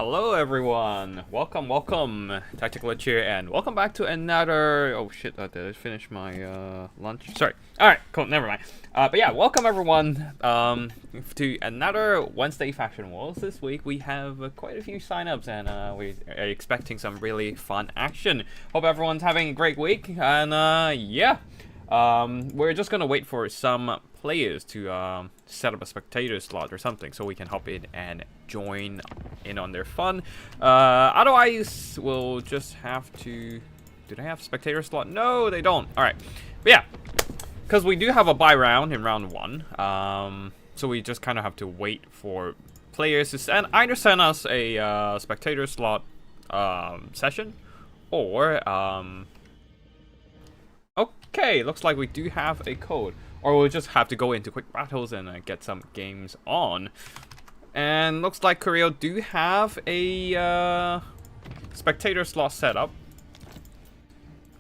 Hello everyone, welcome, Tactical Lich here, and welcome back to another, oh shit, did I finish my lunch? Sorry, alright, cool, never mind. But yeah, welcome everyone to another Wednesday Faction Wars. This week we have quite a few signups and we are expecting some really fun action. Hope everyone's having a great week, and yeah. We're just gonna wait for some players to set up a spectator slot or something so we can hop in and join in on their fun. Otherwise, we'll just have to... Do they have spectator slot? No, they don't. Alright. But yeah, because we do have a buy round in round 1. So we just kind of have to wait for players to either send us a spectator slot session or... Okay, looks like we do have a code. Or we'll just have to go into quick battles and get some games on. And looks like Korea do have a spectator slot set up.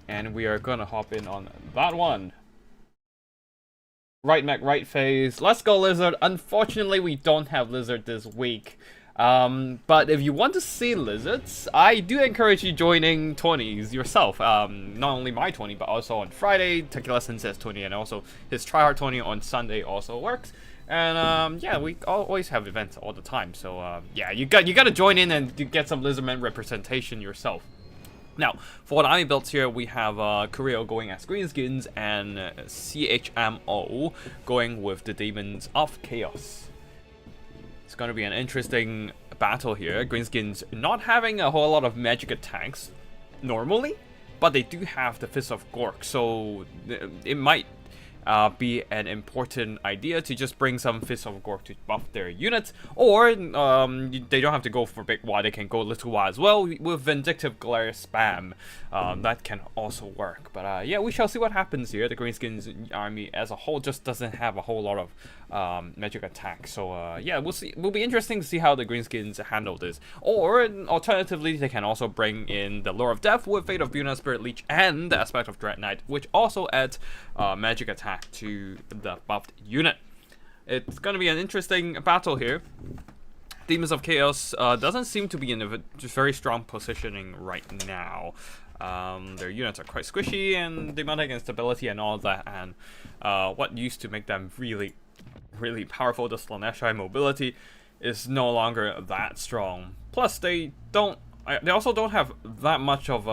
And we are gonna hop in on that one. Right mech, right phase. Let's go Lizard. Unfortunately, we don't have Lizard this week. But if you want to see lizards, I do encourage you joining 20s yourself. Not only my 20, but also on Friday, Tequila Sensei's 20, and also his Tryhard 20 on Sunday also works. And yeah, we always have events all the time. So yeah, you gotta join in and get some lizardman representation yourself. Now, for what army builds here, we have Korea going as Greenskins and CHMO going with the Demons of Chaos. It's going to be an interesting battle here. Greenskins not having a whole lot of magic attacks normally, but they do have the Fist of Gork, so it might be an important idea to just bring some Fist of Gork to buff their units, or they don't have to go for Big Y, they can go Little Y as well with Vindictive Glare Spam. That can also work, but yeah, we shall see what happens here. The Greenskins army as a whole just doesn't have a whole lot of magic attack, so yeah, we'll see. It'll be interesting to see how the Greenskins handle this. Or alternatively, they can also bring in the Lure of Death with Fate of Buna, Spirit Leech, and the Aspect of Dread Knight, which also adds magic attack to the buffed unit. It's gonna be an interesting battle here. Demons of Chaos doesn't seem to be in a very strong positioning right now. Their units are quite squishy and demonic instability and all of that, and what used to make them really powerful, the Slaaneshi mobility, is no longer that strong. Plus, they also don't have that much of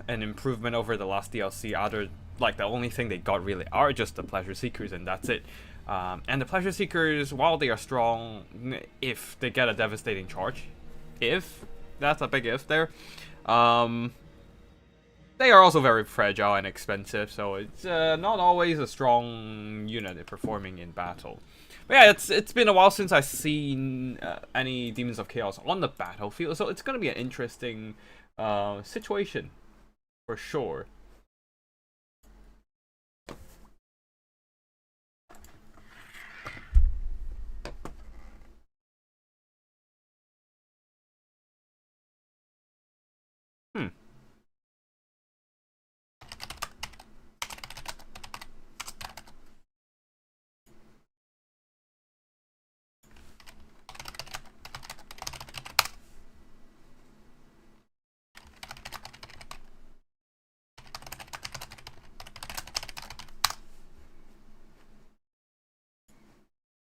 an improvement over the last DLC. Like, the only thing they got really are just the Pleasure Seekers, and that's it. And the Pleasure Seekers, while they are strong, if they get a devastating charge, that's a big if there, they are also very fragile and expensive, so it's not always a strong unit performing in battle. But yeah, it's been a while since I've seen any Demons of Chaos on the battlefield, so it's going to be an interesting situation, for sure.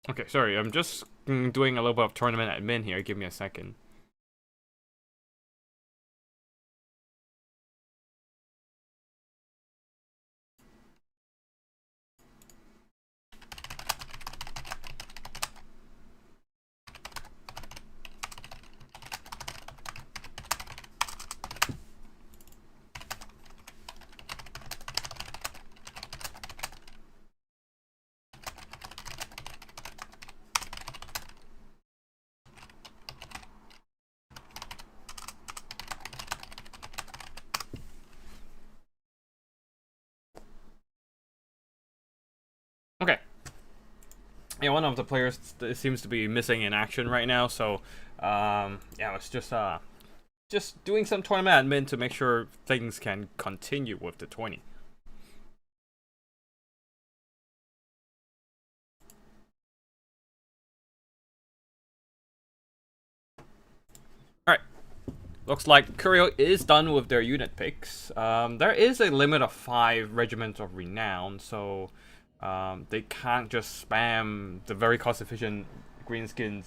Okay, sorry, I'm just doing a little bit of tournament admin here. Give me a second. Okay. Yeah, one of the players seems to be missing in action right now, so yeah, it's just doing some tournament admin to make sure things can continue with the 20. Alright, Looks like Curio is done with their unit picks. There is a limit of 5 regiments of renown, so they can't just spam the very cost-efficient greenskins.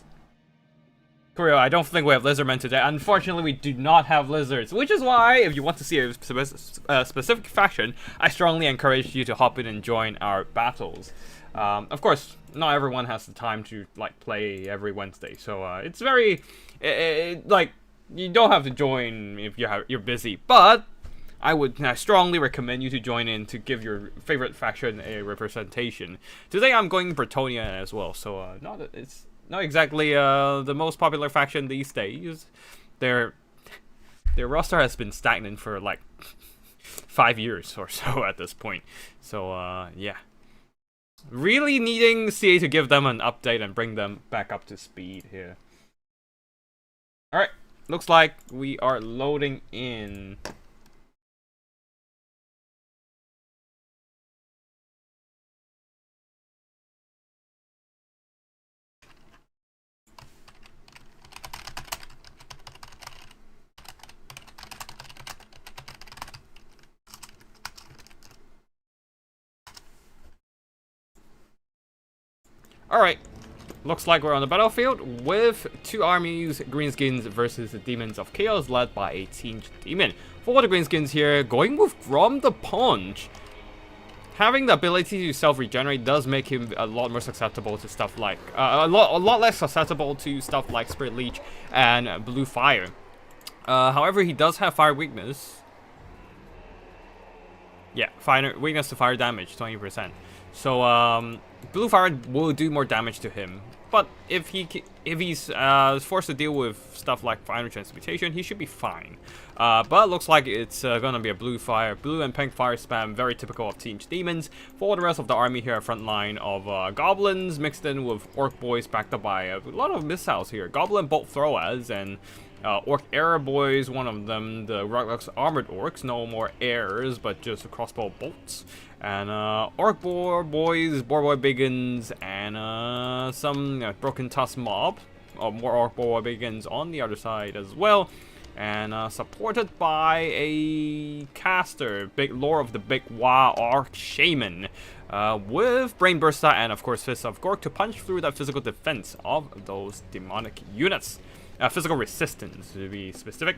Curio, I don't think we have lizardmen today. Unfortunately, we do not have lizards, which is why, if you want to see a specific faction, I strongly encourage you to hop in and join our battles. Of course, not everyone has the time to like play every Wednesday, so it's very like. You don't have to join if you're busy, but I strongly recommend you to join in to give your favorite faction a representation. Today I'm going Bretonia as well, so it's not exactly the most popular faction these days. Their roster has been stagnant for like 5 years or so at this point. So yeah, really needing CA to give them an update and bring them back up to speed here. All right. Looks like we are loading in. All right. Looks like we're on the battlefield with 2 armies, Greenskins versus the Demons of Chaos, led by a Tinged Demon. For the Greenskins here, going with Grom the Paunch. Having the ability to self-regenerate does make him a lot more susceptible to stuff like... a lot less susceptible to stuff like Spirit Leech and Blue Fire. However, he does have Fire Weakness. Yeah, weakness to fire damage, 20%. So, Blue Fire will do more damage to him. But if he's forced to deal with stuff like Final Transmutation, he should be fine. But it looks like it's gonna be a blue and pink fire spam, very typical of Tinged Demons. For the rest of the army here, a front line of goblins mixed in with orc boys, backed up by a lot of missiles here. Goblin bolt throwers and orc air boys, one of them, the Ruglux armored orcs, no more airs, but just crossbow bolts. And orc boar boys, boar boy biggins, and some broken tusk mob, more orc boar biggins on the other side as well. And supported by a caster, big lore of the big Wa Arc Shaman, with Brain Burster and of course Fist of Gork to punch through that physical defense of those demonic units. Physical resistance to be specific.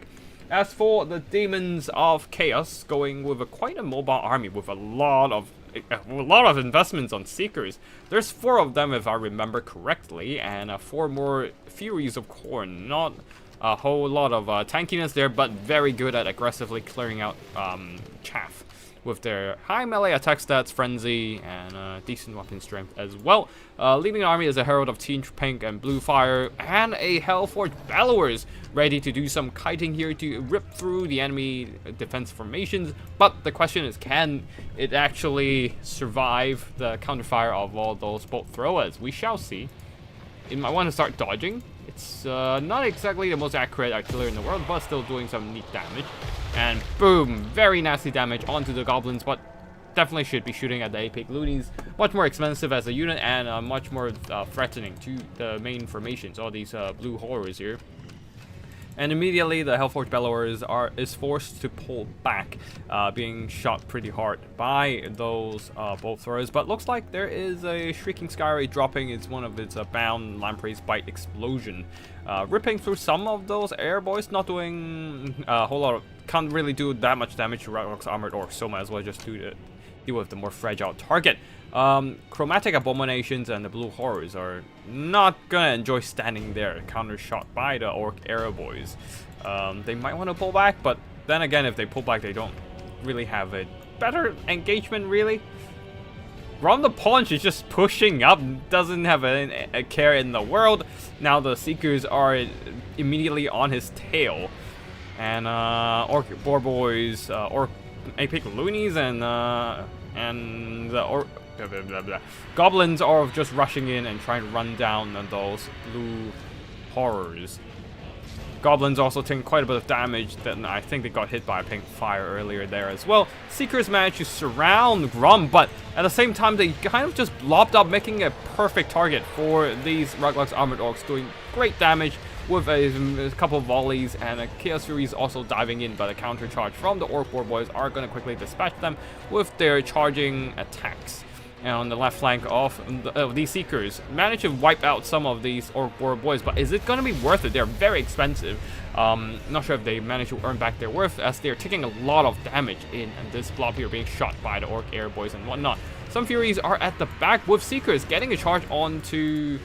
As for the Demons of Chaos, going with quite a mobile army with a lot of investments on Seekers. There's 4 of them if I remember correctly, and 4 more Furies of Khorne. Not a whole lot of tankiness there, but very good at aggressively clearing out chaff with their high melee attack stats, frenzy, and decent weapon strength as well. Leading the army is a Herald of Tinged Pink and Blue Fire, and a Hellforged Bellowers, ready to do some kiting here to rip through the enemy defense formations. But the question is, can it actually survive the counterfire of all those bolt throwers? We shall see. It might want to start dodging. It's not exactly the most accurate artillery in the world, but still doing some neat damage. And boom, very nasty damage onto the goblins, but definitely should be shooting at the Apex Loonies. Much more expensive as a unit and much more threatening to the main formations, all these blue horrors here. And immediately the Hellforged Bellowers is forced to pull back, being shot pretty hard by those bolt throwers. But looks like there is a Shrieking Skyray dropping its one of its bound Lamprey's Bite explosion, ripping through some of those air boys, not doing a whole lot of, can't really do that much damage to Ruglux armored orcs, so might as well just deal with the more fragile target. Chromatic Abominations and the Blue Horrors are not gonna enjoy standing there, counter shot by the Orc Arrow Boys. They might want to pull back, but then again, if they pull back, they don't really have a better engagement, really. Grom the Paunch is just pushing up, doesn't have a care in the world. Now the Seekers are immediately on his tail. And Orc Boar Boys, Orc Apex Loonies, and the Goblins are just rushing in and trying to run down those blue horrors. Goblins also taking quite a bit of damage. Then I think they got hit by a pink fire earlier there as well. Seekers managed to surround Grom, but at the same time they kind of just blobbed up, making a perfect target for these Ruglux Armored Orcs, doing great damage with a couple of volleys, and a Chaos Furies also diving in, but a counter charge from the Orc War Boys are going to quickly dispatch them with their charging attacks. And on the left flank of these Seekers, managed to wipe out some of these Orc War Boys, but is it going to be worth it? They're very expensive. Not sure if they manage to earn back their worth, as they're taking a lot of damage in, and this blob here being shot by the Orc Air Boys and whatnot. Some Furies are at the back with Seekers, getting a charge onto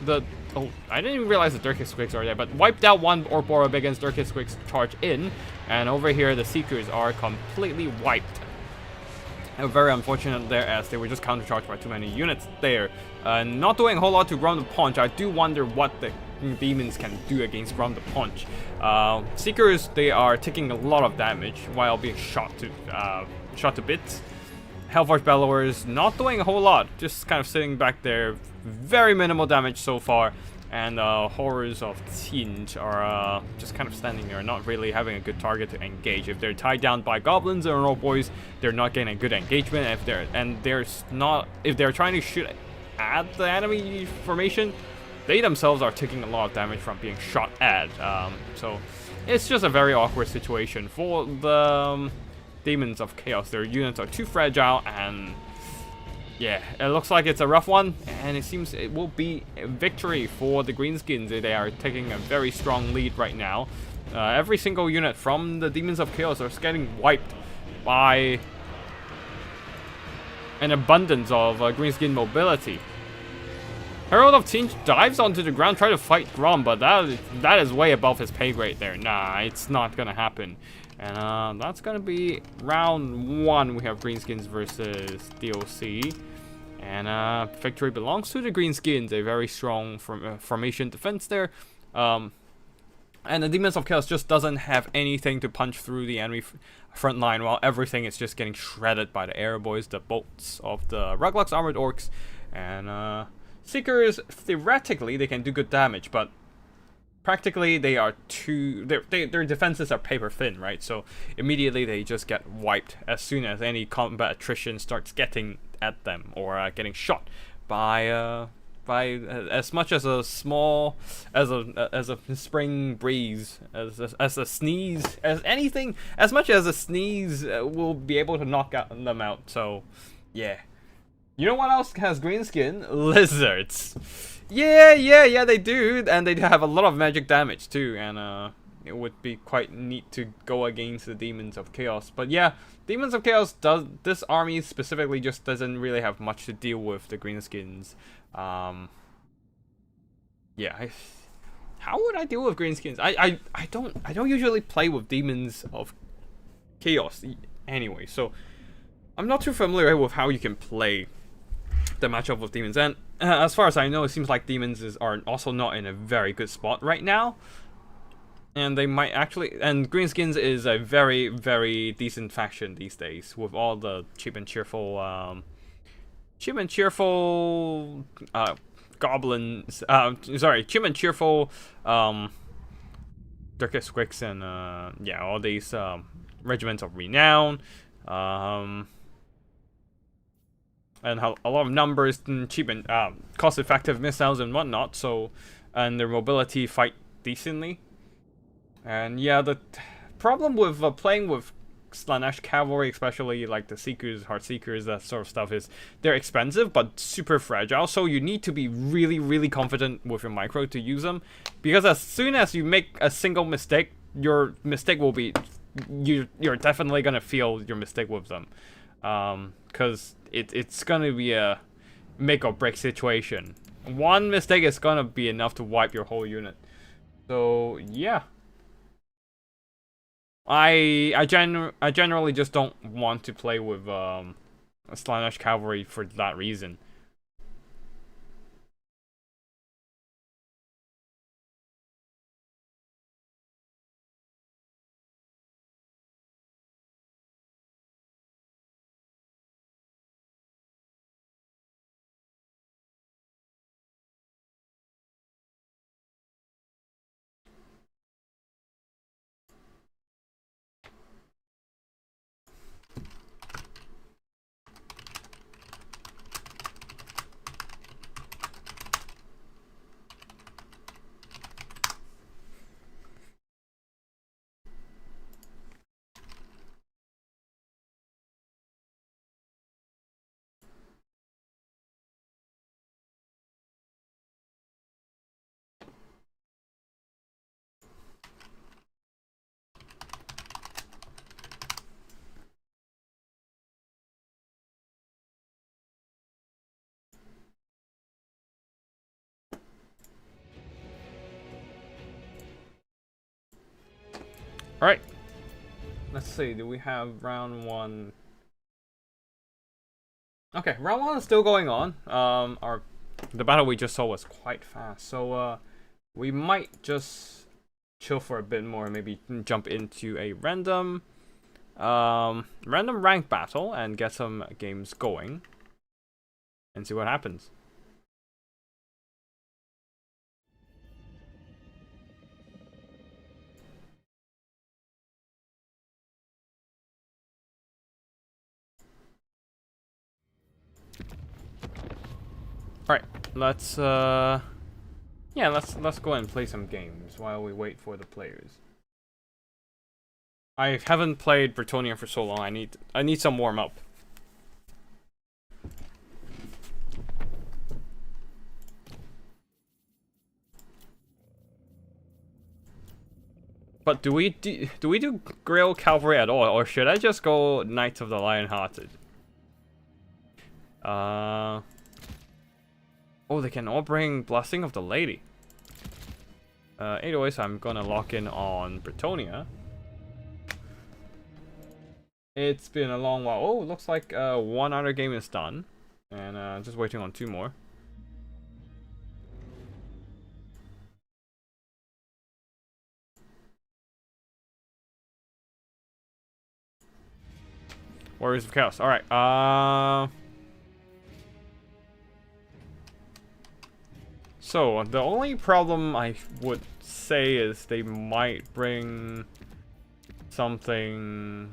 the... Oh, I didn't even realize the Dirkis Squigs are there, but wiped out one Orc War against Dirkis Squigs charge in, and over here the Seekers are completely wiped. Very unfortunate there, as they were just countercharged by too many units there. Not doing a whole lot to Grom the Punch. I do wonder what the demons can do against Grom the Punch. Seekers, they are taking a lot of damage while being shot to bits. Hellforge Bellowers not doing a whole lot, just kind of sitting back there. Very minimal damage so far. And Horrors of Tinge are just kind of standing there, not really having a good target to engage. If they're tied down by Goblins and Orc Boys, they're not getting a good engagement. If they're trying to shoot at the enemy formation, they themselves are taking a lot of damage from being shot at. So it's just a very awkward situation for the Demons of Chaos. Their units are too fragile, and yeah, it looks like it's a rough one, and it seems it will be a victory for the Greenskins. They are taking a very strong lead right now. Every single unit from the Demons of Chaos are getting wiped by an abundance of Greenskin mobility. Herald of Tinge dives onto the ground, trying to fight Grom, but that is way above his pay grade there. Nah, it's not gonna happen. And that's gonna be round 1. We have Greenskins versus DOC. And victory belongs to the Greenskins. A very strong formation defense there. And the Demons of Chaos just doesn't have anything to punch through the enemy front line, while everything is just getting shredded by the Air Boys, the bolts of the Ruglux Armored Orcs. And Seekers, theoretically, they can do good damage, but practically they are their defenses are paper thin, right? So immediately they just get wiped as soon as any combat attrition starts getting at them, or getting shot by as much as a small as a spring breeze, as a sneeze, as anything, as much as a sneeze will be able to knock them out. So yeah. You know what else has greenskin? Lizards. Yeah, they do, and they have a lot of magic damage too, and it would be quite neat to go against the Demons of Chaos. But yeah, Demons of Chaos this army specifically just doesn't really have much to deal with the greenskins. Yeah, how would I deal with greenskins? I don't usually play with Demons of Chaos anyway, so I'm not too familiar with how you can play the matchup with Demons. And as far as I know, it seems like Demons are also not in a very good spot right now. And they might actually... And Greenskins is a very, very decent faction these days, with all the cheap and cheerful goblins... cheap and cheerful Dirkus Squicks and yeah, all these regiments of renown. And a lot of numbers and cheap and cost-effective missiles and whatnot. So, and their mobility fight decently. And yeah, the problem with playing with Slaanesh cavalry, especially like the Seekers, Heart Seekers, that sort of stuff, is they're expensive but super fragile. So you need to be really, really confident with your micro to use them, because as soon as you make a single mistake, your mistake will be you're definitely gonna feel your mistake with them. Because it's gonna be a make or break situation. One mistake is gonna be enough to wipe your whole unit. So yeah, I generally just don't want to play with Slaanesh cavalry for that reason. Alright. Let's see, do we have round 1? Okay, round 1 is still going on. The battle we just saw was quite fast, so we might just chill for a bit more and maybe jump into a random rank battle and get some games going and see what happens. Alright, let's yeah, let's go and play some games while we wait for the players. I haven't played Bretonnia for so long. I need some warm up. But do we do Grail Cavalry at all, or should I just go Knights of the Lion-Hearted? Oh, they can all bring Blessing of the Lady. Anyways, I'm gonna lock in on Bretonnia. It's been a long while. Oh, looks like one other game is done. And just waiting on 2 more. Warriors of Chaos. Alright, so, the only problem I would say is they might bring something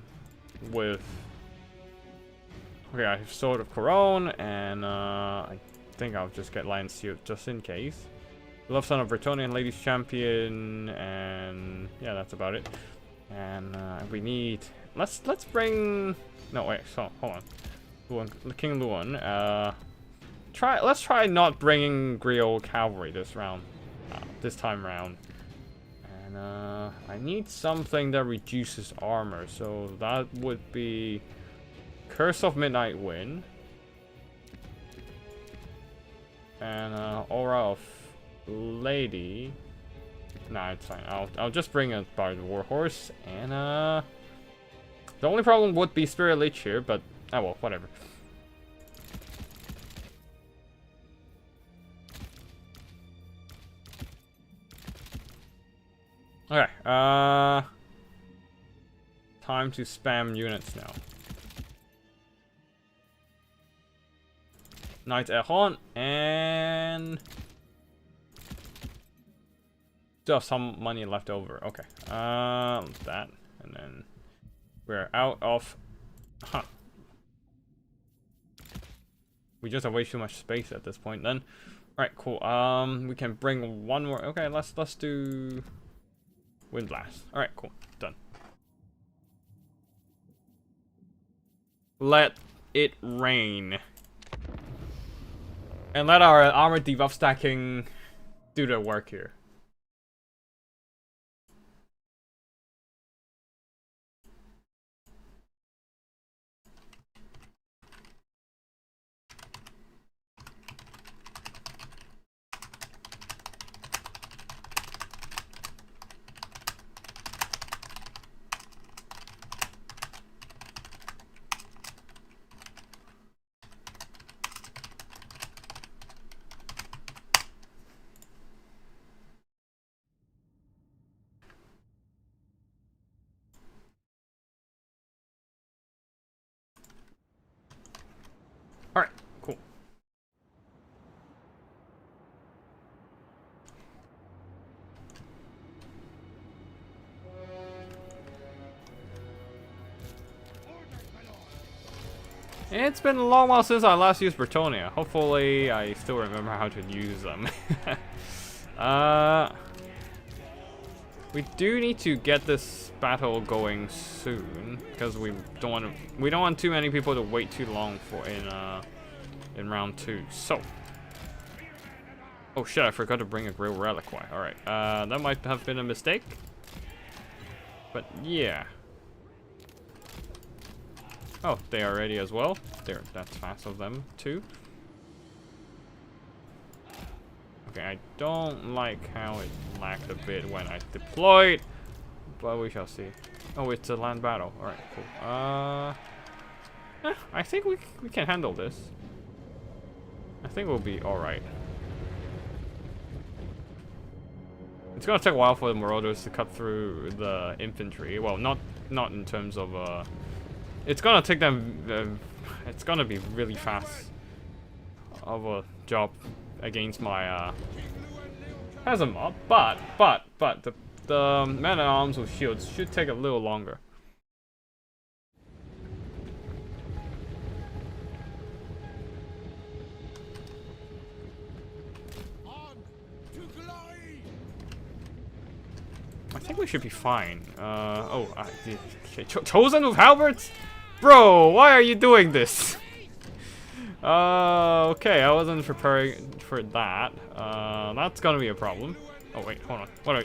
with... Okay, I have Sword of Corone, and I think I'll just get Lion's Shield just in case. Love Son of Bretonnian Ladies Champion, and yeah, that's about it. And we need... Let's bring... No, wait, so, hold on. Luan, King Luan, let's try not bringing Griot Cavalry this round, this time round. And I need something that reduces armor, so that would be Curse of Midnight Wind and Aura of Lady. Nah, it's fine. I'll just bring a Bard Warhorse, and the only problem would be Spirit Lich here, but oh well, whatever. Okay, time to spam units now. Knight Errant, and still have some money left over. Okay, that, and then we're out of, we just have way too much space at this point. Then, all right, cool. We can bring one more. Okay, let's do Wind Blast. All right, cool, done. Let it rain. And let our armor debuff stacking do the work here. Alright, cool. It's been a long while since I last used Bretonnia. Hopefully I still remember how to use them. We do need to get this battle going soon because we don't want too many people to wait too long for in round 2. So, oh shit, I forgot to bring a Grail Reliquary. All right, that might have been a mistake, but yeah. Oh, they are ready as well. There, that's fast of them too. Okay, I don't like how it lagged a bit when I deployed, But we shall see. Oh, it's a land battle. Alright, cool. I think we can handle this. I think we'll be alright. It's gonna take a while for the Marauders to cut through the infantry. Well, not in terms of it's gonna take them. It's gonna be really fast of a job against my peasant mob. But the man-at-arms with shields should take a little longer. I think we should be fine. Chosen with halberds? Bro, why are you doing this? Okay, I wasn't preparing for that. That's gonna be a problem. Oh wait, hold on. What are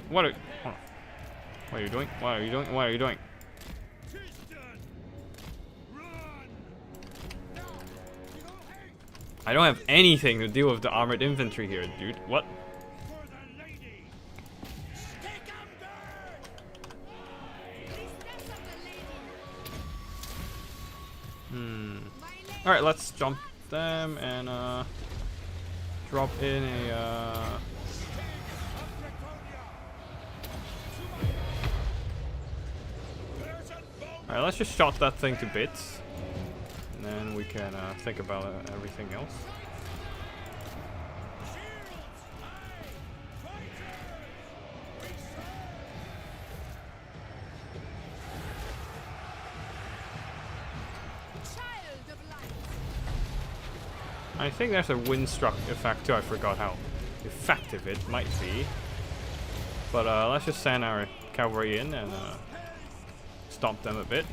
you doing? What are you doing? What are you doing? I don't have anything to deal with the armored infantry here, dude. What? Alright, let's jump them and drop in a Alright, let's just shot that thing to bits. And then we can think about everything else. I think there's a windstruck effect too. I forgot how effective it might be. But let's just send our cavalry in and stomp them a bit.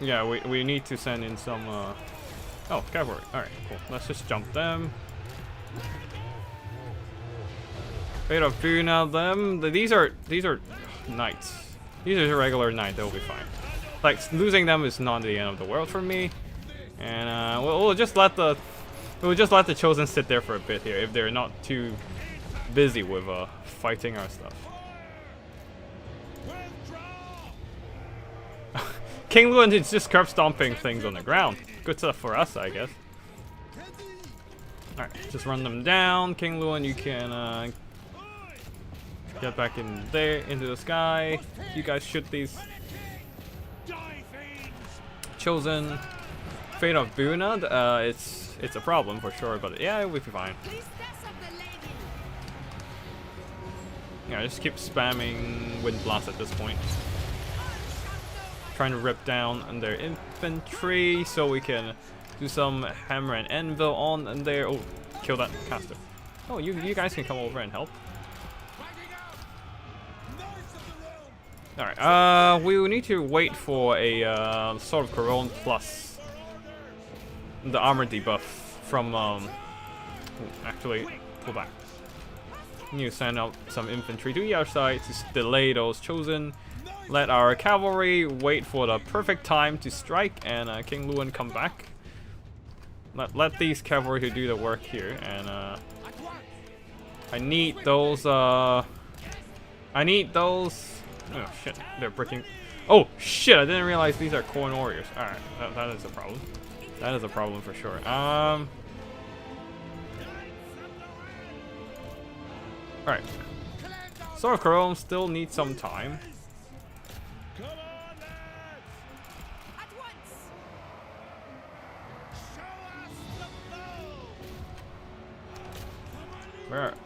Yeah, we need to send in some oh, cavalry. Alright, cool. Let's just jump them. Fate of Buna them. These are knights. These are regular knights, they'll be fine. Like, losing them is not the end of the world for me. And we'll just let the chosen sit there for a bit here if they're not too busy with fighting our stuff. King Luan is just curb stomping things on the ground. Good stuff for us, I guess. Alright, just run them down. King Luan, you can get back in there into the sky. You guys shoot these. Chosen. Fate of Buna, it's a problem for sure, but yeah, we'll be fine. Yeah, just keep spamming Wind Blast at this point. Trying to rip down their infantry so we can do some hammer and anvil on there. Oh, kill that caster. Oh, you guys can come over and help. Alright, we will need to wait for a Sword of Corone plus the armor debuff from actually pull back. You send out some infantry to the other side to delay those chosen. Let our cavalry wait for the perfect time to strike, and King Luan come back. Let these cavalry to do the work here, and I need those. Oh shit! They're breaking. Oh shit! I didn't realize these are Corn warriors. All right, that is a problem. That is a problem for sure. Alright. Sword of Corone still needs some time.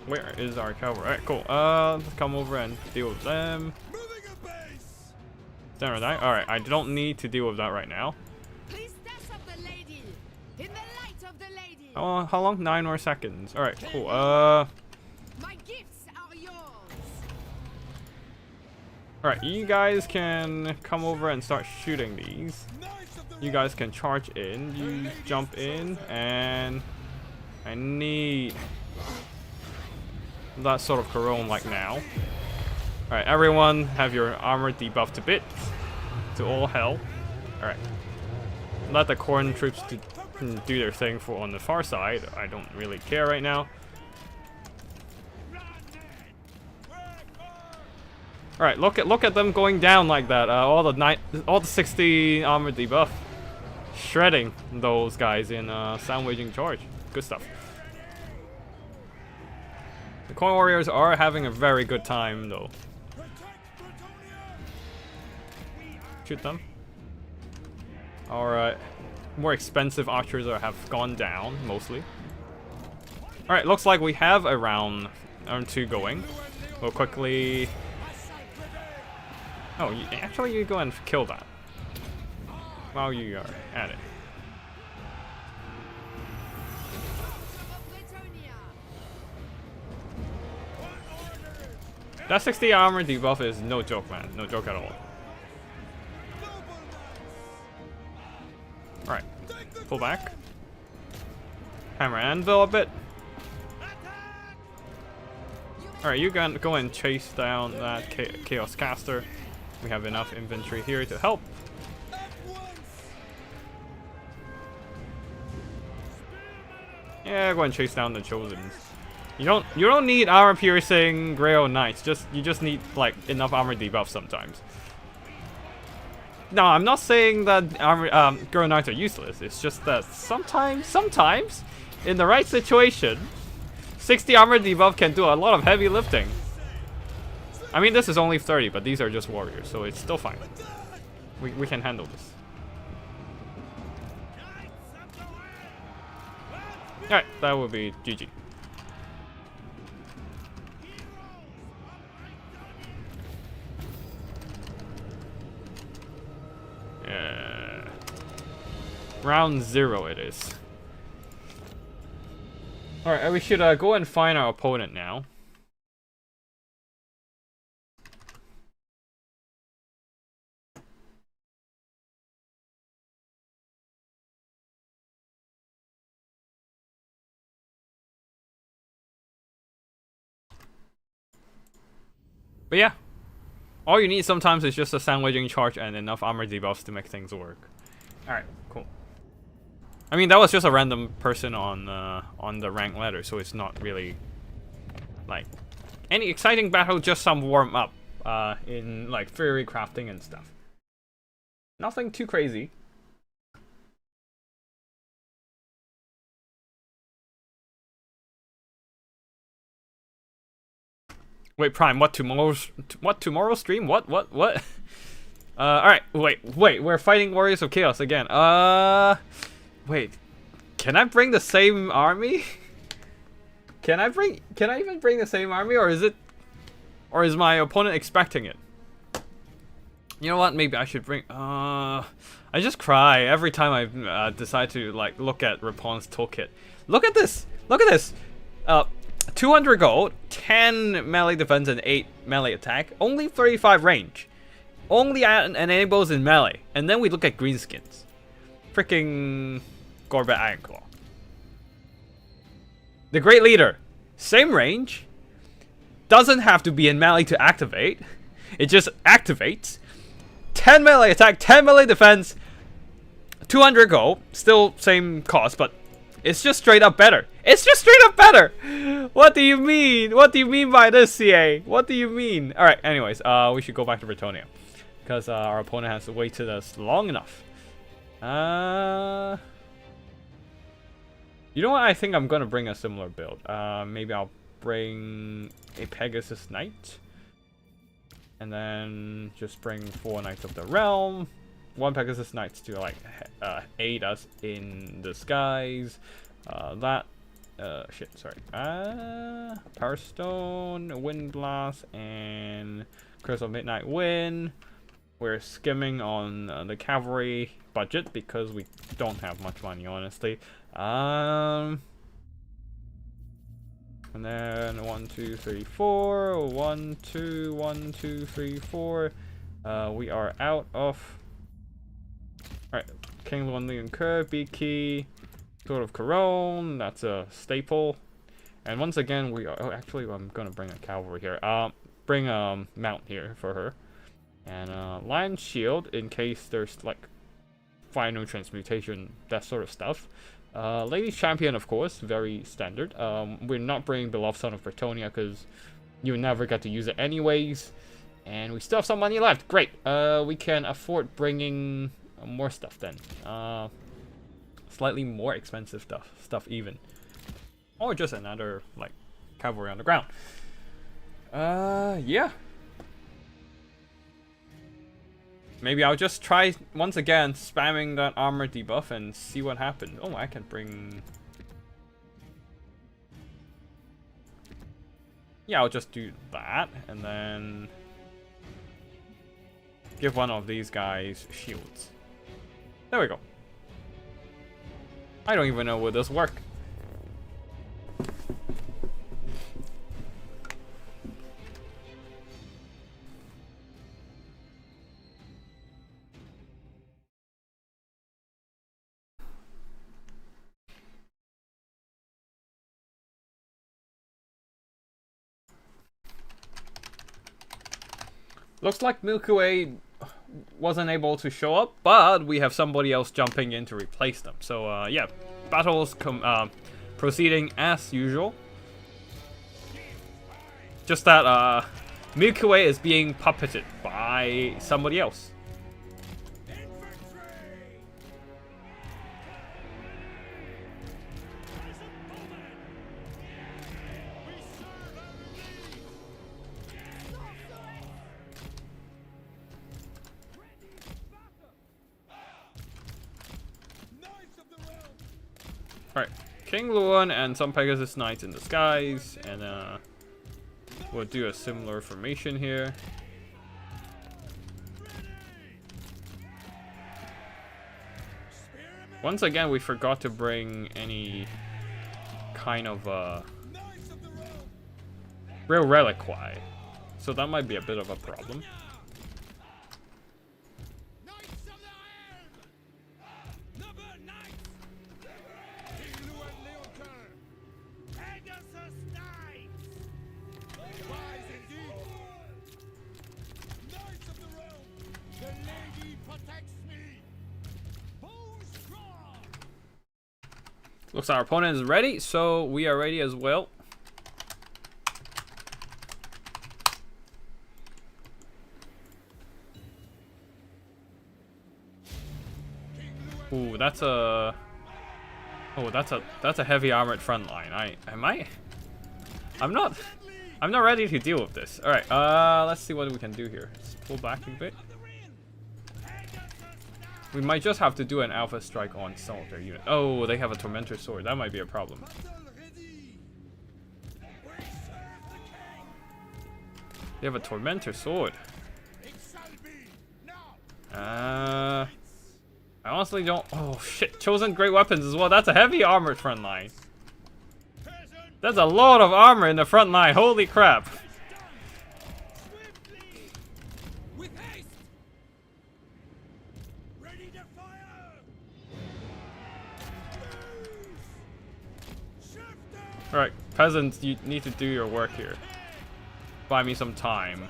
Where is our cavalry? Alright, cool. Let's come over and deal with them. Standard die. Alright, I don't need to deal with that right now. Oh, how long? 9 more seconds. Alright, cool. My gifts are yours. Alright, you guys can come over and start shooting these. You guys can charge in. You jump in, and I need that Sword of Corone like now. Alright, everyone have your armor debuffed to bits. To all hell. Alright. Let the Corn troops do their thing for on the far side. I don't really care right now. Alright, look at them going down like that. All the 60 armor debuff. Shredding those guys in sound waging charge. Good stuff. The Coin Warriors are having a very good time though. Shoot them. Alright. More expensive archers have gone down, mostly. Alright, looks like we have a round 2 going. We'll quickly... Oh, actually you go and kill that. While you are at it. That 60 armor debuff is no joke, man. No joke at all. Alright. Pull back. Hammer anvil a bit. Alright, you can go and chase down that Chaos Caster. We have enough infantry here to help. Yeah, go and chase down the Chosens. You don't need armor piercing Grail Knights. You just need like enough armor debuff sometimes. No, I'm not saying that armor Grail Knights are useless. It's just that sometimes in the right situation, 60 armor debuff can do a lot of heavy lifting. I mean, this is only 30, but these are just warriors, so it's still fine. We can handle this. Alright, that will be GG. Round 0 it is. Alright, we should go and find our opponent now. But yeah, all you need sometimes is just a sandwiching charge and enough armor debuffs to make things work. Alright, cool. I mean, that was just a random person on the rank ladder, so it's not really like any exciting battle, just some warm up in like theory crafting and stuff. Nothing too crazy. Wait, Prime, what tomorrow's stream? What? Alright, wait, we're fighting Warriors of Chaos again. Wait, can I bring the same army? Can I even bring the same army, or is my opponent expecting it? You know what, maybe I should bring, I just cry every time I decide to like look at Rapon's toolkit. Look at this! 200 gold, 10 melee defense and 8 melee attack, only 35 range. Only enables in melee. And then we look at greenskins. Freaking Gorbet Ironclaw. The Great Leader, same range. Doesn't have to be in melee to activate. It just activates. 10 melee attack, 10 melee defense, 200 gold. Still same cost, but it's just straight up better. It's just straight up better! What do you mean? What do you mean by this, CA? What do you mean? Alright, anyways, we should go back to Bretonnia. Because our opponent has waited us long enough. You know what? I think I'm gonna bring a similar build. Maybe I'll bring a Pegasus Knight. And then just bring 4 Knights of the Realm. 1 Pegasus Knights to like aid us in the skies. Power Stone, Wind Blast, and Curse of Midnight Wind. We're skimming on the cavalry budget because we don't have much money, honestly. And then 1, 2, 3, 4. 1, 2, 1, 2, 3, 4. We are out of. Alright, King London Curve, B key, Sword of Corone, that's a staple. And once again, we are. Oh, actually, I'm gonna bring a cavalry here. Bring a mount here for her. And Lion Shield in case there's like final transmutation, that sort of stuff. Lady Champion, of course, very standard. We're not bringing Beloved Son of Bretonnia because you never get to use it anyways. And we still have some money left. Great. We can afford bringing more stuff then. Slightly more expensive stuff even. Or just another, like, cavalry on the ground. Yeah. Maybe I'll just try, once again, spamming that armor debuff and see what happens. Oh, I can bring... Yeah, I'll just do that, and then... give one of these guys shields. There we go. I don't even know will this work. Looks like Milky Way wasn't able to show up, but we have somebody else jumping in to replace them. So yeah, battles proceeding as usual. Just that Milky Way is being puppeted by somebody else. Alright, King Luan and some Pegasus Knights in the skies, and we'll do a similar formation here. Once again, we forgot to bring any kind of real reliquary, so that might be a bit of a problem. Looks like our opponent is ready, so we are ready as well. Ooh, that's a... Oh, that's a heavy armored front line. I'm not ready to deal with this. All right, let's see what we can do here. Let's pull back a bit. We might just have to do an alpha strike on some of their units. Oh, they have a Tormentor Sword. That might be a problem. They have a Tormentor Sword. I honestly don't... Oh, shit. Chosen Great Weapons as well. That's a heavy armored front line. That's a lot of armor in the front line. Holy crap. Alright, peasants, you need to do your work here. Buy me some time.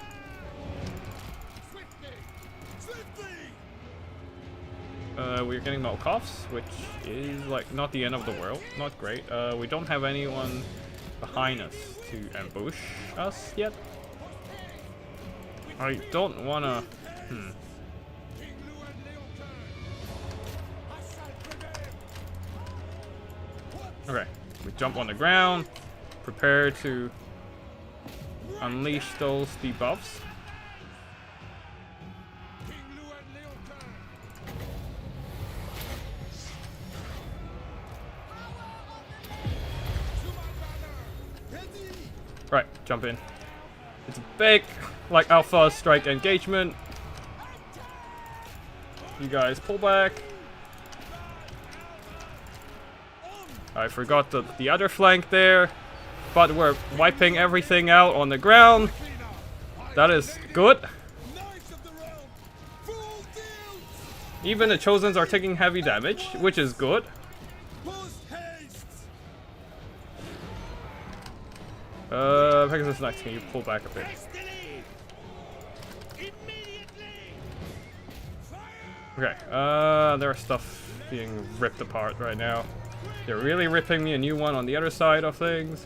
We're getting Malkovs, which is like not the end of the world. Not great. We don't have anyone behind us to ambush us yet. I don't wanna... Okay. We jump on the ground, prepare to unleash those debuffs. Right, jump in. It's a big, like, alpha strike engagement. You guys pull back. I forgot the other flank there, but we're wiping everything out on the ground. That is good. Even the Chosens are taking heavy damage, which is good. Pegasus Knights, can you pull back a bit? Okay, there's stuff being ripped apart right now. They're really ripping me a new one on the other side of things.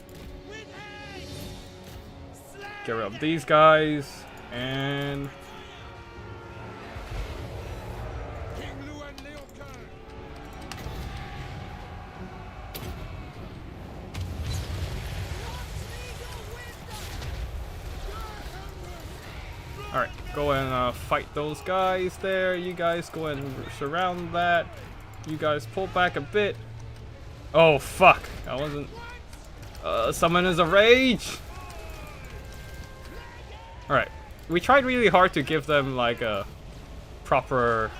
Get rid of these guys. And alright, go and fight those guys there. You guys go and surround that. You guys pull back a bit. Oh fuck, I wasn't... summon is a rage! Alright, we tried really hard to give them like a proper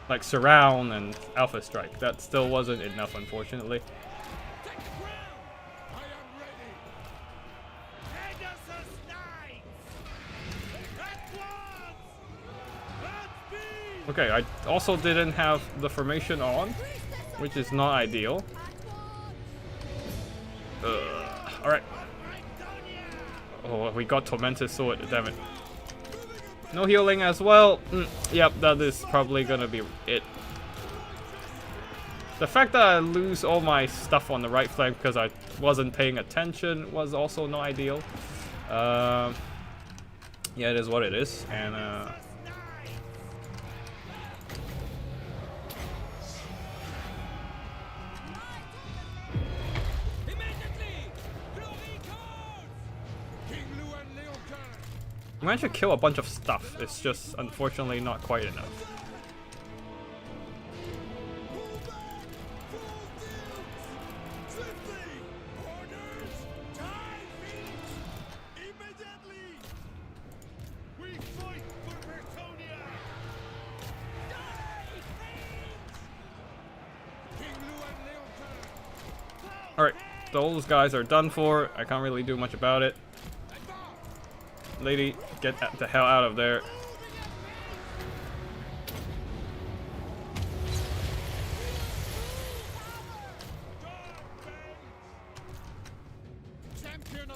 like surround and alpha strike. That still wasn't enough, unfortunately. Okay, I also didn't have the formation on, which is not ideal. Alright. Oh, we got Tormented Sword, damn it. No healing as well. Yep, that is probably gonna be it. The fact that I lose all my stuff on the right flank because I wasn't paying attention was also not ideal. Yeah, it is what it is. And I managed to kill a bunch of stuff. It's just unfortunately not quite enough. Alright, those guys are done for. I can't really do much about it. Lady, get the hell out of there.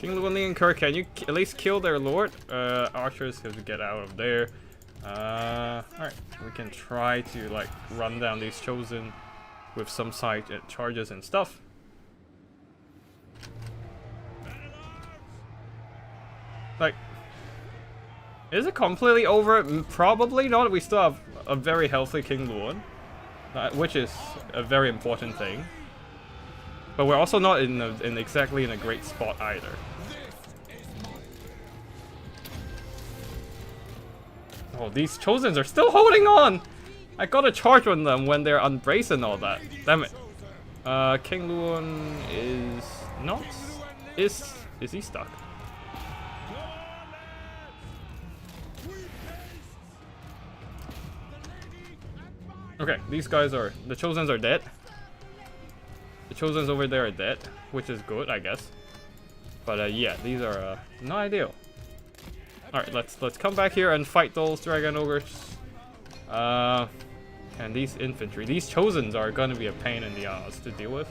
King Luan and Kirk, can you at least kill their lord? Archers have to get out of there. Alright, we can try to like run down these chosen with some side charges and stuff. Like, is it completely over? Probably not. We still have a very healthy King Luan, which is a very important thing. But we're also not in exactly in a great spot either. Oh, these Chosens are still holding on! I gotta charge on them when they're unbraced and all that. Damn it. King Luan is not... Is he stuck? Okay, these guys are... The Chosens are dead. The Chosens over there are dead, which is good, I guess. But yeah, these are not ideal. Alright, let's come back here and fight those Dragon Ogres. And these infantry. These Chosens are gonna be a pain in the ass to deal with.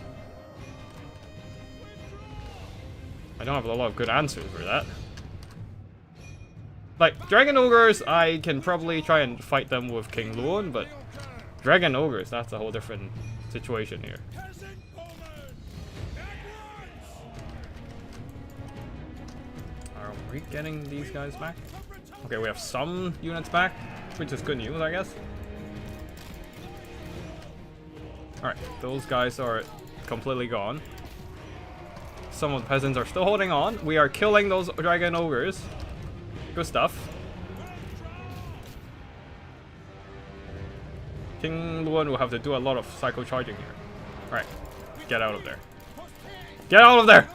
I don't have a lot of good answers for that. Like, Dragon Ogres, I can probably try and fight them with King Luan, but Dragon Ogres, that's a whole different situation here. Are we getting these guys back? Okay, we have some units back, which is good news, I guess. Alright, those guys are completely gone. Some of the peasants are still holding on. We are killing those Dragon Ogres. Good stuff. King Luan will have to do a lot of psycho charging here. Alright, get out of there. Get out of there!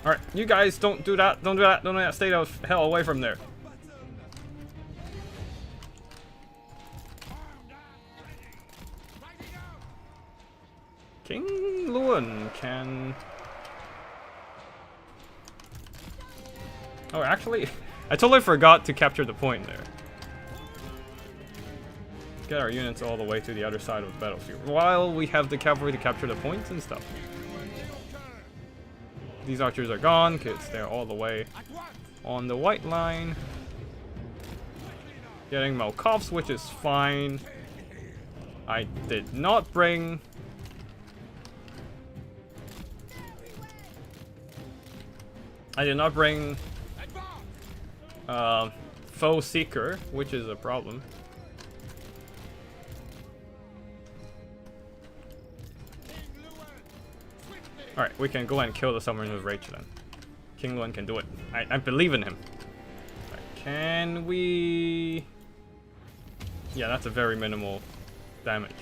Alright, you guys don't do that. Don't do that. Don't do that. Stay the hell away from there. King Luan can... Oh, actually, I totally forgot to capture the point there. Get our units all the way to the other side of the battlefield, while we have the cavalry to capture the points and stuff. These archers are gone, because they're all the way on the white line. Getting Malkovs, which is fine. I did not bring I did not bring Foe Seeker, which is a problem. Alright, we can go and kill the Summoner with Rage then. King Luan can do it. I believe in him. Right, can we... Yeah, that's a very minimal damage.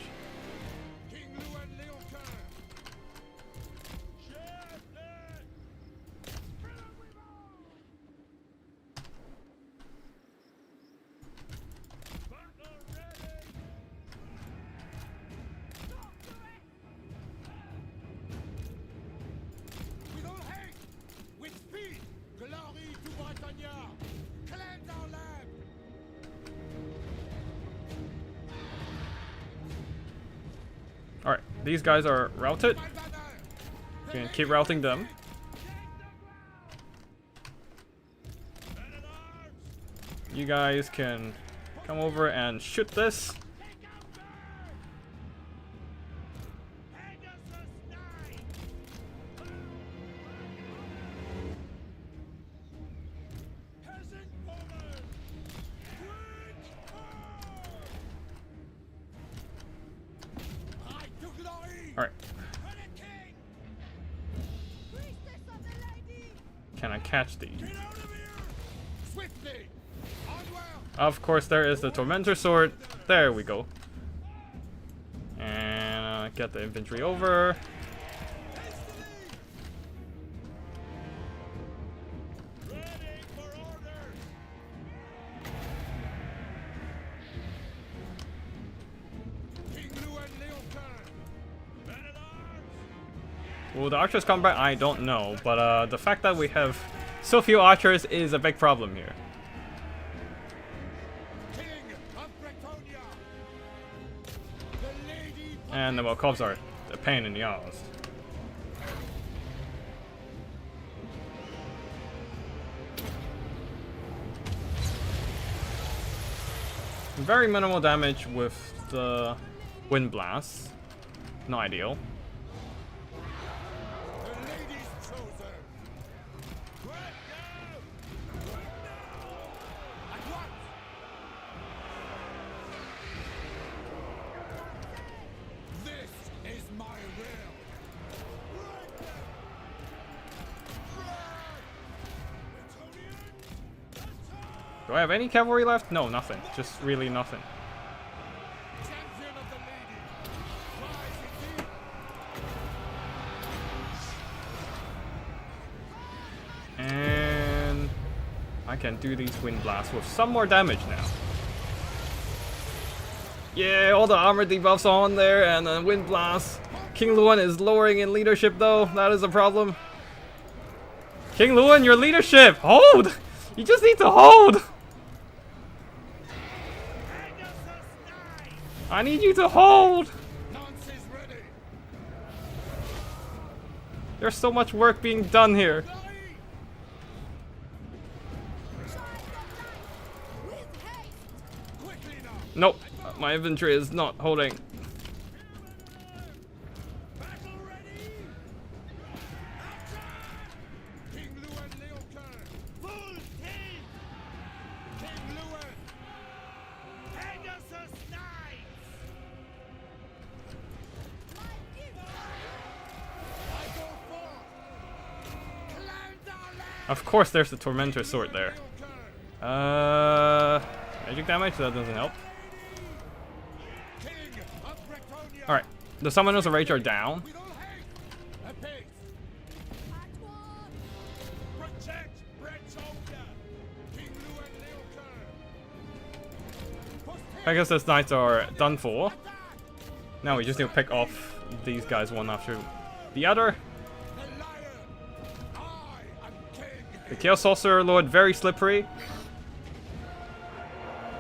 Alright, these guys are routed. We can keep routing them. You guys can come over and shoot this. Alright. Can I catch these? Of course, there is the Tormentor Sword. There we go. And get the infantry over. Will the archers come back? I don't know, but the fact that we have so few archers is a big problem here. And the Malkovs are a pain in the ass. Very minimal damage with the Wind Blast. Not ideal. Do I have any cavalry left? No, nothing. Just really nothing. And I can do these wind blasts with some more damage now. Yeah, all the armor debuffs on there and then wind blast. King Luan is lowering in leadership though. That is a problem. King Luan, your leadership! Hold! You just need to hold! I need you to hold! There's so much work being done here. Nope, my infantry is not holding. Of course there's the Tormentor Sword there. Magic damage? That doesn't help. Alright, the Summoners of Rage are down. Pegasus Knights are done for. Now we just need to pick off these guys one after the other. The Chaos Sorcerer Lord, very slippery.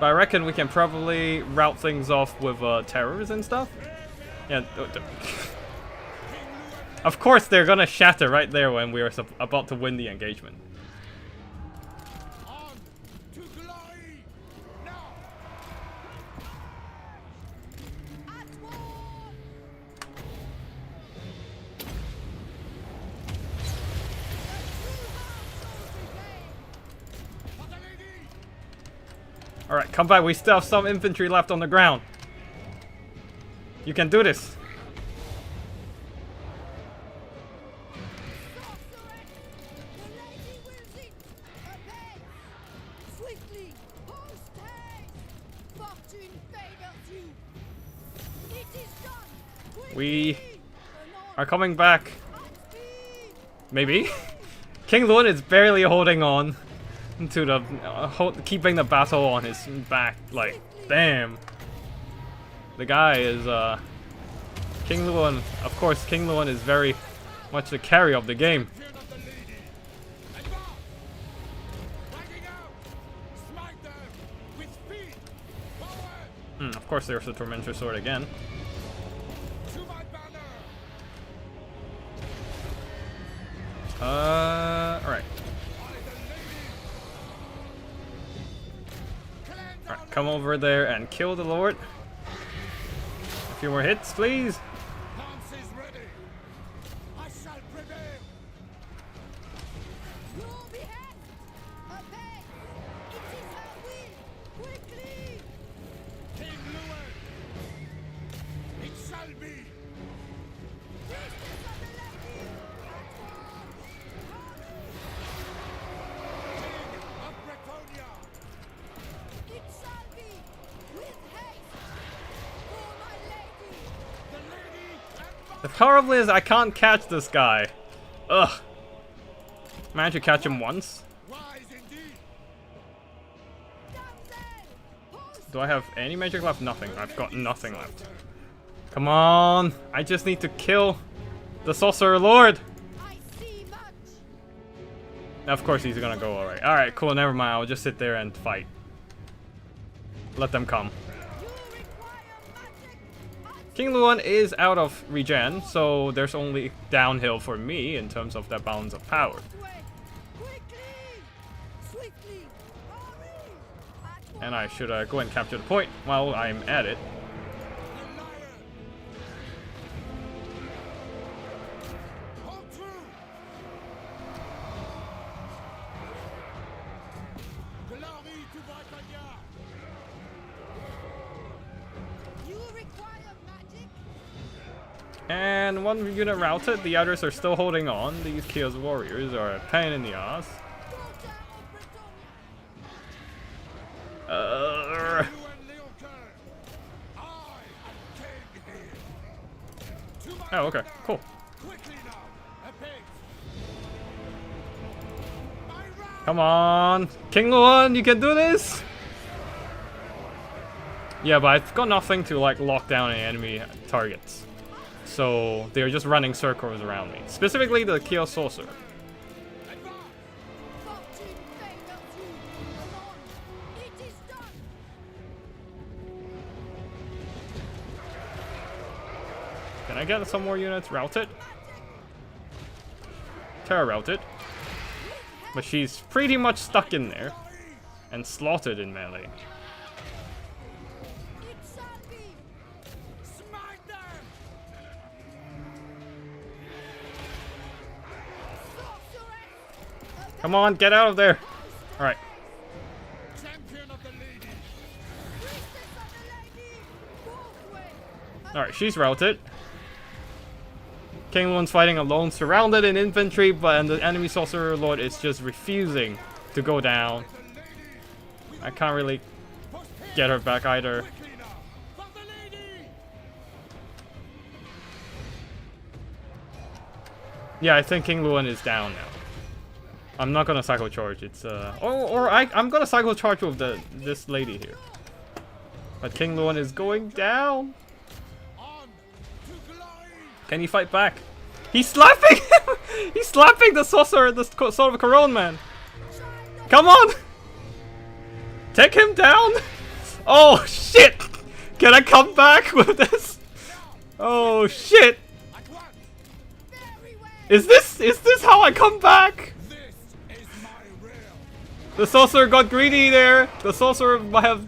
But I reckon we can probably route things off with terrors and stuff. Yeah. Of course they're gonna shatter right there when we are about to win the engagement. Alright, come back. We still have some infantry left on the ground. You can do this. We are coming back. Maybe. King Luan is barely holding on to the keeping the battle on his back. Like, damn. The guy is King Luan. Of course, King Luan is very much the carry of the game. Of course, there's the Tormentor Sword again. Alright. Alright, come over there and kill the Lord. A few more hits, please. The problem is I can't catch this guy. Ugh. Managed to catch him once. Do I have any magic left? Nothing. I've got nothing left. Come on. I just need to kill the Sorcerer Lord. Of course he's gonna go alright. Alright, cool. Never mind. I'll just sit there and fight. Let them come. King Luan is out of regen, so there's only downhill for me in terms of that balance of power. And I should go and capture the point while I'm at it. And one unit routed, the others are still holding on. These Chaos Warriors are a pain in the ass. Oh, okay, cool. Come on, King Luan, you can do this! Yeah, but I've got nothing to like lock down any enemy targets. So they're just running circles around me. Specifically the Chaos Sorcerer. Can I get some more units routed? Terra routed. But she's pretty much stuck in there. And slaughtered in melee. Come on, get out of there! Alright. Alright, she's routed. King Luan's fighting alone, surrounded in infantry, but the enemy Sorcerer Lord is just refusing to go down. I can't really get her back either. Yeah, I think King Luan is down now. I'm not gonna cycle charge. It's I'm gonna cycle charge with this lady here. But King Luan is going down. Can he fight back? He's slapping him! He's slapping the sorcerer, the Sword of Corone man. Come on! Take him down! Oh shit! Can I come back with this? Oh shit! Is this how I come back? The sorcerer got greedy there. The sorcerer might have.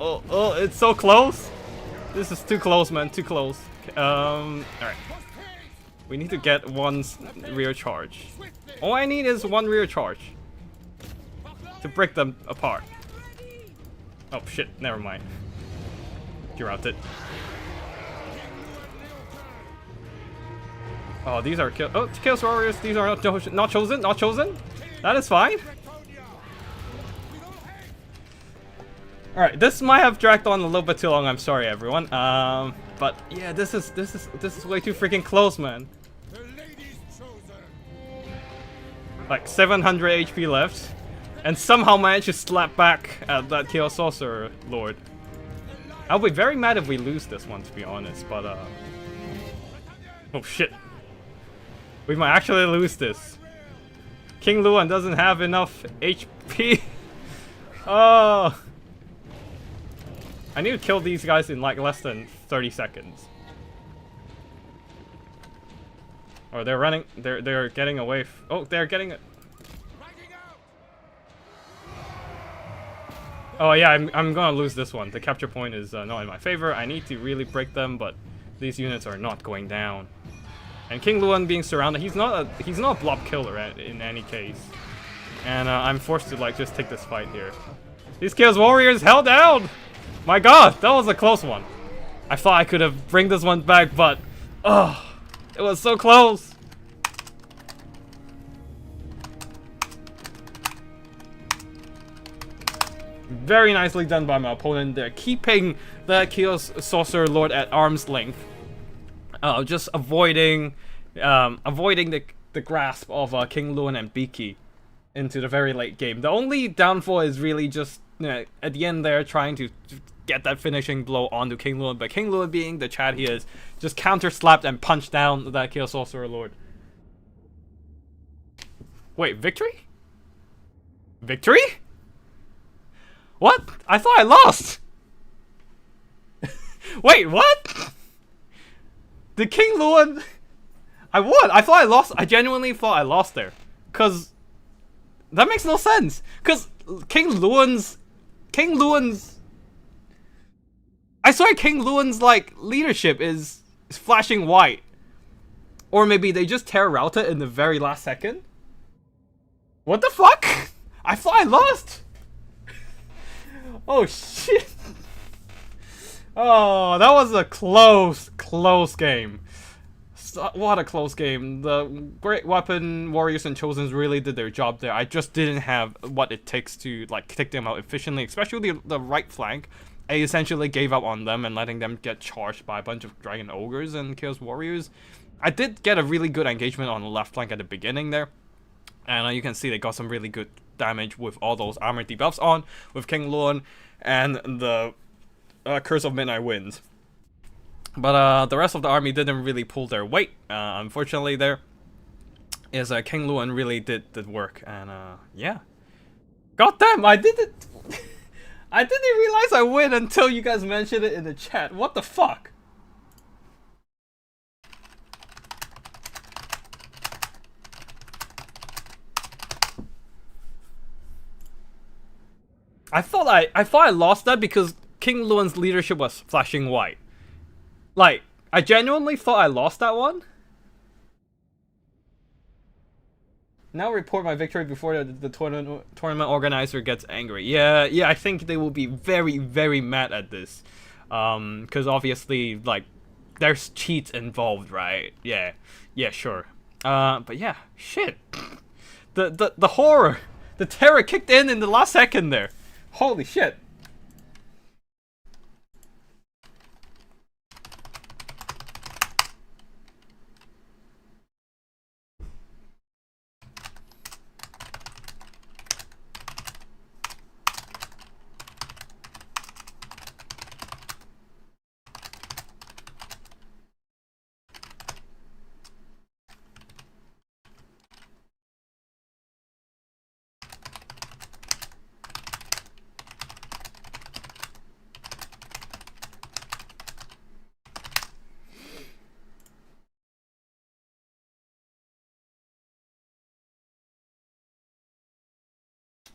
Oh, it's so close. This is too close, man. Too close. Alright. We need to get one rear charge. All I need is one rear charge to break them apart. Oh shit, never mind. You're out it. Oh, these are Chaos Warriors. These are not chosen. Not chosen. That is fine. All right, this might have dragged on a little bit too long. I'm sorry, everyone. But yeah, this is way too freaking close, man. Like 700 HP left, and somehow managed to slap back at that Chaos Sorcerer Lord. I'll be very mad if we lose this one, to be honest. But oh shit. We might actually lose this. King Luan doesn't have enough HP. Oh. I need to kill these guys in like less than 30 seconds. Or they're running. They're getting away. Oh, they're getting it. Oh yeah, I'm gonna lose this one. The capture point is not in my favor. I need to really break them, but these units are not going down. And King Luan being surrounded, he's not a blob killer in any case. And I'm forced to like just take this fight here. These Chaos Warriors held down! My god, that was a close one. I thought I could have bring this one back, but it was so close. Very nicely done by my opponent there, keeping the Chaos Sorcerer Lord at arm's length. Just avoiding the grasp of King Luan and Biki into the very late game. The only downfall is really just at the end there, trying to get that finishing blow onto King Luan, but King Luan, being the Chad he is, just counter-slapped and punched down that Chaos Sorcerer Lord. Wait, victory? Victory? What? I thought I lost! Wait, what? Did King Luan... I won! I thought I lost. I genuinely thought I lost there. Cause... that makes no sense. Cause King Luan's... I swear King Luan's, like, leadership is flashing white. Or maybe they just tear routed in the very last second? What the fuck? I thought I lost! Oh shit! Oh, that was a close game. What a close game. The Great Weapon Warriors and Chosens really did their job there. I just didn't have what it takes to like take them out efficiently, especially the right flank. I essentially gave up on them and letting them get charged by a bunch of Dragon Ogres and Chaos Warriors. I did get a really good engagement on the left flank at the beginning there. And you can see they got some really good damage with all those armor debuffs on, with King Luan and the Curse of Midnight Winds. But the rest of the army didn't really pull their weight. Unfortunately, there is King Luan really did the work, and yeah. God damn, I did it. I didn't realize I win until you guys mentioned it in the chat. What the fuck? I thought I lost that because King Luan's leadership was flashing white. Like, I genuinely thought I lost that one. Now report my victory before the tournament organizer gets angry. Yeah, I think they will be very, very mad at this. Because obviously, like, there's cheats involved, right? Yeah, sure. But yeah, shit. The horror, the terror kicked in the last second there. Holy shit.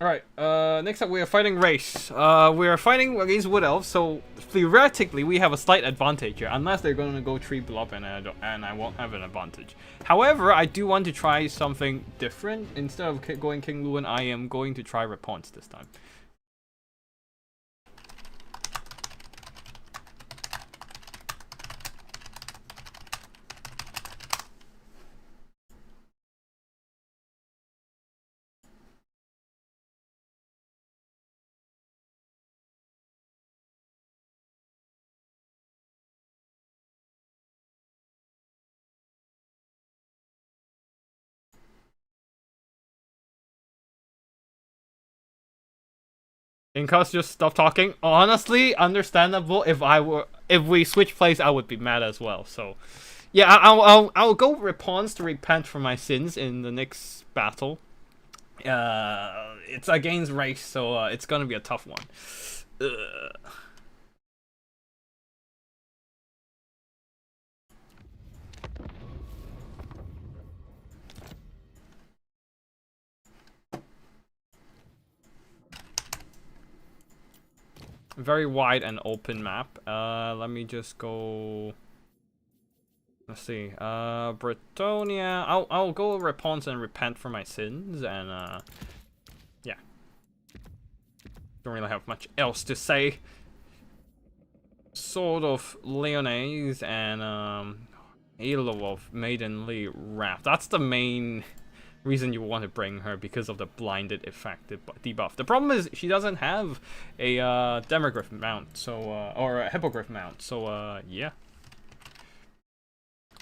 Alright, next up we are fighting race. We are fighting against Wood Elves, so theoretically we have a slight advantage here, unless they're going to go tree blob and I won't have an advantage. However, I do want to try something different. Instead of going King Luan, I am going to try Response this time. Incas just stop talking. Honestly, understandable. If we switch plays, I would be mad as well. So, yeah, I'll go Repons to repent for my sins in the next battle. It's against race, so it's gonna be a tough one. Very wide and open map. Let me just go. Let's see. Bretonia. I'll go Repons and repent for my sins, and yeah. Don't really have much else to say. Sword of Leones and Elo of Maidenly Wrath. That's the main reason you want to bring her, because of the blinded effect debuff. The problem is she doesn't have a demogryph mount, so or a hippogriff mount, so yeah.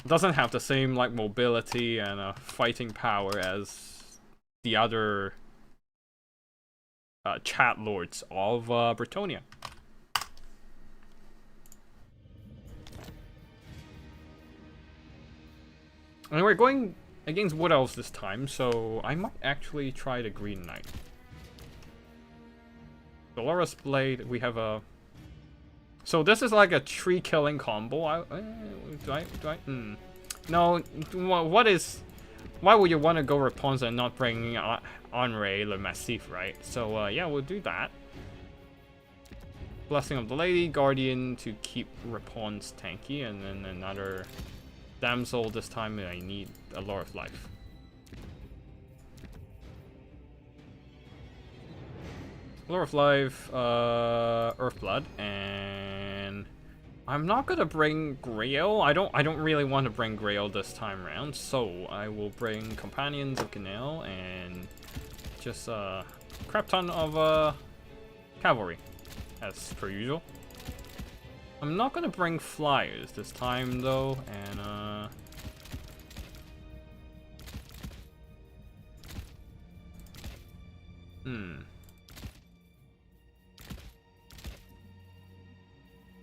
Doesn't have the same like mobility and fighting power as the other chat lords of Bretonia. And we're going against Wood Elves this time, so I might actually try the Green Knight. Dolores Blade, we have a... So this is like a tree killing combo. No, what is... Why would you want to go Repons and not bring Henri Le Massif, right? So yeah, we'll do that. Blessing of the Lady, Guardian to keep Repons tanky, and then another... Damsel, this time I need a lot of life. Lore of Life, Earthblood, and I'm not gonna bring Grail. I don't really want to bring Grail this time around, so I will bring Companions of Canal and just a crap ton of cavalry, as per usual. I'm not gonna bring flyers this time though, and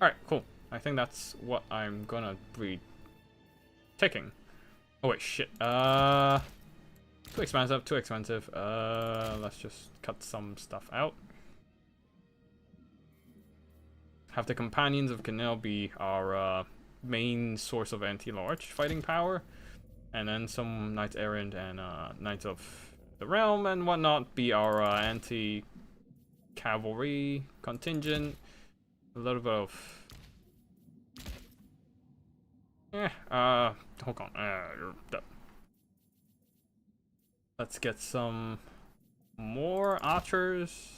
Alright, cool. I think that's what I'm gonna be taking. Oh wait, shit. Too expensive, too expensive. Let's just cut some stuff out. Have the Companions of Canal be our main source of anti-large fighting power, and then some Knights Errant and Knights of the Realm and whatnot be our anti-cavalry contingent. A little bit of... hold on. Let's get some more archers.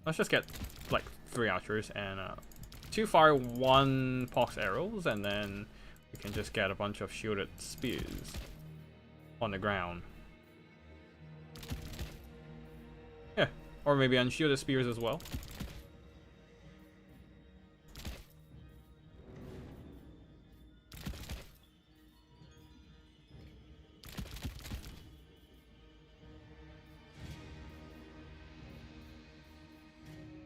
Let's just get like 3 archers and 2 fire, 1 pox arrows, and then we can just get a bunch of shielded spears on the ground. Yeah, or maybe unshielded spears as well.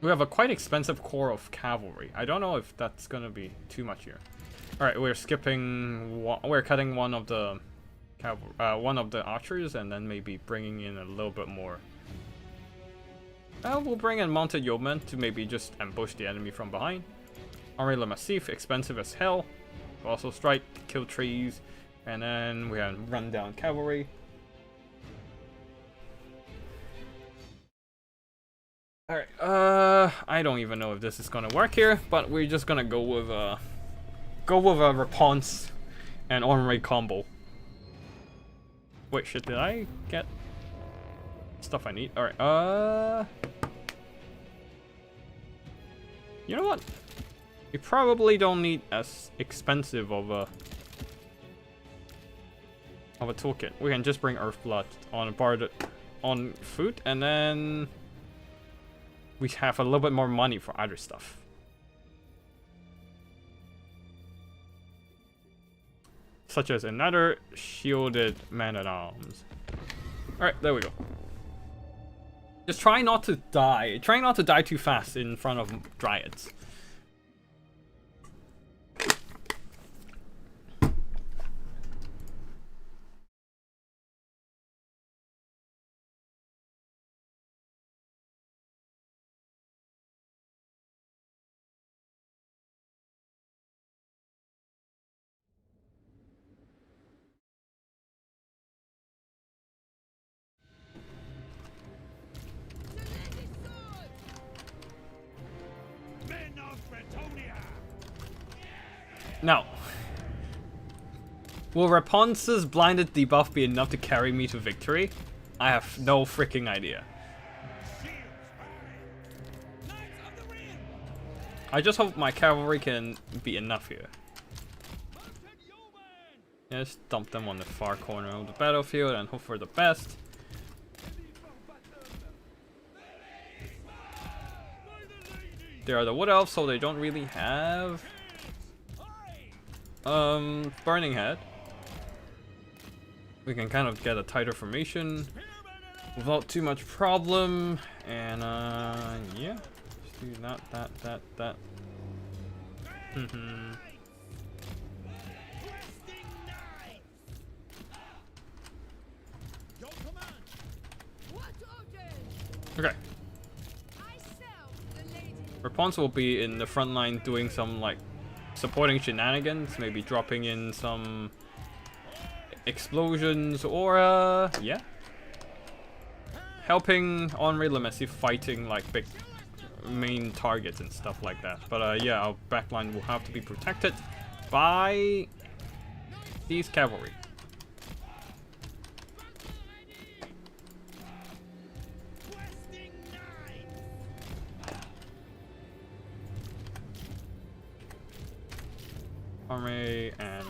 We have a quite expensive core of cavalry. I don't know if that's gonna be too much here. All right, we're skipping. We're cutting one of the archers, and then maybe bringing in a little bit more. We'll bring in mounted yeomen to maybe just ambush the enemy from behind. Henri Le Massif, expensive as hell. Also strike, kill trees, and then we have run down cavalry. Alright, I don't even know if this is gonna work here, but we're just gonna go with a Repons and Henri combo. Wait, shit, did I get stuff I need? Alright, you know what? We probably don't need as expensive of a toolkit. We can just bring Earthblood on foot, and then we have a little bit more money for other stuff. Such as another shielded man-at-arms. Alright, there we go. Just try not to die. Try not to die too fast in front of dryads. Now, will Rapunzel's blinded debuff be enough to carry me to victory? I have no freaking idea. I just hope my cavalry can be enough here. Yeah, just dump them on the far corner of the battlefield and hope for the best. They are the Wood Elves, so they don't really have Burning Head. We can kind of get a tighter formation without too much problem, and yeah, just do that. Okay. Rapunzel will be in the front line doing some like supporting shenanigans, maybe dropping in some explosions or yeah, helping Henri Le Massif fighting like big main targets and stuff like that. But yeah, our backline will have to be protected by these cavalry. Army and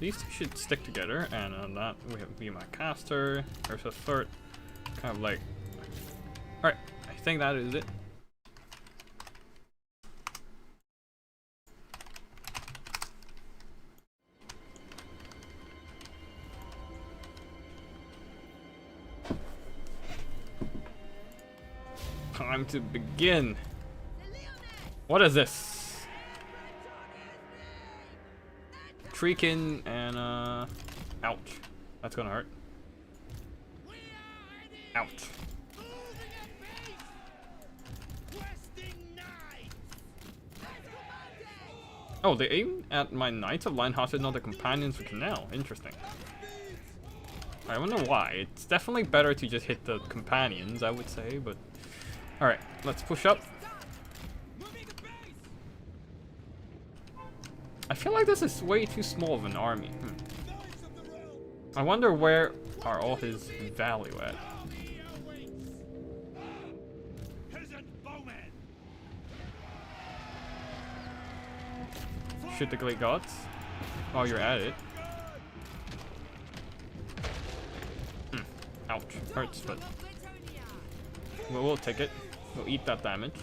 these two should stick together, and that we have be my caster. There's a third, kind of like. All right, I think that is it. Time to begin. What is this? Treekin and ouch. That's gonna hurt. Ouch. Oh, they aim at my Knights of Lion-Hearted, not the companions for Canal. Interesting. I wonder why. It's definitely better to just hit the companions, I would say, but alright, let's push up. I feel like this is way too small of an army. I wonder where are all his value at. Shoot the Great Gods while you're at it. Ouch, hurts, but we'll take it. We'll eat that damage.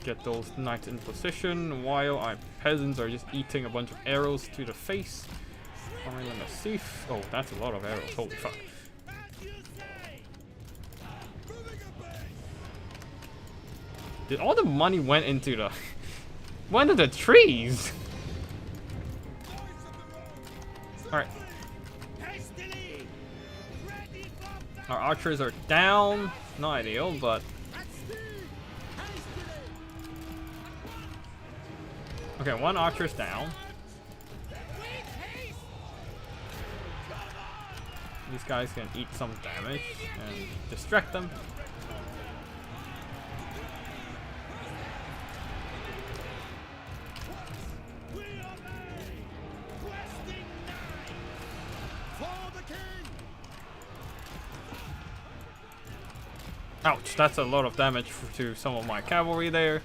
Get those knights in position while our peasants are just eating a bunch of arrows to the face. Oh, that's a lot of arrows. Holy fuck. Did all the money went into the trees? Alright. Our archers are down. Not ideal, but okay, one archer's down. These guys can eat some damage and distract them. Ouch, that's a lot of damage to some of my cavalry there.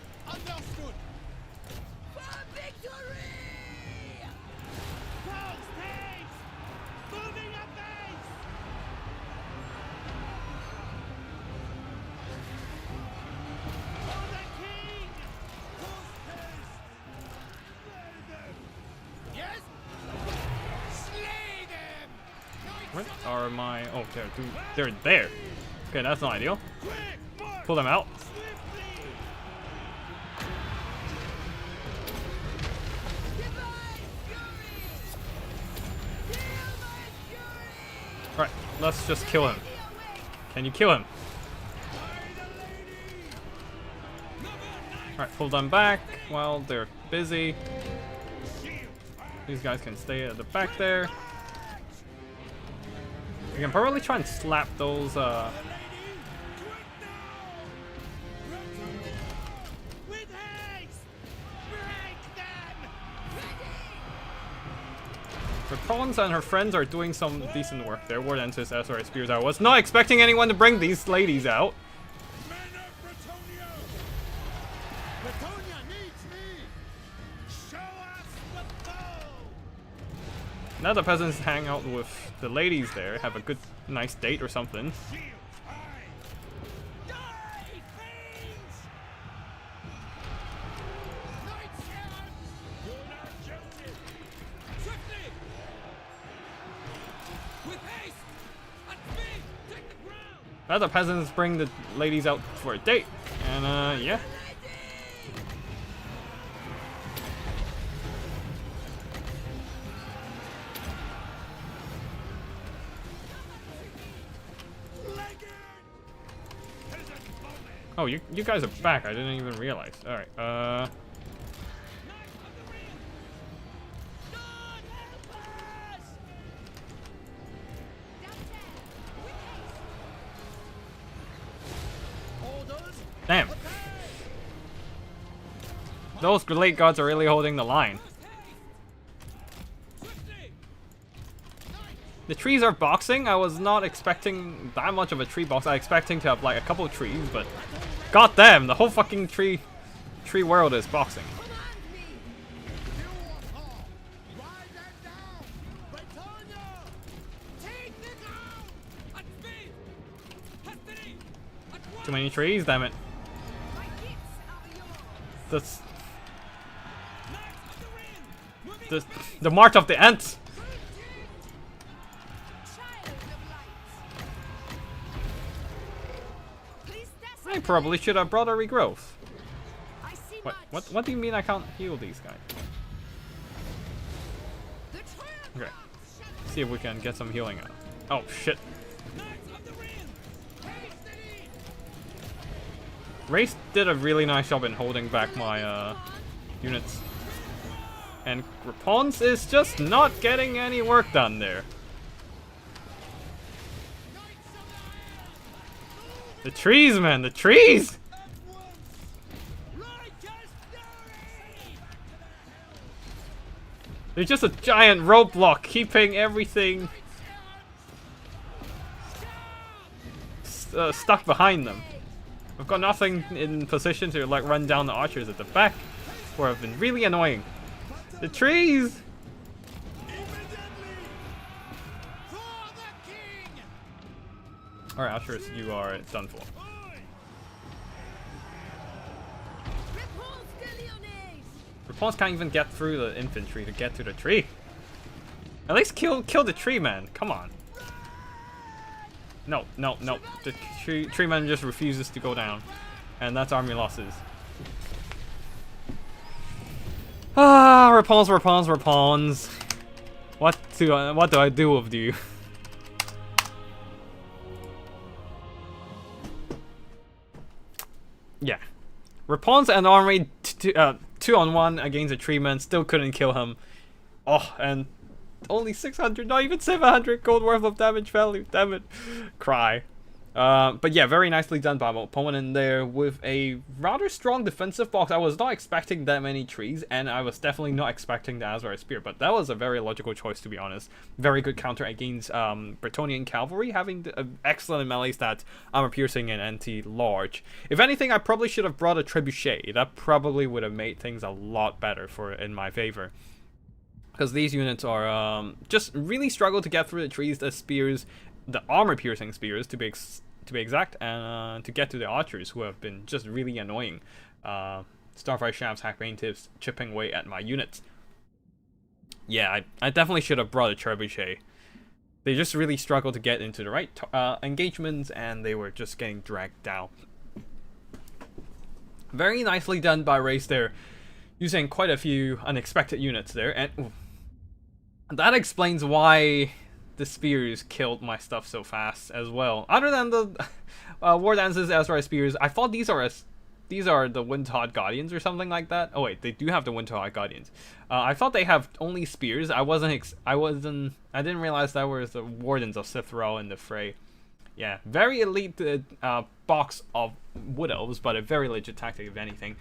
What are my... Oh, they're there. Okay, that's not ideal. Pull them out. Alright, let's just kill him. Can you kill him? Alright, pull them back while they're busy. These guys can stay at the back there. We can probably try and slap those, Pawns and her friends are doing some decent work there. War Dances, SRA Spears. I was not expecting anyone to bring these ladies out. Now the peasants hang out with the ladies there, have a good, nice date or something. Now the peasants bring the ladies out for a date, and yeah. Oh, you guys are back. I didn't even realize. All right. Damn. Those late gods are really holding the line. The trees are boxing. I was not expecting that much of a tree box. I was expecting to have like a couple of trees, but goddamn, the whole fucking tree world is boxing. Too many trees, damn it. The march of the ants. I probably should have brought a regrowth. What do you mean I can't heal these guys? Okay. See if we can get some healing out. Oh shit. Race did a really nice job in holding back my units. And Rapons is just not getting any work done there. The trees, man, the trees! They're just a giant roadblock keeping everything stuck behind them. I've got nothing in position to like run down the archers at the back, who have been really annoying. The trees! Alright, archers, you are done for. Repulse can't even get through the infantry to get to the tree. At least kill the tree man. Come on. No. The tree man just refuses to go down, and that's army losses. Ah, Repons. What do I do with you? Yeah, Repons and army 2-on-1 against a tree man, still couldn't kill him. Oh, and only 600, not even 700 gold worth of damage value. Damn it, cry. But yeah, very nicely done by my opponent there with a rather strong defensive box. I was not expecting that many trees, and I was definitely not expecting the Azure Spear, but that was a very logical choice, to be honest. Very good counter against Bretonnian cavalry, having excellent melee stats, armor piercing, and anti-large. If anything, I probably should have brought a trebuchet. That probably would have made things a lot better in my favor. Because these units are just really struggle to get through the trees, the spears, the armor-piercing spears, to be exact, and to get to the archers, who have been just really annoying. Starfire shafts, hackbane tips, chipping away at my units. Yeah, I definitely should have brought a trebuchet. They just really struggled to get into the right engagements, and they were just getting dragged down. Very nicely done by Race there, using quite a few unexpected units there, and that explains why the spears killed my stuff so fast as well. Other than the War Dances, Ezra Spears, I thought these are the Windhawk Guardians or something like that. Oh wait, they do have the Windhawk Guardians. I thought they have only spears. I didn't realize that was the Wardens of Sithral in the fray. Yeah, very elite box of Wood Elves, but a very legit tactic if anything.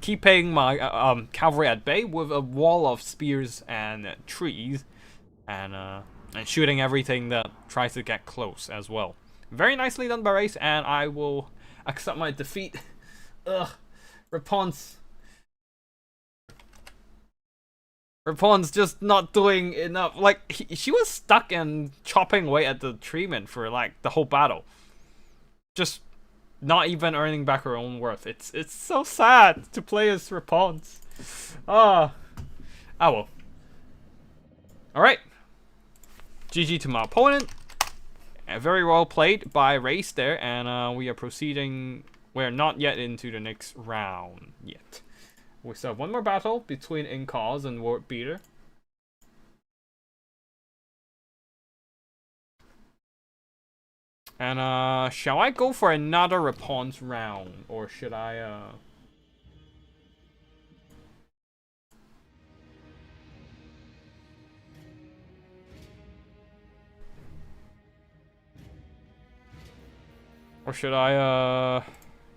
Keeping my cavalry at bay with a wall of spears and trees, and shooting everything that tries to get close as well. Very nicely done by Race, and I will accept my defeat. Ugh, Rapun's just not doing enough. Like, she was stuck and chopping away at the treeman for like the whole battle, just not even earning back her own worth. It's so sad to play as Rapun's. Oh well. All right. GG to my opponent. Very well played by Race there, and we are proceeding. We're not yet into the next round yet. We still have one more battle between Incause and Ward Beater. And shall I go for another Rapun's round, or should I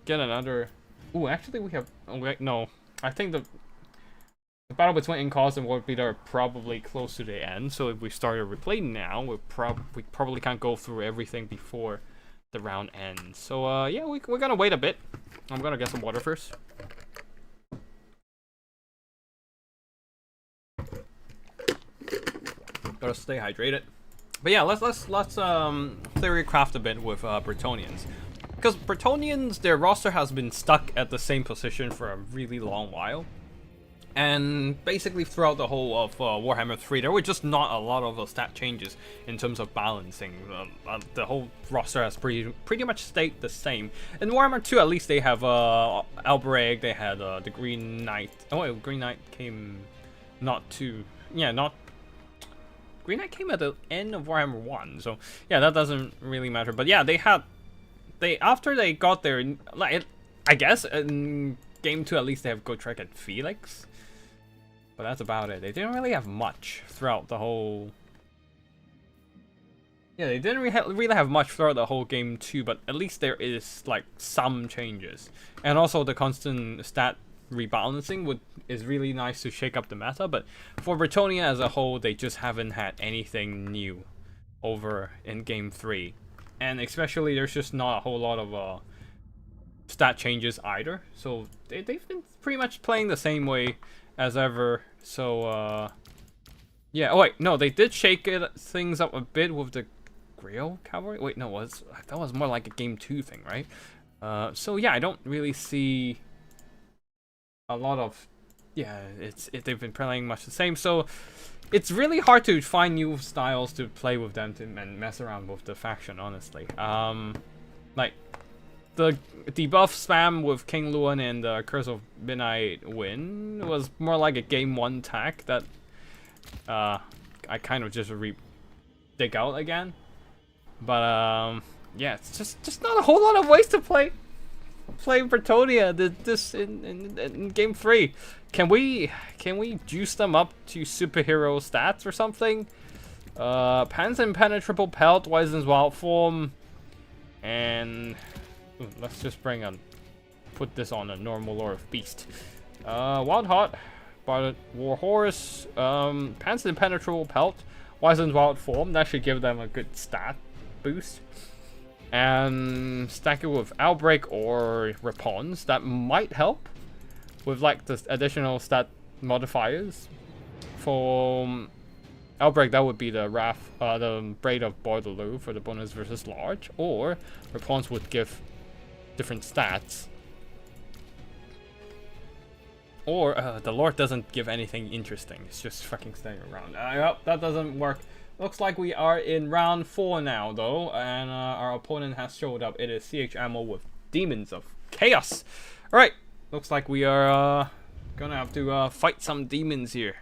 get another? Ooh, actually we have. Oh, wait, no. I think the battle between Incause and Ward Beater are probably close to the end. So if we start a replay now, we probably can't go through everything before the round ends. So yeah, we're gonna wait a bit. I'm gonna get some water first. Gotta stay hydrated. But yeah, let's theory craft a bit with Bretonnians. Because Bretonnians, their roster has been stuck at the same position for a really long while. And basically throughout the whole of Warhammer 3, there were just not a lot of stat changes in terms of balancing. The whole roster has pretty much stayed the same. In Warhammer 2, at least they have Albrecht, they had the Green Knight. Oh wait, Green Knight came Green Knight came at the end of Warhammer 1, so yeah, that doesn't really matter. But yeah, after they got their, like, I guess in game 2 at least they have Gotrek and Felix, but that's about it. They didn't really have much throughout the whole. Yeah, they didn't really have much throughout the whole game 2, but at least there is like some changes, and also the constant stat rebalancing is really nice to shake up the meta. But for Bretonnia as a whole, they just haven't had anything new over in game 3. And especially, there's just not a whole lot of stat changes either. So they've been pretty much playing the same way as ever. So yeah. Oh wait, no, they did shake things up a bit with the Grail Cavalry. Wait, no, that was more like a game 2 thing, right? So yeah, I don't really see a lot of. Yeah, they've been playing much the same. So it's really hard to find new styles to play with them and mess around with the faction, honestly. Like the debuff spam with King Luan and the Curse of Midnight Wind was more like a game 1 tack that I kind of just dig out again. But yeah, it's just not a whole lot of ways to play Bretonnia this in game 3. Can we juice them up to superhero stats or something? Pan's Impenetrable Pelt, Wizen's Wild Form, and let's just put this on a normal Lord of Beast. Wild Heart, Barlet War Horse, Pan's Impenetrable Pelt, Wizen's Wild Form. That should give them a good stat boost. And stack it with Outbreak or Repons. That might help with like the additional stat modifiers. For Outbreak, that would be the the Braid of Bordeloo for the bonus versus large, or Repons would give different stats. Or the Lord doesn't give anything interesting. It's just fucking staying around. I hope that doesn't work Looks like we are in round 4 now, though, and our opponent has showed up. It is CH Ammo with Demons of Chaos. Alright, looks like we are gonna have to fight some demons here.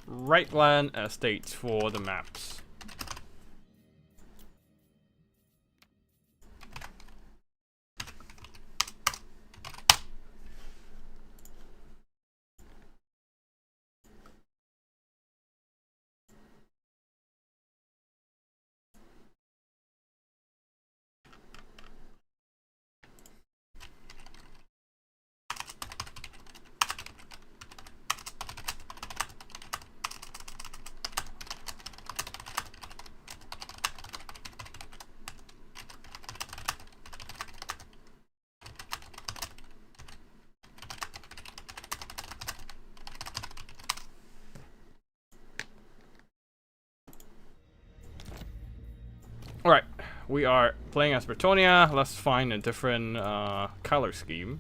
Rightland Estates for the maps. Alright, we are playing as Bretonia. Let's find a different color scheme.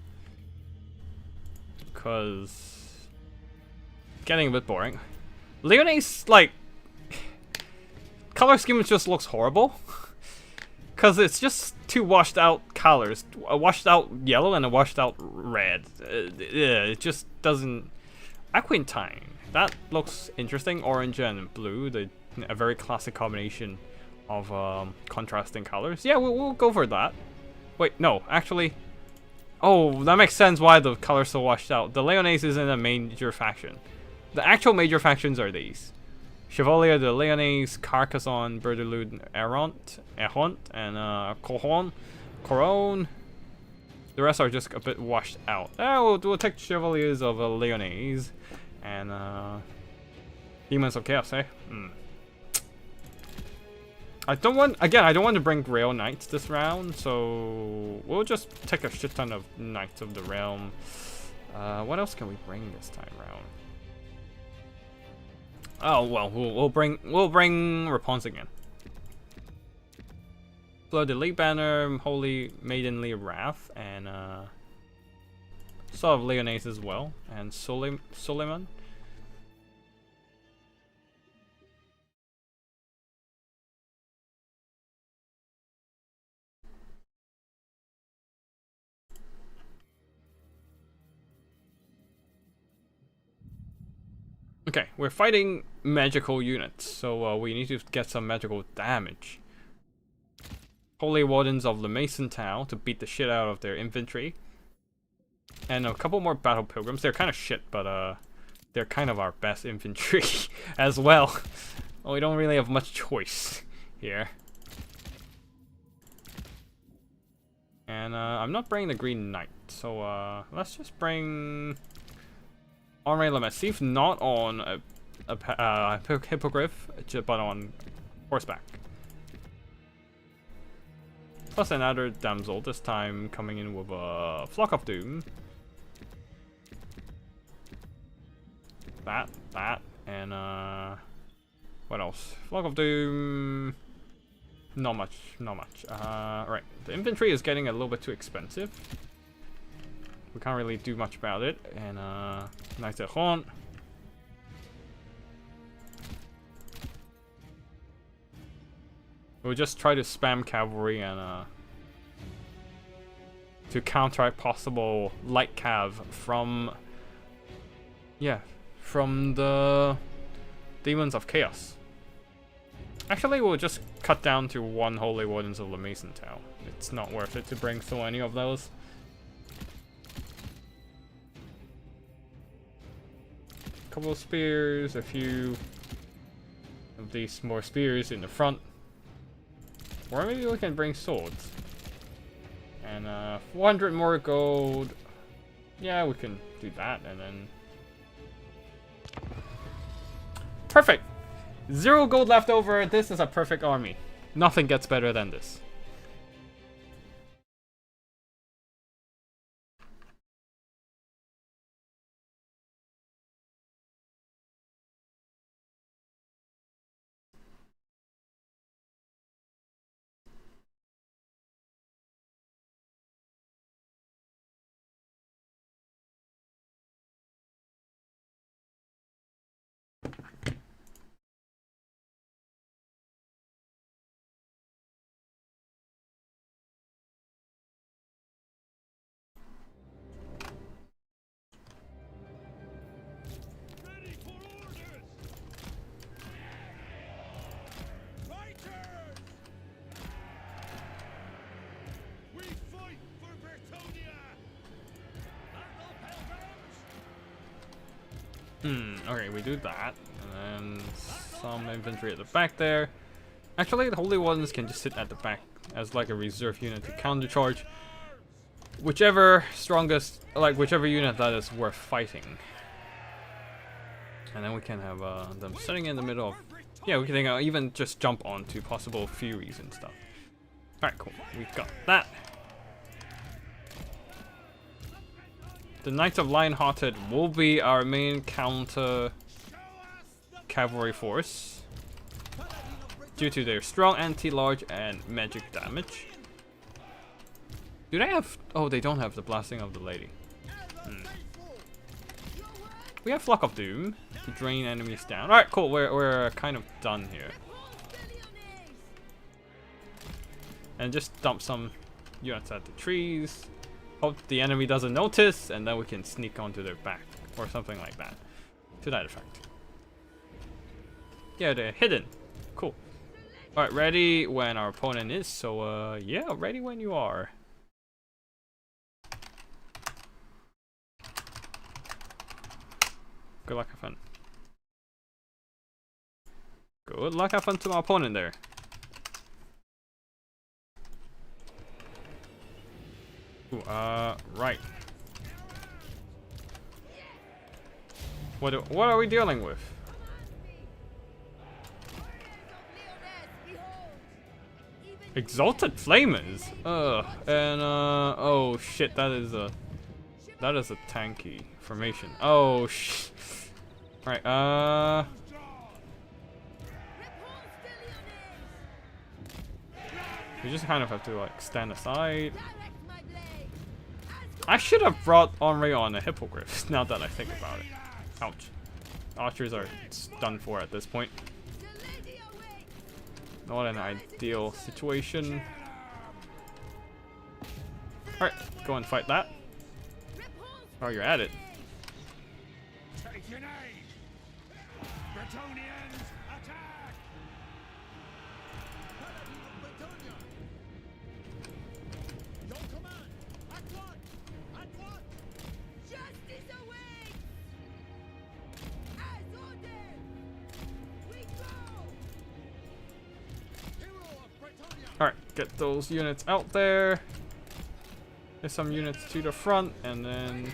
Because getting a bit boring. Leone's, like, color scheme just looks horrible. Because it's just two washed out colors. A washed out yellow and a washed out red. It just doesn't... Aquintine. That looks interesting. Orange and blue. A very classic combination of contrasting colors. Yeah, we'll go for that. Wait, no, actually... Oh, that makes sense why the color's so washed out. The Leones isn't a major faction. The actual major factions are these. Chevalier de Leones, Carcassonne, Berdelude, Errant, and Coron. The rest are just a bit washed out. We'll take Chevaliers of Leones and Demons of Chaos, eh? I don't want to bring Grail Knights this round, so we'll just take a shit ton of Knights of the Realm. What else can we bring this time round? Oh well, we'll bring Rapunzel again. Blood the League Banner, Holy Maidenly Wrath, and Soul of Leones as well, and Suleiman. Okay, we're fighting magical units, so we need to get some magical damage. Holy Wardens of the Mason Town to beat the shit out of their infantry. And a couple more Battle Pilgrims. They're kind of shit, but they're kind of our best infantry as well. Well, we don't really have much choice here. And I'm not bringing the Green Knight, so let's just bring... Henri Le Massif, not on a Hippogriff, but on horseback. Plus another damsel, this time coming in with a Flock of Doom. That, and what else? Flock of Doom. Not much. Right, the infantry is getting a little bit too expensive. We can't really do much about it, and Knights at Haunt. We'll just try to spam cavalry and to counteract possible light cav from the Demons of Chaos. Actually, we'll just cut down to one Holy Wardens of the Mason Town. It's not worth it to bring so many of those. Couple of spears, a few of these more spears in the front. Or maybe we can bring swords. And 400 more gold. Yeah, we can do that, and then... Perfect! 0 gold left over. This is a perfect army. Nothing gets better than this. Okay, we do that. And then some infantry at the back there. Actually, the Holy Ones can just sit at the back as like a reserve unit to countercharge whichever whichever unit that is worth fighting. And then we can have them sitting in the middle of, yeah, we can even just jump onto possible Furies and stuff. Alright, cool. We've got that. The Knights of Lionhearted will be our main counter cavalry force due to their strong anti-large and magic damage. Do they have... Oh, they don't have the Blasting of the Lady. We have Flock of Doom to drain enemies down. Alright, cool. We're kind of done here. And just dump some units at the trees. Hope the enemy doesn't notice, and then we can sneak onto their back. Or something like that. To that effect. Yeah, they're hidden. Cool. Alright, ready when our opponent is. So, yeah, ready when you are. Good luck, have fun. Good luck, have fun to my opponent there. Ooh, right. What are we dealing with? Exalted Flamers? And oh shit, that is a tanky formation. Oh sh. Right, we just kind of have to like stand aside. I should have brought Henri on a Hippogriff, now that I think about it. Ouch. Archers are done for at this point. Not an ideal situation. Alright, go and fight that. Oh, you're at it. Alright, get those units out there. There's some units to the front, and then...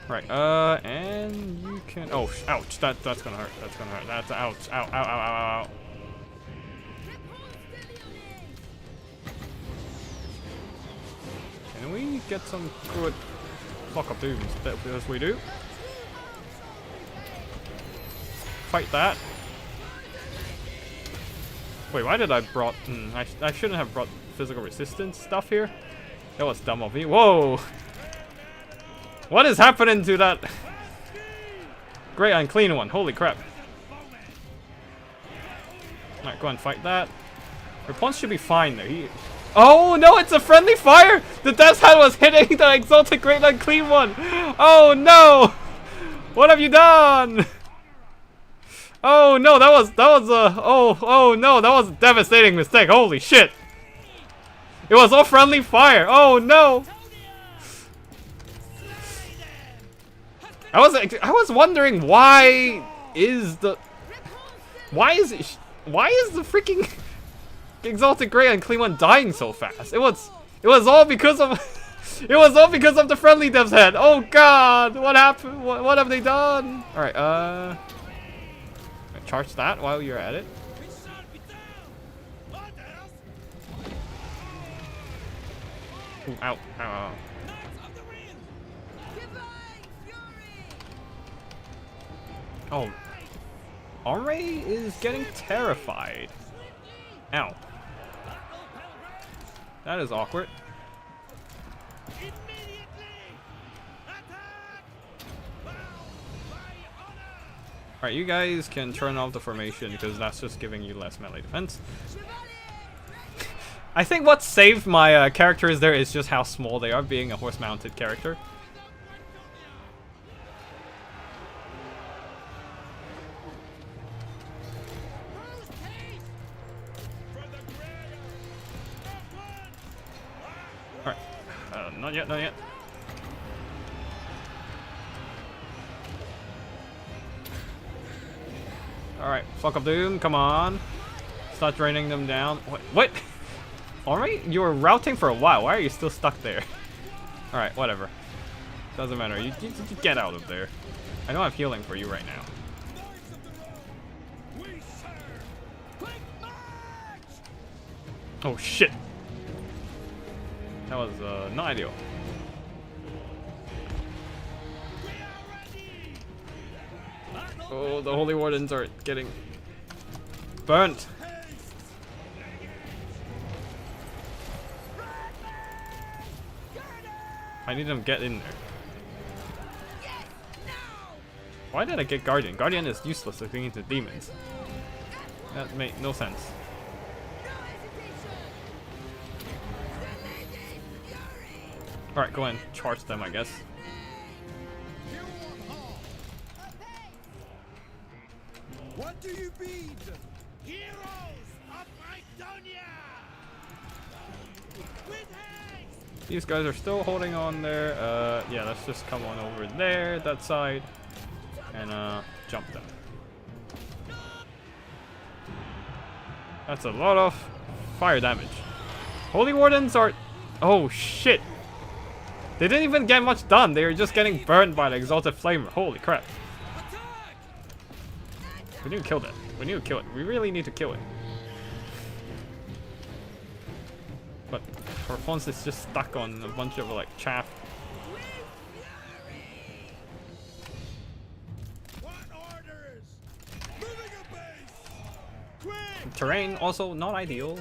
Right, and you can... Oh, ouch, that's gonna hurt, that's gonna hurt. That's ouch, ow, ow, ow, ow, ow. Can we get some good Flock of Dooms? As we do. Fight that. Wait, why did I brought... I shouldn't have brought physical resistance stuff here. That was dumb of me. Whoa! What is happening to that great unclean one? Holy crap. Alright, go and fight that. Response should be fine there. Oh no, it's a friendly fire! The Death's Head was hitting the exalted great unclean one! Oh no! What have you done? Oh no, that was a oh no, that was a devastating mistake. Holy shit. It was all friendly fire. Oh no. I was wondering why is the freaking exalted great unclean one dying so fast? It was all because of the friendly Death's Head. Oh god, what happened? What have they done? All right, charge that while you're at it. Ooh, ow, ow, ow. Oh, Henri is getting terrified. Ow. That is awkward. Alright, you guys can turn off the formation because that's just giving you less melee defense. I think what saved my characters there is just how small they are, being a horse-mounted character. Alright, not yet, not yet. Alright, fuck of doom, come on. Start draining them down. What? Alright, you were routing for a while. Why are you still stuck there? Alright, whatever. Doesn't matter. You get out of there. I don't have healing for you right now. Oh shit. That was not ideal. Oh, the Holy Wardens are getting burnt. I need them to get in there. Why did I get Guardian? Guardian is useless against the demons. That made no sense. Alright, go and charge them, I guess. What do you mean? Heroes of Macedonia! With haste! These guys are still holding on there. Yeah, let's just come on over there, that side, and jump them. That's a lot of fire damage. Holy Wardens are... Oh shit! They didn't even get much done. They were just getting burned by the Exalted Flamer. Holy crap. We need to kill that. We need to kill it. We really need to kill it. But our Fons is just stuck on a bunch of like chaff. Terrain also not ideal.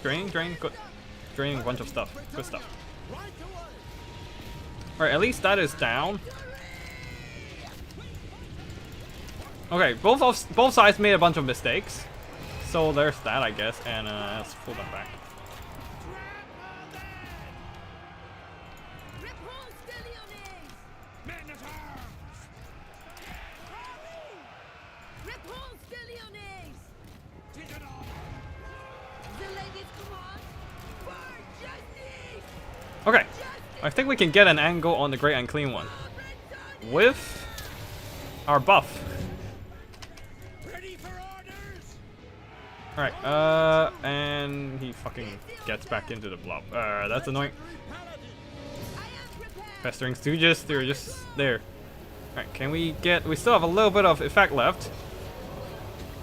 Draining, good. Draining a bunch of stuff. Good stuff. Alright, at least that is down. Okay, both sides made a bunch of mistakes. So there's that, I guess, and let's pull them back. Okay, I think we can get an angle on the Great Unclean One with our buff. Alright, and he fucking gets back into the blob. That's annoying. Festering Stooges, they're just there. Alright, can we get... We still have a little bit of effect left.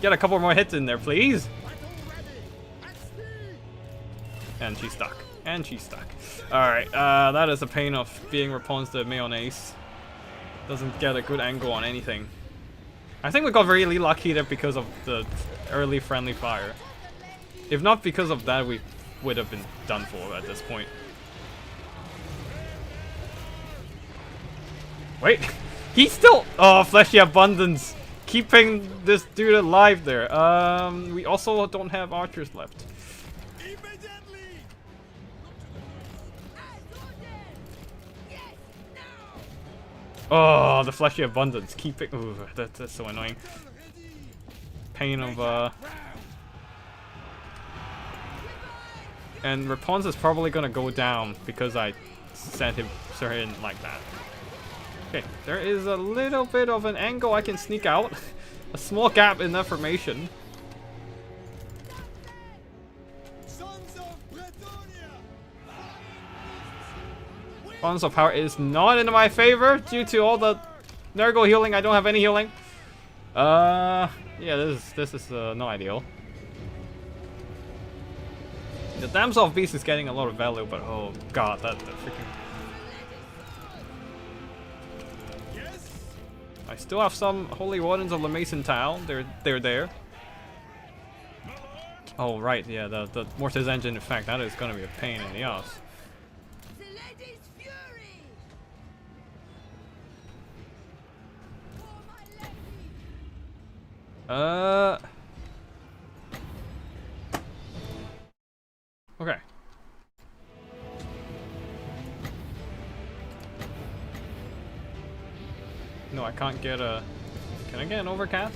Get a couple more hits in there, please. And she's stuck. And she's stuck. Alright, that is a pain of being repulsed to mayonnaise. Doesn't get a good angle on anything. I think we got really lucky there because of the early friendly fire. If not because of that, we would have been done for at this point. Wait, he's still... Oh, Fleshy Abundance. Keeping this dude alive there. We also don't have archers left. Oh, the Fleshy Abundance. Keeping... Ooh, that's so annoying. Pain of, And Rapunzel is probably gonna go down because I sent him in like that. Okay, there is a little bit of an angle I can sneak out. A small gap in that formation. Balance of power is not in my favor due to all the Nurgle healing. I don't have any healing. Yeah, this is not ideal. The Damsel of Beast is getting a lot of value, but oh god, that freaking... I still have some Holy Wardens of the Mason Town. They're there. Oh right, yeah, the Mortis Engine effect, that is gonna be a pain in the ass. Okay. No, I can't get a... Can I get an overcast?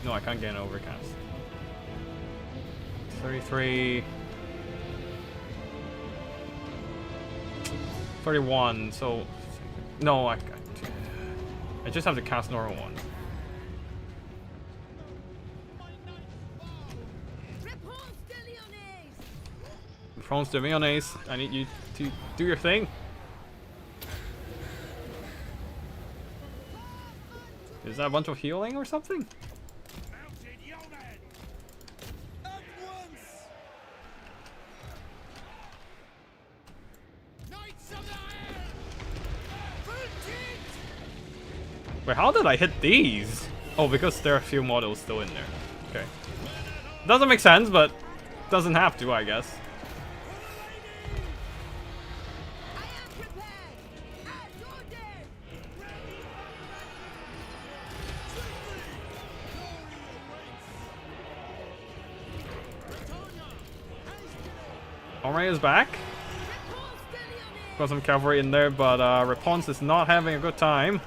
No, I can't get an overcast. 33... 31, so... No, I just have to cast normal one. Repulse de Mayonnaise, I need you to do your thing. Is that a bunch of healing or something? Mounted yeoman! At once! Knights of the Iron! Retreat! Wait, how did I hit these? Oh, because there are a few models still in there. Okay. Doesn't make sense, but doesn't have to, I guess. I am prepared. At your day. Henri is back. Got some cavalry in there, but Rapunzel is not having a good time.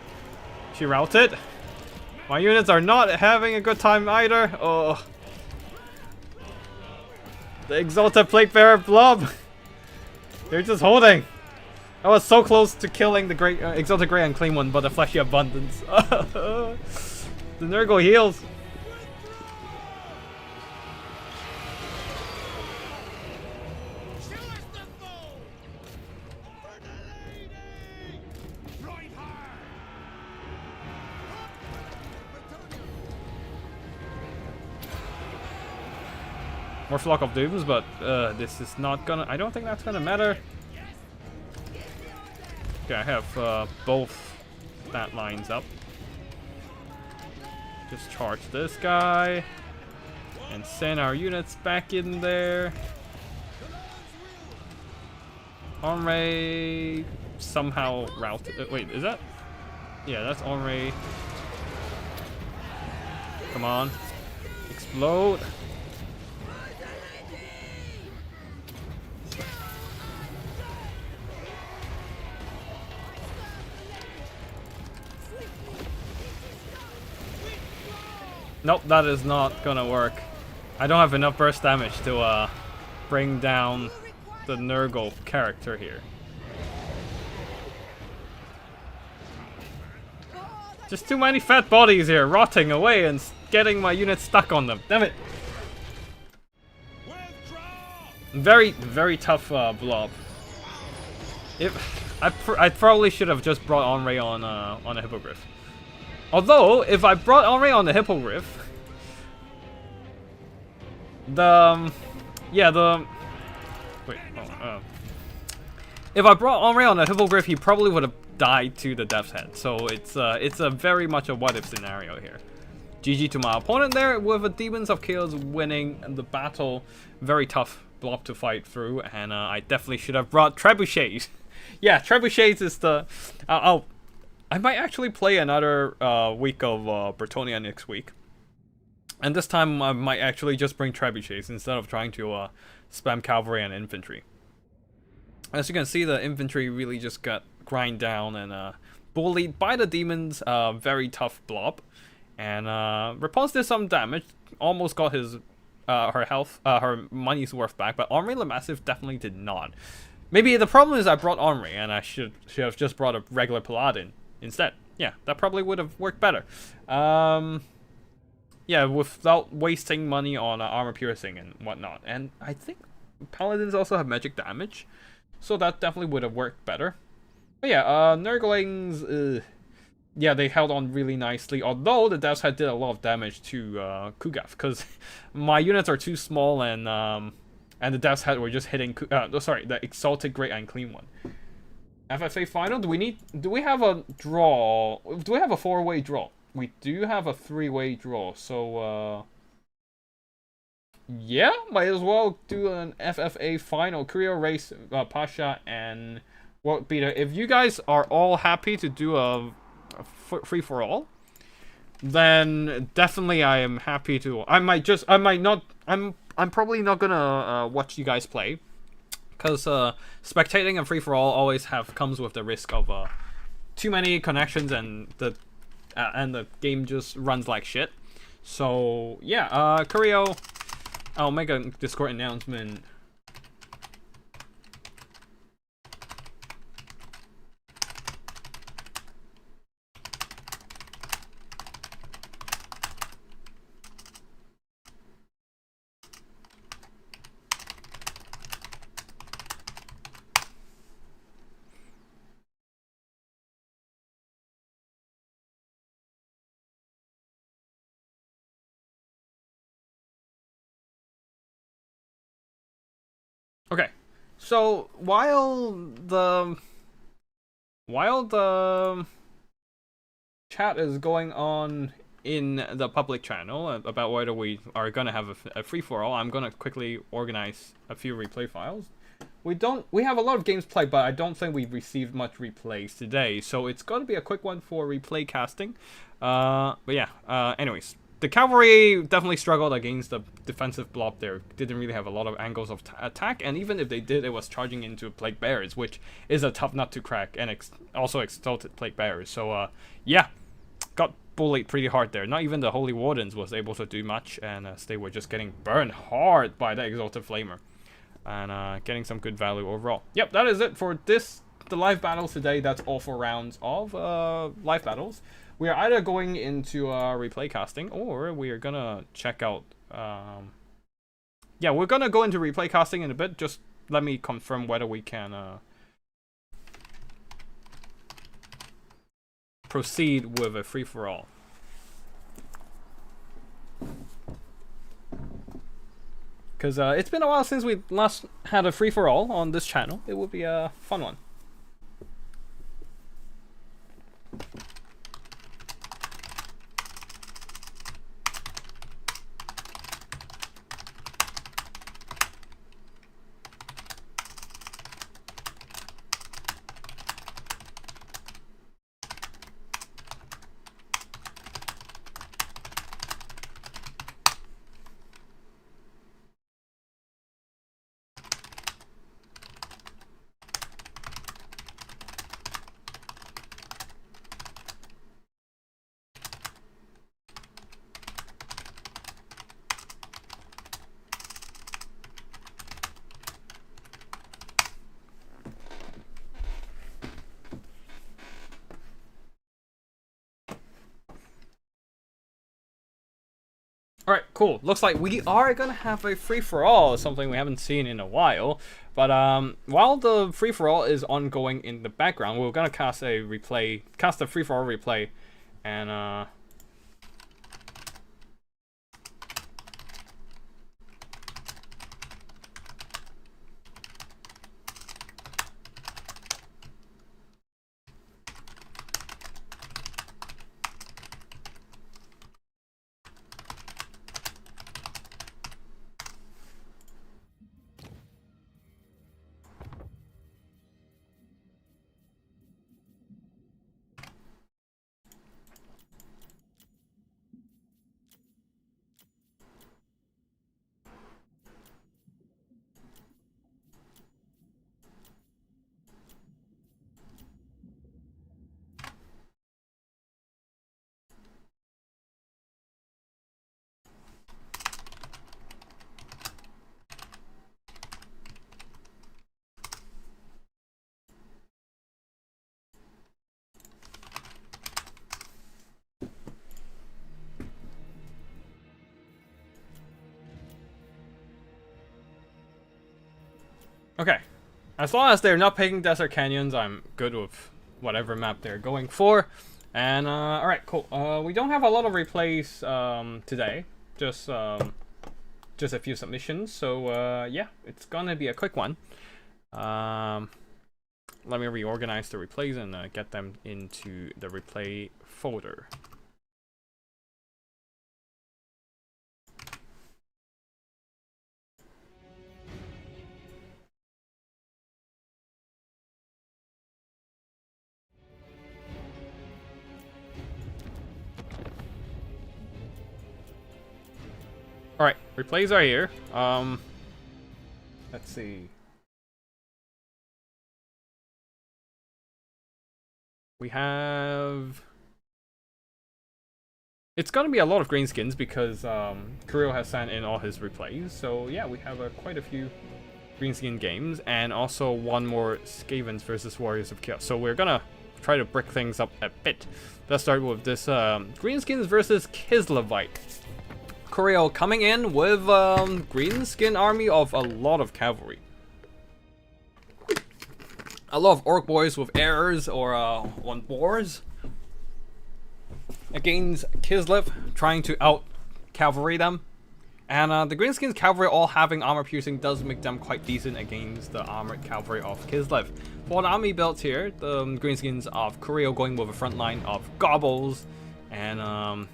She routed. My units are not having a good time either. Oh. The Exalted Plague Bearer Blob. They're just holding. I was so close to killing the Great Exalted Great Unclean one, but the Fleshy Abundance. The Nurgle heals. Show us the foe! For the lady! Right hard! More Flock of Dooms, but this is not gonna... I don't think that's gonna matter. Okay, I have both stat lines up. Just charge this guy. And send our units back in there. Henri somehow routed... wait, is that... yeah, that's Henri. Come on. Explode. Nope, that is not gonna work. I don't have enough burst damage to bring down the Nurgle character here. Just too many fat bodies here, rotting away and getting my units stuck on them. Damn it! Withdraw! Very, very tough blob. If I probably should have just brought Henri on a Hippogriff. Although, if I brought Henri on the Hippogriff, if I brought Henri on the Hippogriff, he probably would have died to the Death's Head. So it's a very much a what if scenario here. GG to my opponent there with a Demons of Chaos winning the battle. Very tough blob to fight through, and I definitely should have brought Trebuchets. Yeah, Trebuchets is the. I might actually play another week of Bretonnia next week. And this time I might actually just bring Trebuchets instead of trying to spam cavalry and infantry. As you can see, the infantry really just got grind down and bullied by the demons. Very tough blob. And Repulse did some damage. Almost got his her health, her money's worth back. But Henri Le Massif definitely did not. Maybe the problem is I brought Henri and I should have just brought a regular Paladin instead. Yeah, that probably would have worked better. Yeah, without wasting money on armor piercing and whatnot. And I think Paladins also have magic damage, so that definitely would have worked better. But yeah, Nurglings, yeah, they held on really nicely. Although the Death's Head did a lot of damage to Kugaf, because my units are too small and the Death's Head were just hitting. Sorry, the Exalted Great Unclean one. FFA final? Do we have a draw? Do we have a 4-way draw? We do have a 3-way draw, so yeah, might as well do an FFA final. Kurio, Race, Pasha, and World Beater. If you guys are all happy to do a free-for-all, then definitely I am happy to. I'm probably not gonna watch you guys play, because spectating and free-for-all always comes with the risk of too many connections and the game just runs like shit. So yeah, Kurio, I'll make a Discord announcement. Okay, so while the chat is going on in the public channel about whether we are gonna have a free for all, I'm gonna quickly organize a few replay files. We have a lot of games played, but I don't think we've received much replays today, so it's gonna be a quick one for replay casting. But yeah, anyways. The cavalry definitely struggled against the defensive blob there. Didn't really have a lot of angles of attack, and even if they did, it was charging into plague bearers, which is a tough nut to crack, and also exalted plague bearers. So yeah, got bullied pretty hard there. Not even the holy wardens was able to do much, and they were just getting burned hard by the exalted flamer, and getting some good value overall. Yep, that is it for the live battles today. That's all 4 rounds of live battles. We are either going into replay casting, or we are gonna check out. Yeah, we're gonna go into replay casting in a bit. Just let me confirm whether we can proceed with a free for all. Because it's been a while since we last had a free for all on this channel. It would be a fun one. Alright, cool. Looks like we are gonna have a free-for-all, something we haven't seen in a while. But while the free-for-all is ongoing in the background, we're gonna cast a free-for-all replay, and okay. As long as they're not picking desert canyons, I'm good with whatever map they're going for. And alright, cool. We don't have a lot of replays today. Just a few submissions. So yeah, it's gonna be a quick one. Let me reorganize the replays and get them into the replay folder. Alright, replays are here. Let's see. We have... It's gonna be a lot of greenskins because Kirill has sent in all his replays. So yeah, we have quite a few greenskin games, and also one more Skavens versus Warriors of Chaos. So we're gonna try to break things up a bit. Let's start with this greenskins versus Kislevite. Kirill coming in with greenskin army of a lot of cavalry. A lot of orc boys with arrows or on boars. Against Kislev trying to out cavalry them. And the Greenskins cavalry all having armor piercing does make them quite decent against the armored cavalry of Kislev. For the army builds here, the Greenskins of Korea going with a front line of Gobbles and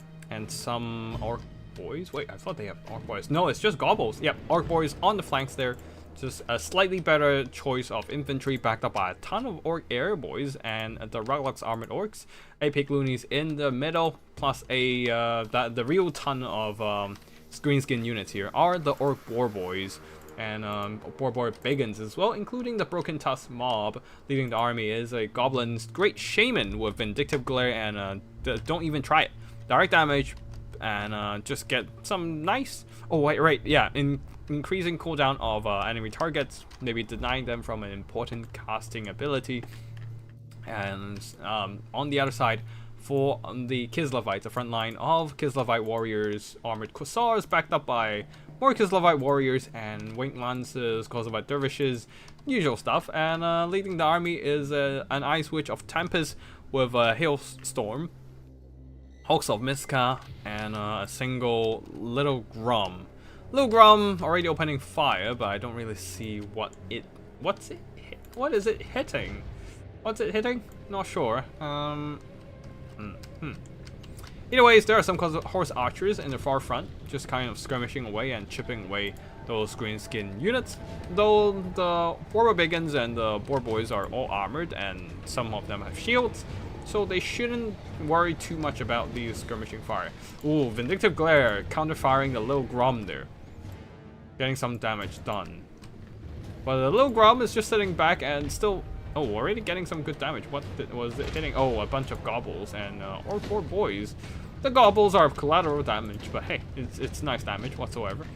some Orc boys. Wait, I thought they have Orc boys. No, it's just Gobbles. Yep, Orc boys on the flanks there. Just a slightly better choice of infantry backed up by a ton of Orc air boys and the Ruglux armored orcs. Apic loonies in the middle, plus the real ton of Greenskin units here are the Orc Boar Boys and Boar Biggins as well, including the Broken Tusk mob. Leading the army is a Goblin's Great Shaman with Vindictive Glare and don't even try it. Direct damage and just get some nice... Oh, wait, right, yeah, increasing cooldown of enemy targets, maybe denying them from an important casting ability. And on the other side, for the Kislevites, the front line of Kislevite warriors, armored Kossars backed up by more Kislevite warriors and winged lances, Kossovite dervishes, usual stuff. And leading the army is an Ice Witch of Tempest with a Hailstorm, Hawks of Miska, and a single Little Grum. Little Grum already opening fire, but I don't really see what is it hitting? What's it hitting? Not sure. Either ways, there are some horse archers in the far front, just kind of skirmishing away and chipping away those greenskin units. Though the Boar Biggins and the Boar Boys are all armored, and some of them have shields, so they shouldn't worry too much about these skirmishing fire. Ooh, Vindictive Glare counter-firing the Little Grum there, getting some damage done. But the Little Grum is just sitting back and still... Oh, already getting some good damage. What was it hitting? Oh, a bunch of Gobbles and or Boar Boys. The Gobbles are collateral damage, but hey, it's nice damage whatsoever.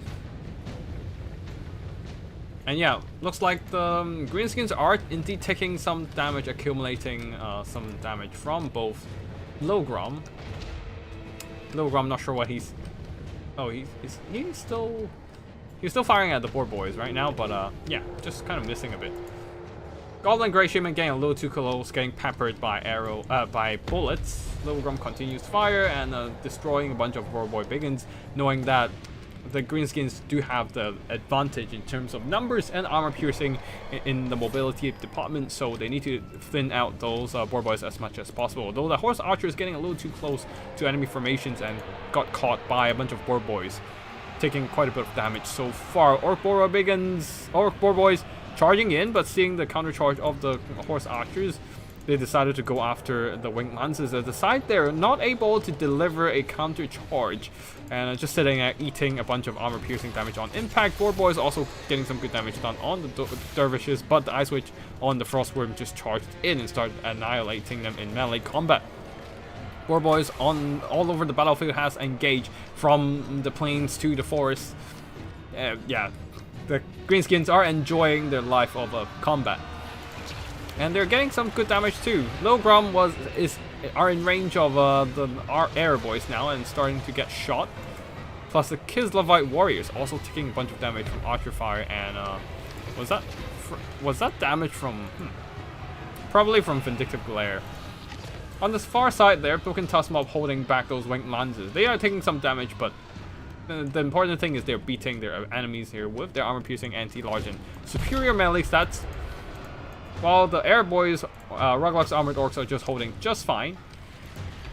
And yeah, looks like the Greenskins are indeed taking some damage, accumulating some damage from both Little Grum. Little Grum, not sure what he's... Oh, he's still firing at the Boar Boys right now, but yeah, just kind of missing a bit. Goblin Grey Shaman getting a little too close, getting peppered by bullets. Little Grum continues to fire and destroying a bunch of Boar Biggins, knowing that the Greenskins do have the advantage in terms of numbers and armor piercing in the mobility department, so they need to thin out those Boar Boys as much as possible. Though the Horse Archer is getting a little too close to enemy formations and got caught by a bunch of Boar Boys, taking quite a bit of damage so far. Orc Boar Boys charging in, but seeing the counter charge of the Horse Archers, they decided to go after the Winged Lances. At the side, they're not able to deliver a counter charge, and just sitting there eating a bunch of armor piercing damage on impact. Boar Boys also getting some good damage done on the dervishes, but the Ice Witch on the Frostworm just charged in and started annihilating them in melee combat. Boar Boys all over the battlefield has engaged from the plains to the forest. Yeah, the Greenskins are enjoying their life of combat, and they're getting some good damage too. Little Grum are in range of our air boys now and starting to get shot. Plus the Kislevite warriors also taking a bunch of damage from archer fire and was that damage from probably from Vindictive Glare. On this far side there, Broken Tusk mob holding back those winged lances. They are taking some damage, but the important thing is they're beating their enemies here with their armor-piercing, anti-large, and superior melee stats. While the air boys, Ruglux armored orcs are just holding just fine.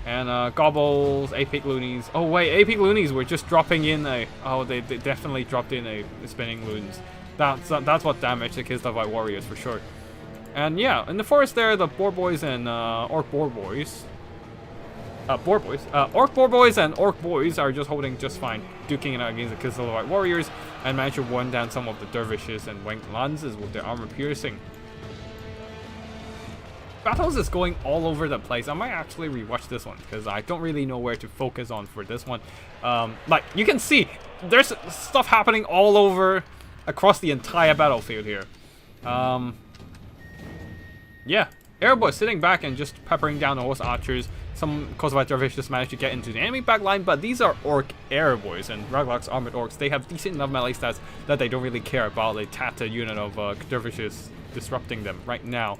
And Gobbles, Apic loonies. Oh wait, Apic loonies were just dropping in a... Oh, they definitely dropped in a spinning loons. That's what damaged the Kislevite warriors for sure. And yeah, in the forest there, the Boar Boys and Orc Boar Boys... Orc Boar Boys and Orc Boys are just holding just fine, duking it out against the Kislevite warriors, and manage to run down some of the dervishes and winged lances with their armor piercing. Battles is going all over the place. I might actually rewatch this one because I don't really know where to focus on for this one. Like you can see, there's stuff happening all over across the entire battlefield here. Yeah, Airboy sitting back and just peppering down the horse archers. Some Kosovo dervishes just managed to get into the enemy backline, but these are Orc Airboys and Ruglux armored orcs. They have decent enough melee stats that they don't really care about a tattered unit of dervishes disrupting them right now.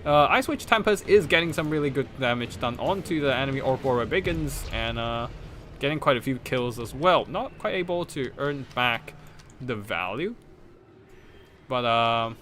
Ice Witch Tempest is getting some really good damage done onto the enemy Orc Boar Biggins, and getting quite a few kills as well. Not quite able to earn back the value. But,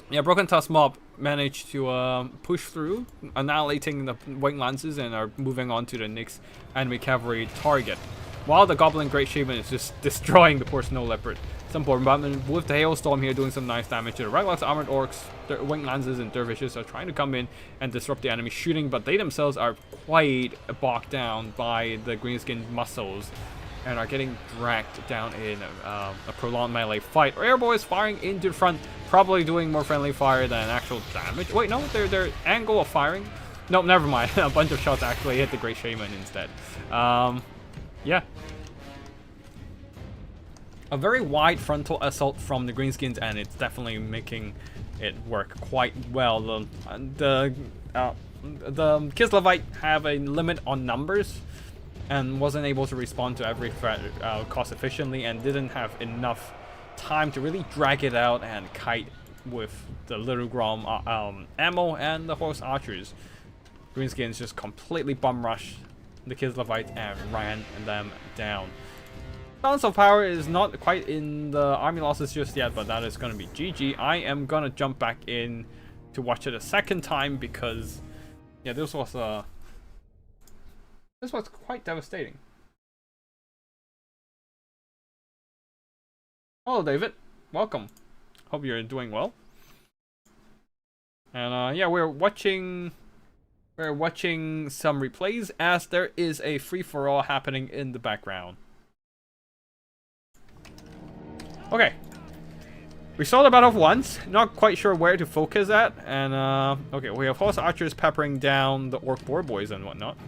yeah, Broken Tusk Mob managed to push through, annihilating the Wing Lances, and are moving on to the next enemy cavalry target. While the Goblin Great Shaman is just destroying the poor Snow Leopard. Some bombardment with the Hailstorm here doing some nice damage to the Reglox Armored Orcs. The Wing Lances and Dervishes are trying to come in and disrupt the enemy shooting, but they themselves are quite bogged down by the Greenskin muscles and are getting dragged down in a prolonged melee fight. Airboys firing into the front, probably doing more friendly fire than actual damage. Wait, no, their angle of firing? Nope, never mind. A bunch of shots actually hit the Great Shaman instead. Yeah. A very wide frontal assault from the Greenskins, and it's definitely making it work quite well. The Kislevite have a limit on numbers and wasn't able to respond to every threat cost efficiently, and didn't have enough time to really drag it out and kite with the Little Grom ammo and the Horse Archers. Greenskins just completely bum rushed the Kislevite and ran them down. Balance of power is not quite in the army losses just yet, but that is going to be GG. I am going to jump back in to watch it a second time because, yeah, this was quite devastating. Hello, David. Welcome. Hope you're doing well. And yeah, we're watching some replays as there is a free-for-all happening in the background. Okay, we saw the battle once, not quite sure where to focus at, and okay, we have Horse Archers peppering down the Orc Boar Boys and whatnot.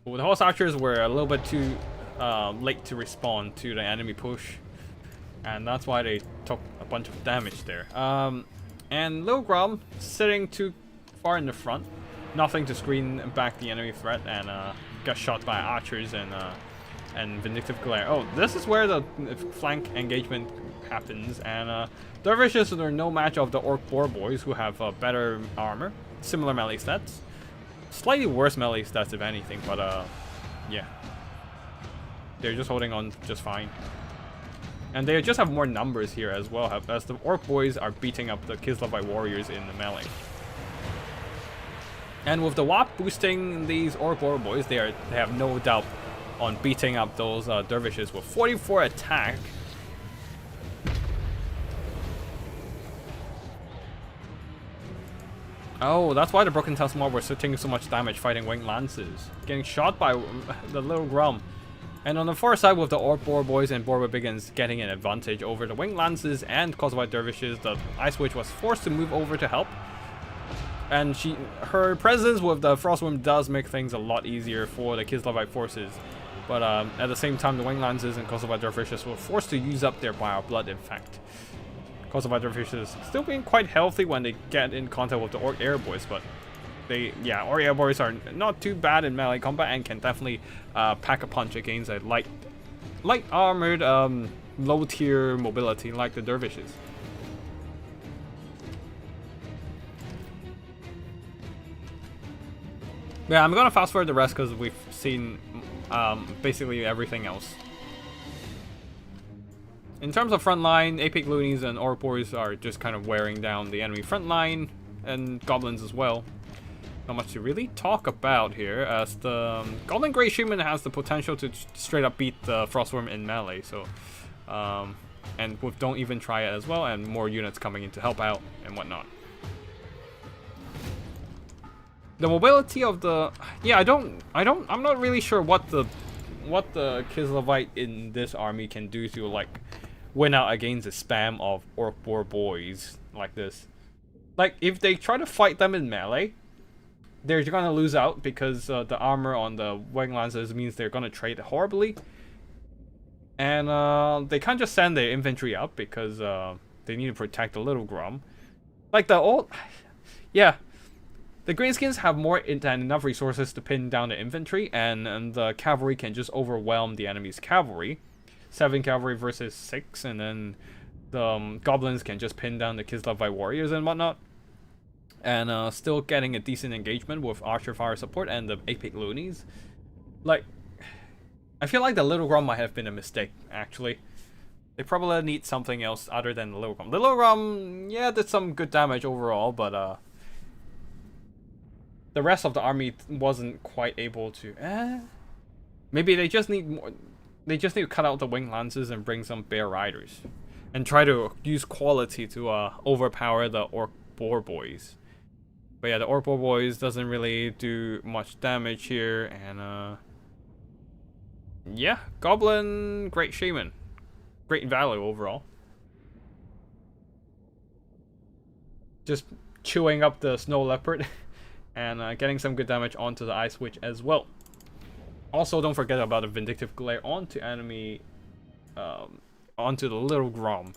Well, the Horse Archers were a little bit too late to respond to the enemy push, and that's why they took a bunch of damage there. And Lil Grom sitting too far in the front, nothing to screen back the enemy threat, and got shot by archers and Vindictive Glare. Oh, this is where the flank engagement happens, and Dervishes are no match of the Orc Boar Boys, who have better armor, similar melee stats, slightly worse melee stats if anything, but yeah, they're just holding on just fine. And they just have more numbers here as well, as the Orc Boys are beating up the Kislevite warriors in the melee. And with the WAP boosting these Orc Boar Boys, they have no doubt on beating up those Dervishes with 44 attack. Oh, that's why the Broken Tusk Mob were taking so much damage fighting Winged Lances. Getting shot by the Little Grom. And on the far side, with the Orc Boar Boys and Boar Biggins getting an advantage over the Winged Lances and Kosovo Dervishes, the Ice Witch was forced to move over to help. And her presence with the Frostworm does make things a lot easier for the Kislevite forces. But at the same time, the Winged Lances and Kosovo Dervishes were forced to use up their Bio Blood, in fact. Kosovo Dervishes still being quite healthy when they get in contact with the Orc Airboys, but yeah, Orc Airboys are not too bad in melee combat and can definitely pack a punch against a light armored, low tier mobility like the Dervishes. Yeah, I'm gonna fast forward the rest because we've seen basically everything else. In terms of front line, Apic Loonies and Orc Boys are just kind of wearing down the enemy front line, and Goblins as well. Not much to really talk about here, as the Goblin Great Shaman has the potential to straight up beat the Frostworm in melee, so and with Don't Even Try It as well, and more units coming in to help out and whatnot. The mobility of the I'm not really sure what the Kislevite in this army can do to like win out against a spam of Orc Boar Boys like this. Like if they try to fight them in melee, they're gonna lose out because the armor on the Winged Lancers means they're gonna trade horribly, and they can't just send their infantry up because they need to protect the Little Grom. Like the old, yeah. The Greenskins have more than enough resources to pin down the infantry, and the cavalry can just overwhelm the enemy's cavalry. 7 cavalry versus 6, and then the goblins can just pin down the Kislevite warriors and whatnot. And still getting a decent engagement with Archer Fire support and the Epic Loonies. Like, I feel like the Little Grom might have been a mistake, actually. They probably need something else other than the Little Grom. The Little Grom, yeah, did some good damage overall, but the rest of the army wasn't quite able to... Maybe they just need more... They just need to cut out the Wing Lances and bring some Bear Riders. And try to use quality to overpower the Orc Boar Boys. But yeah, the Orc Boar Boys doesn't really do much damage here, and yeah, Goblin, great Shaman. Great value overall. Just chewing up the Snow Leopard and getting some good damage onto the Ice Witch as well. Also, don't forget about the Vindictive Glare onto enemy, onto the Little Grom.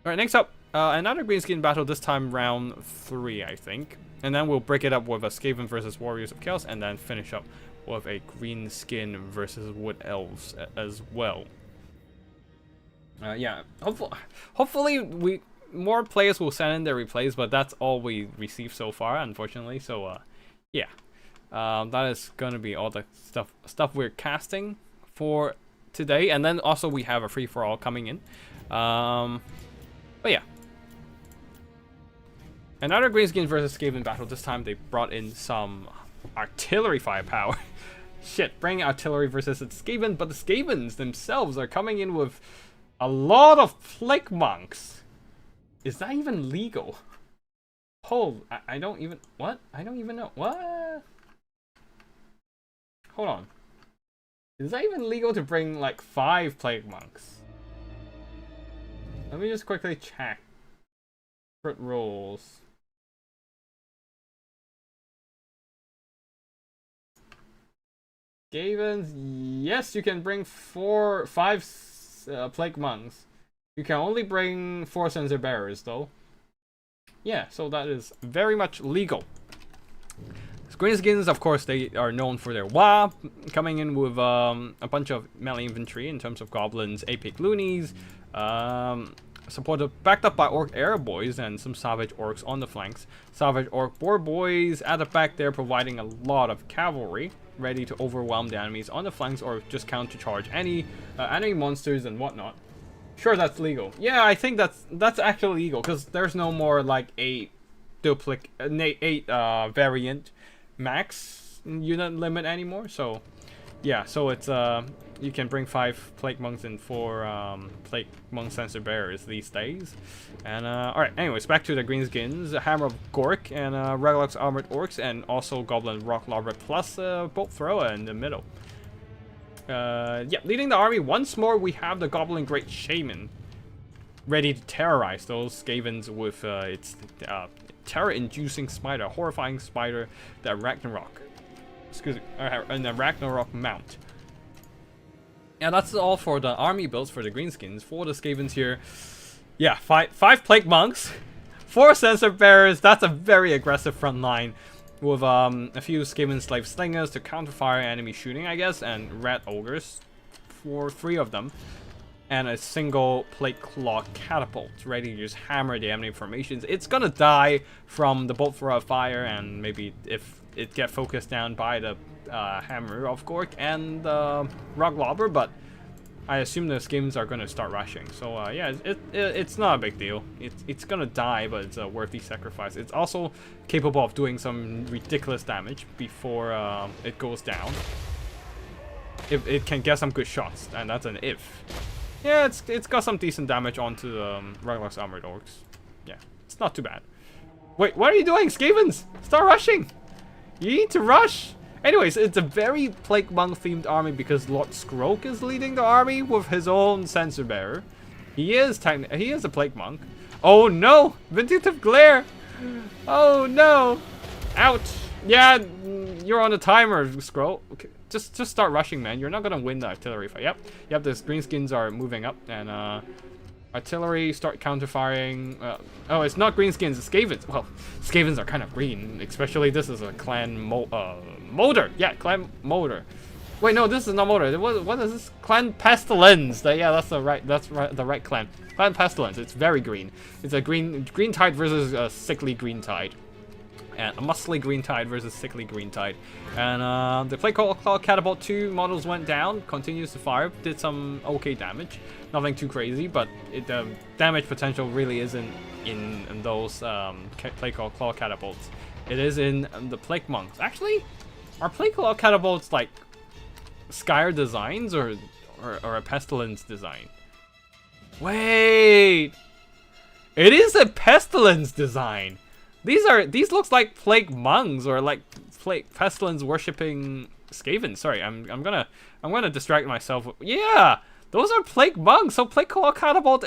Alright, next up, another Greenskin battle, this time round 3, I think. And then we'll break it up with a Skaven versus Warriors of Chaos, and then finish up with a Greenskin versus Wood Elves as well. Yeah, hopefully more players will send in their replays, but that's all we received so far, unfortunately. So, yeah. That is gonna be all the stuff we're casting for today. And then also we have a free-for-all coming in. But yeah. Another Greenskin versus Skaven battle. This time they brought in some artillery firepower. Shit, bring artillery versus the Skaven, but the Skavens themselves are coming in with a lot of Plague Monks. Is that even legal? Hold, I don't even... What? I don't even know. What? Hold on. Is that even legal to bring like 5 Plague Monks? Let me just quickly check. Crit rolls. Skavens, yes, you can bring 5 Plague Monks. You can only bring 4 Censer Bearers though. Yeah, so that is very much legal. Greenskins, of course, they are known for their WA, coming in with a bunch of melee infantry in terms of goblins, Epic Loonies, backed up by Orc Air Boys and some Savage Orcs on the flanks. Savage Orc Boar Boys at the back there, providing a lot of cavalry, ready to overwhelm the enemies on the flanks or just counter-charge any enemy monsters and whatnot. Sure, that's legal. Yeah, I think that's actually legal, because there's no more like 8 variant max unit limit anymore. So yeah, so it's you can bring 5 Plague Monks and 4 Plague Monk Censer Bearers these days. And alright, anyways, back to the Greenskins. Hammer of Gork and Reglux Armored Orcs, and also Goblin Rock Lobber plus Bolt Thrower in the middle. Yeah, leading the army once more, we have the Goblin Great Shaman, ready to terrorize those Skavens with its terror-inducing spider, horrifying spider, the Ragnarok. Excuse me, and the Ragnarok mount. And that's all for the army builds for the Greenskins. For the Skavens here, yeah, 5 Plague Monks, 4 Censer Bearers. That's a very aggressive front line, with a few Skaven Slave Slingers to counterfire enemy shooting, I guess, and Red Ogres, for 3 of them. And a single Plague Claw Catapult, ready to just hammer the enemy formations. It's gonna die from the Bolt Thrower Fire, and maybe if it get focused down by the Hammer of Gork and Rock Lobber, but I assume the Skavens are gonna start rushing. So yeah, it's not a big deal. It's gonna die, but it's a worthy sacrifice. It's also capable of doing some ridiculous damage before it goes down. If it can get some good shots, and that's an if. Yeah, it's got some decent damage onto the Reglux Armored Orcs. Yeah, it's not too bad. Wait, what are you doing, Skavens? Start rushing! You need to rush! Anyways, it's a very Plague Monk themed army because Lord Skroak is leading the army with his own Censer Bearer. He is a Plague Monk. Oh no! Vindictive Glare! Oh no! Ouch! Yeah, you're on the timer, Skroak. Okay. Just start rushing, man. You're not gonna win the artillery fight. Yep, the Greenskins are moving up, and artillery start counter-firing. Oh, it's not Greenskins, it's Skavens. Well, Skavens are kind of green, especially this is a clan motor. Yeah, clan motor. Wait, no, this is not Motor. What is this? Clan Pestilence. Yeah, that's the right clan. Clan Pestilence. It's very green. It's a green tide versus a sickly green tide. And a muscly green tide versus sickly green tide. And the Plague Claw Catapult 2 models went down, continues to fire, did some okay damage. Nothing too crazy, but the damage potential really isn't in those Plague Claw Catapults. It is in the Plague Monks. Actually, are Plague Claw Catapults like Skyer designs or a Pestilence design? Wait! It is a Pestilence design! These looks like Plague Monks or like Pestilence worshipping Skaven. Sorry, I'm gonna distract myself. Yeah, those are Plague Monks. So Plague Claw Catapult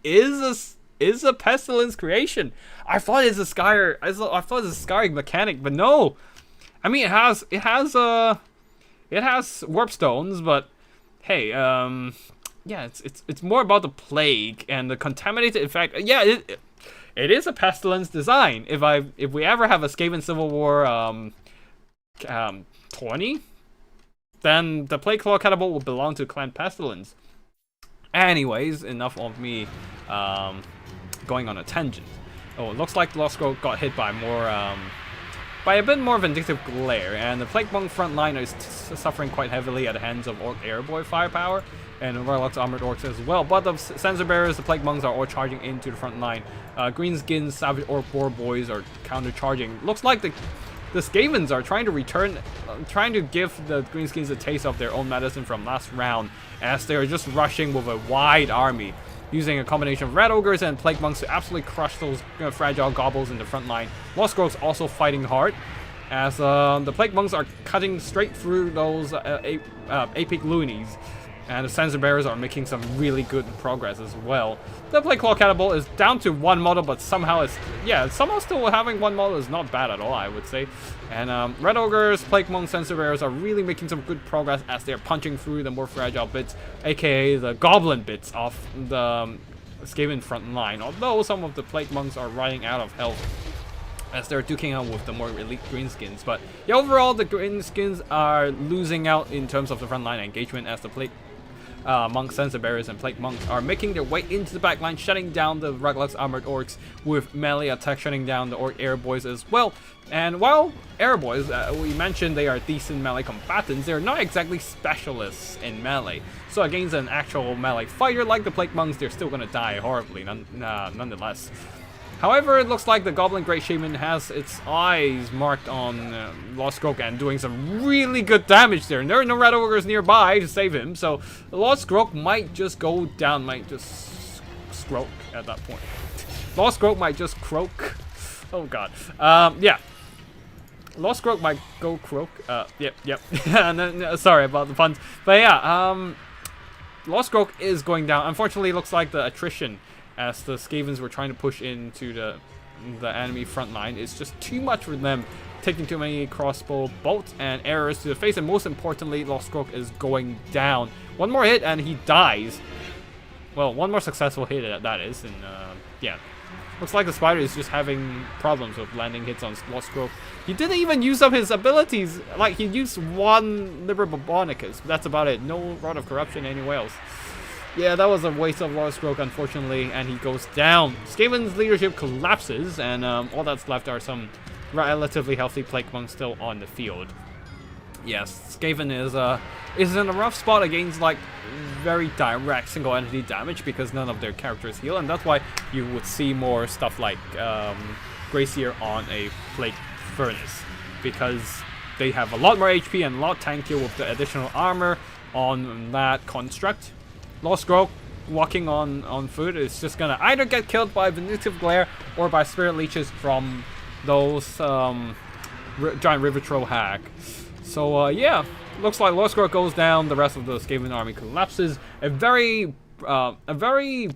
is a Pestilence creation. I thought it's a Skyer. I thought it's a Skyer mechanic, but no. I mean, it has warp stones, but hey, yeah, it's more about the plague and the contaminated effect. Yeah, it is a Pestilence design. If we ever have a Skaven Civil War 20, then the Plague Claw Catapult will belong to Clan Pestilence. Anyways, enough of me going on a tangent. Oh, it looks like Lost Growth got hit by by a bit more Vindictive Glare, and the Plague Monk front line is suffering quite heavily at the hands of Orc Airboy firepower, and Warlock's Armored Orcs as well. But the Censer Bearers, the Plague Monks, are all charging into the front line. Greenskins, Savage Orc Boar Boys are counter-charging. Looks like the Skavens are trying to return, trying to give the Greenskins a taste of their own medicine from last round, as they are just rushing with a wide army, using a combination of Red Ogres and Plague Monks to absolutely crush those fragile Gobbles in the front line. Lost Growth's also fighting hard, as the Plague Monks are cutting straight through those Apic Loonies, and the Censer Bearers are making some really good progress as well. The Plague Claw Catapult is down to one model, but somehow somehow still having one model is not bad at all, I would say. And Red Ogres, Plague Monks, Censer Bearers are really making some good progress as they're punching through the more fragile bits, aka the Goblin bits of the Skaven front line. Although some of the Plague Monks are running out of health as they're duking out with the more elite Greenskins. But yeah, overall the Greenskins are losing out in terms of the frontline engagement, as the Plague Monk, Censer Bearers, and Plague Monks are making their way into the backline, shutting down the Ruglux Armored Orcs with melee attack, shutting down the Orc Airboys as well. And while Airboys, we mentioned they are decent melee combatants, they're not exactly specialists in melee. So against an actual melee fighter like the Plague Monks, they're still gonna die horribly nonetheless. However, it looks like the Goblin Great Shaman has its eyes marked on Lost Growth and doing some really good damage there. And there are no Red Ogres nearby to save him, so Lost Growth might just go down, might just scroak at that point. Lost Growth might just croak. Oh god. Yeah. Lost Growth might go croak. Yep. And then, sorry about the puns. But yeah, Lost Growth is going down. Unfortunately, it looks like the attrition, as the Skavens were trying to push into the enemy front line, it's just too much for them, taking too many crossbow bolts and arrows to the face, and most importantly, Lost Growth is going down. One more hit and he dies. Well, one more successful hit, that is, and yeah. Looks like the Spider is just having problems with landing hits on Lost Growth. He didn't even use up his abilities. Like, he used one Liber Barbonicus. That's about it. No Rod of Corruption anywhere else. Yeah, that was a waste of Lost Growth, unfortunately, and he goes down. Skaven's leadership collapses, and all that's left are some relatively healthy Plague Monks still on the field. Yes, Skaven is in a rough spot against like very direct single entity damage, because none of their characters heal, and that's why you would see more stuff like Gracier on a Plague Furnace, because they have a lot more HP and a lot tankier with the additional armor on that construct. Lost Growth walking on foot is just gonna either get killed by Vindictive Glare or by Spirit Leeches from those giant River Troll hack. So yeah, looks like Lost Growth goes down, the rest of the Skaven army collapses. A very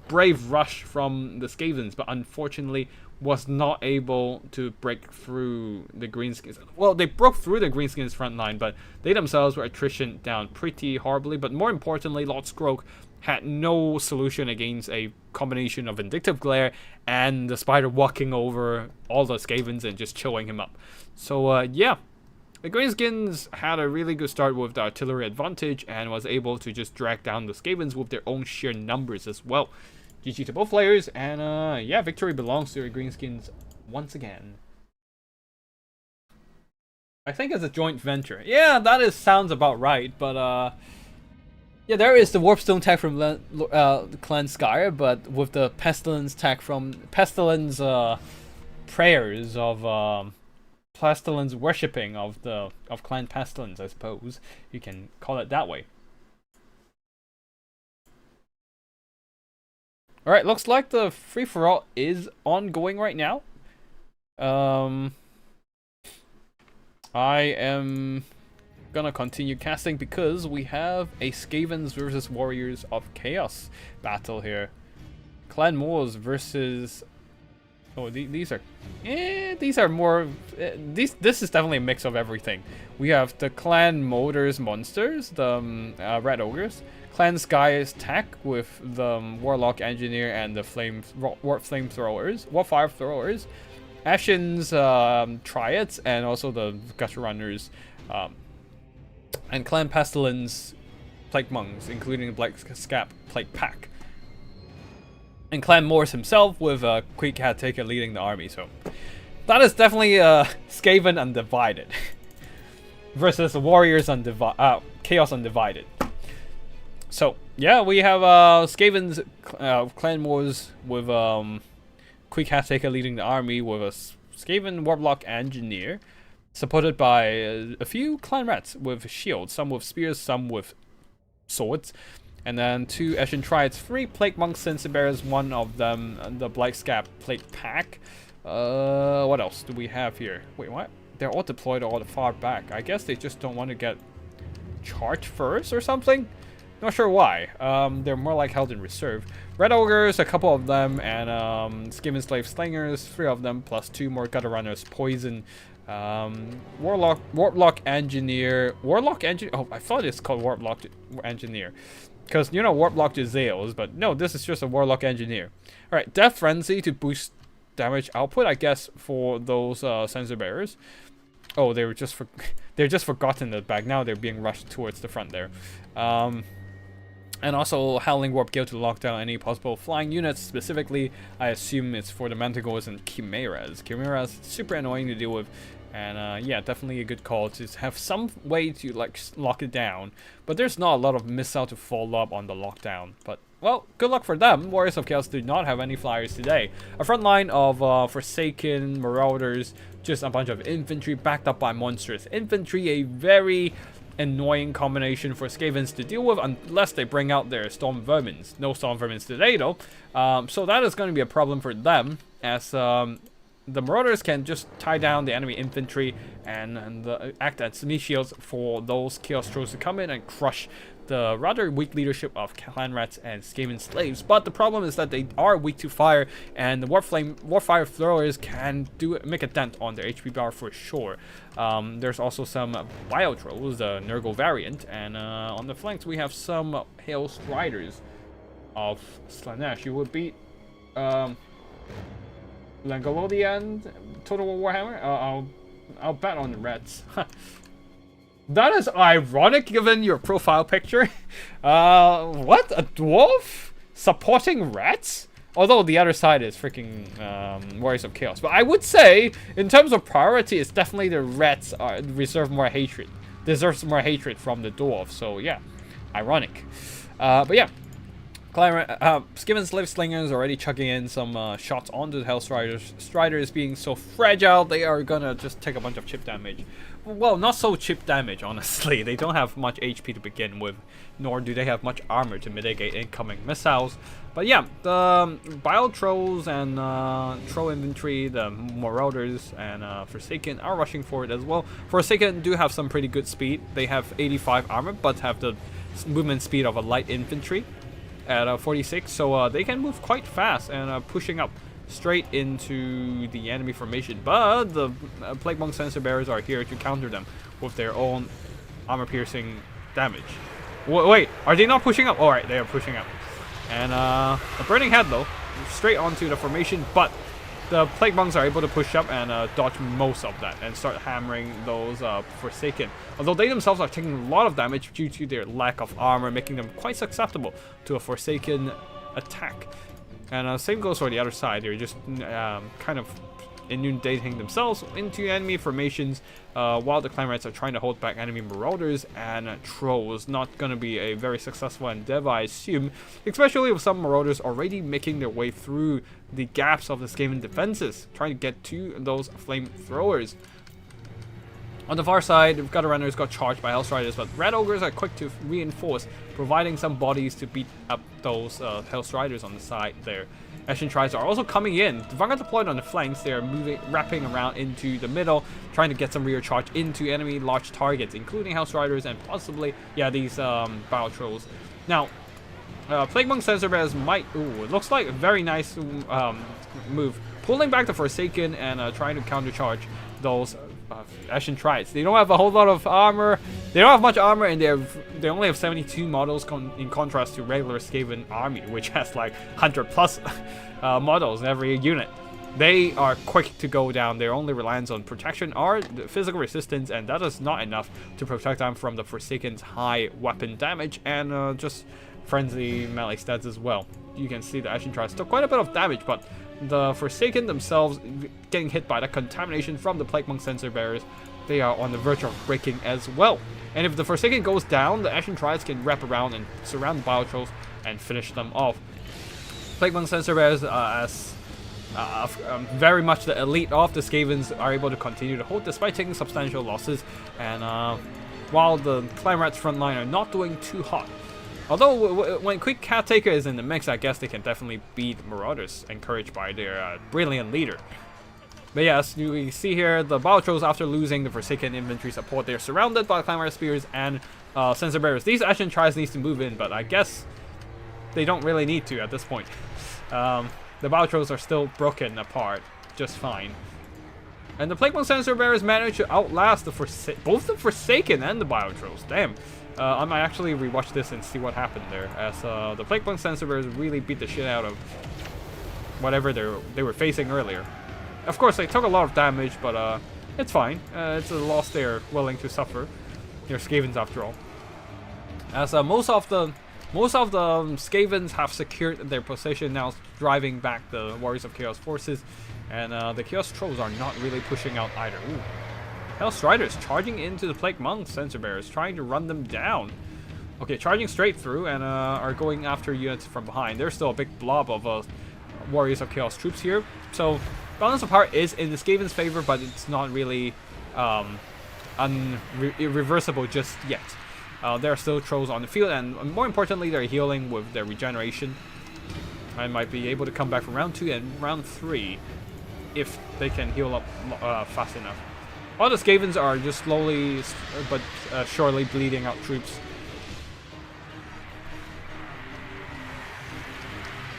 brave rush from the Skavens, but unfortunately was not able to break through the Greenskins. Well, they broke through the Greenskins front line, but they themselves were attrition down pretty horribly. But more importantly, Lost Growth had no solution against a combination of Vindictive Glare and the Spider walking over all the Skavens and just chilling him up. So yeah, The Greenskins had a really good start with the artillery advantage and was able to just drag down the Skavens with their own sheer numbers as well. GG to both players, and yeah, victory belongs to the Greenskins once again. I think it's a joint venture. Yeah, that sounds about right, but yeah, there is the Warpstone tech from Clan Skyer, but with the Pestilence tech from Pestilence prayers of Pestilence worshipping of Clan Pestilence, I suppose you can call it that way. All right, looks like the free for all is ongoing right now. I am gonna continue casting because we have a Skavens versus Warriors of Chaos battle here. Clan Moors versus... Oh, these are more... This is definitely a mix of everything. We have the Clan Motors Monsters, the Red Ogres. Clan Sky's tech with the Warlock Engineer and the Warp Fire Throwers. Ashen's Triads and also the Gutter Runners. And Clan Pestilence Plague Monks, including the Black Scap Plague Pack. And Clan Morris himself with Quick Caretaker leading the army. So that is definitely Skaven Undivided versus Warriors Chaos Undivided. So yeah, we have Skaven's Clan Wars with Quick Caretaker leading the army with a Skaven Warlock Engineer, supported by a few Clan Rats with shields, some with spears, some with swords, and then 2 Ashen Triads, 3 Plague Monks, Censer Bearers, one of them the Black Scap Plague Pack. What else do we have here? Wait, what? They're all deployed all the far back. I guess they just don't want to get charged first or something. Not sure why. They're more like held in reserve. Red Ogres, a couple of them, and Skaven Slave Slingers, 3 of them, plus 2 more Gutter Runners, Poison, Warlock Engineer. Oh, I thought it's called Warlock Engineer, because you know Warlock is Zales, but no, this is just a Warlock Engineer. All right, Death Frenzy to boost damage output, I guess, for those Censer Bearers. Oh, they're just forgotten in the back. Now they're being rushed towards the front there. And also Howling Warp Gale to lock down any possible flying units. Specifically, I assume it's for the Manticores and Chimeras. Chimeras, super annoying to deal with. And yeah, definitely a good call to have some way to like lock it down. But there's not a lot of missile to follow up on the lockdown. But, well, good luck for them. Warriors of Chaos do not have any flyers today. A front line of Forsaken, Marauders, just a bunch of infantry backed up by monstrous infantry. A very annoying combination for Skavens to deal with unless they bring out their Storm Vermins. No Storm Vermins today though. So that is going to be a problem for them, as the Marauders can just tie down the enemy infantry and act as semi shields for those Chaos Trolls to come in and crush the rather weak leadership of Clan Rats and Skaven Slaves. But the problem is that they are weak to fire, and the Warfire Throwers can make a dent on their HP bar for sure. There's also some Bio Trolls, the Nurgle variant, and on the flanks we have some Hail Striders of Slanesh. You would beat Langolodian Total War Warhammer. I'll bet on the Reds. That is ironic given your profile picture. What? A dwarf supporting rats? Although the other side is freaking Warriors of Chaos. But I would say, in terms of priority, it's definitely the rats deserves more hatred from the dwarf. So yeah, ironic. But yeah, Skaven Slave Slingers already chucking in some shots onto the Hell Striders. Striders being so fragile, they are gonna just take a bunch of chip damage. Well, not so chip damage, honestly. They don't have much HP to begin with, nor do they have much armor to mitigate incoming missiles. But yeah, the Bile Trolls and Troll Infantry, the Marauders, and Forsaken are rushing forward as well. Forsaken do have some pretty good speed. They have 85 armor, but have the movement speed of a light infantry at 46, so they can move quite fast and pushing up straight into the enemy formation. But the Plague Monk Censer Bearers are here to counter them with their own armor-piercing damage. Wait, are they not pushing up? Alright, they are pushing up. And a Burning Head, though, straight onto the formation, but the Plague Monks are able to push up and dodge most of that and start hammering those Forsaken. Although they themselves are taking a lot of damage due to their lack of armor, making them quite susceptible to a Forsaken attack. And same goes for the other side. They're just kind of inundating themselves into enemy formations while the Clan Rats are trying to hold back enemy Marauders and Trolls. Not going to be a very successful endeavor, I assume, especially with some Marauders already making their way through the gaps of the Skaven defenses, trying to get to those flamethrowers. On the far side, we've got the runners got charged by Hellstriders, but Red Ogres are quick to reinforce, providing some bodies to beat up those Hellstriders on the side there. Ashen Triads are also coming in. The Vanguard deployed on the flanks. They are wrapping around into the middle, trying to get some rear charge into enemy large targets, including Hellstriders and possibly, yeah, these Battle Trolls. Now, Plague Monk Sensor Bears might... Ooh, it looks like a very nice move. Pulling back the Forsaken and trying to countercharge those Ashen Triads. They don't have a whole lot of armor. They don't have much armor, and they only have 72 models in contrast to regular Skaven army, which has like 100 plus models in every unit. They are quick to go down. Their only reliance on protection are the physical resistance, and that is not enough to protect them from the Forsaken's high weapon damage and just frenzy melee stats as well. You can see the Ashen Triads took quite a bit of damage, but the Forsaken themselves getting hit by the contamination from the Plague Monk Sensor Bearers, they are on the verge of breaking as well. And if the Forsaken goes down, the Ashen Triads can wrap around and surround the Battle Trolls and finish them off. Plague Monk Sensor Bearers, as very much the elite of the Skavens, are able to continue to hold despite taking substantial losses. And while the Clan Rats front line are not doing too hot. Although, when Quick Caretaker is in the mix, I guess they can definitely beat Marauders, encouraged by their brilliant leader. But yes, you see here, the Battle Trolls, after losing the Forsaken infantry support, they're surrounded by Clan Rat Spears and Sensor Bearers. These Ashen Triads need to move in, but I guess they don't really need to at this point. The Battle Trolls are still broken apart just fine. And the Plague Monk Sensor Bearers managed to outlast both the Forsaken and the Battle Trolls. Damn. I might actually rewatch this and see what happened there, as the Plague Monk Sensor Bearers really beat the shit out of whatever they were facing earlier. Of course, they took a lot of damage, but it's fine. It's a loss they're willing to suffer. They're Skavens after all. As most of the Skavens have secured their position, now driving back the Warriors of Chaos forces, and the Chaos Trolls are not really pushing out either. Ooh. Hellstriders charging into the Plague Monk Sensor Bearers, trying to run them down. Okay, charging straight through and are going after units from behind. There's still a big blob of Warriors of Chaos troops here. So, balance of power is in the Skaven's favor, but it's not really irreversible just yet. There are still trolls on the field, and more importantly, they're healing with their regeneration. I might be able to come back from round 2 and round 3 if they can heal up fast enough. All the Skavens are just slowly but surely bleeding out troops.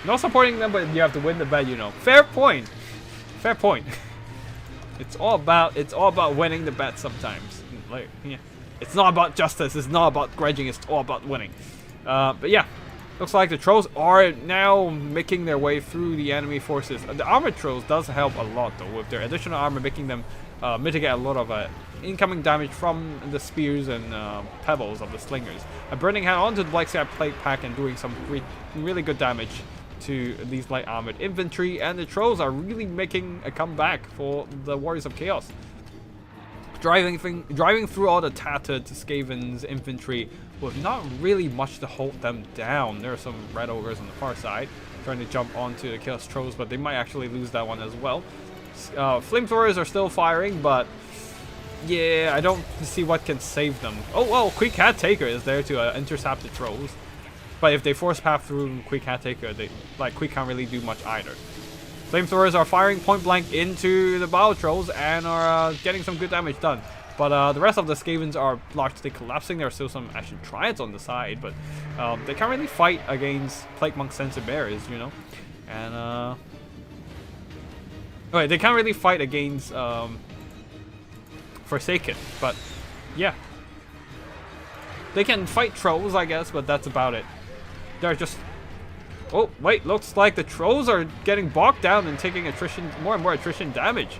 Not supporting them, but you have to win the bet, you know. Fair point. Fair point. It's all about winning the bet sometimes. Like, yeah. It's not about justice. It's not about grudging. It's all about winning. But yeah, looks like the Trolls are now making their way through the enemy forces. The Armored Trolls does help a lot, though, with their additional armor, making them mitigate a lot of incoming damage from the spears and pebbles of the slingers. A Burning Hand onto the Black Sky Plague Pack and doing some really good damage to these light armored infantry, and the Trolls are really making a comeback for the Warriors of Chaos. Driving through all the tattered Skaven's infantry with not really much to hold them down. There are some Red Ogres on the far side trying to jump onto the Chaos Trolls, but they might actually lose that one as well. Flamethrowers are still firing, but yeah, I don't see what can save them. Oh, well, Quick Caretaker is there to intercept the Trolls. But if they force path through Quick Caretaker, Quick can't really do much either. Flamethrowers are firing point blank into the Battle Trolls and are getting some good damage done. But the rest of the Skavens are largely collapsing. There are still some Ashen Triads on the side, but they can't really fight against Plague Monk Sensor Bearers, you know. And okay, they can't really fight against Forsaken, but yeah. They can fight Trolls, I guess, but that's about it. They're just Oh, wait, looks like the trolls are getting bogged down and taking attrition, more and more attrition damage.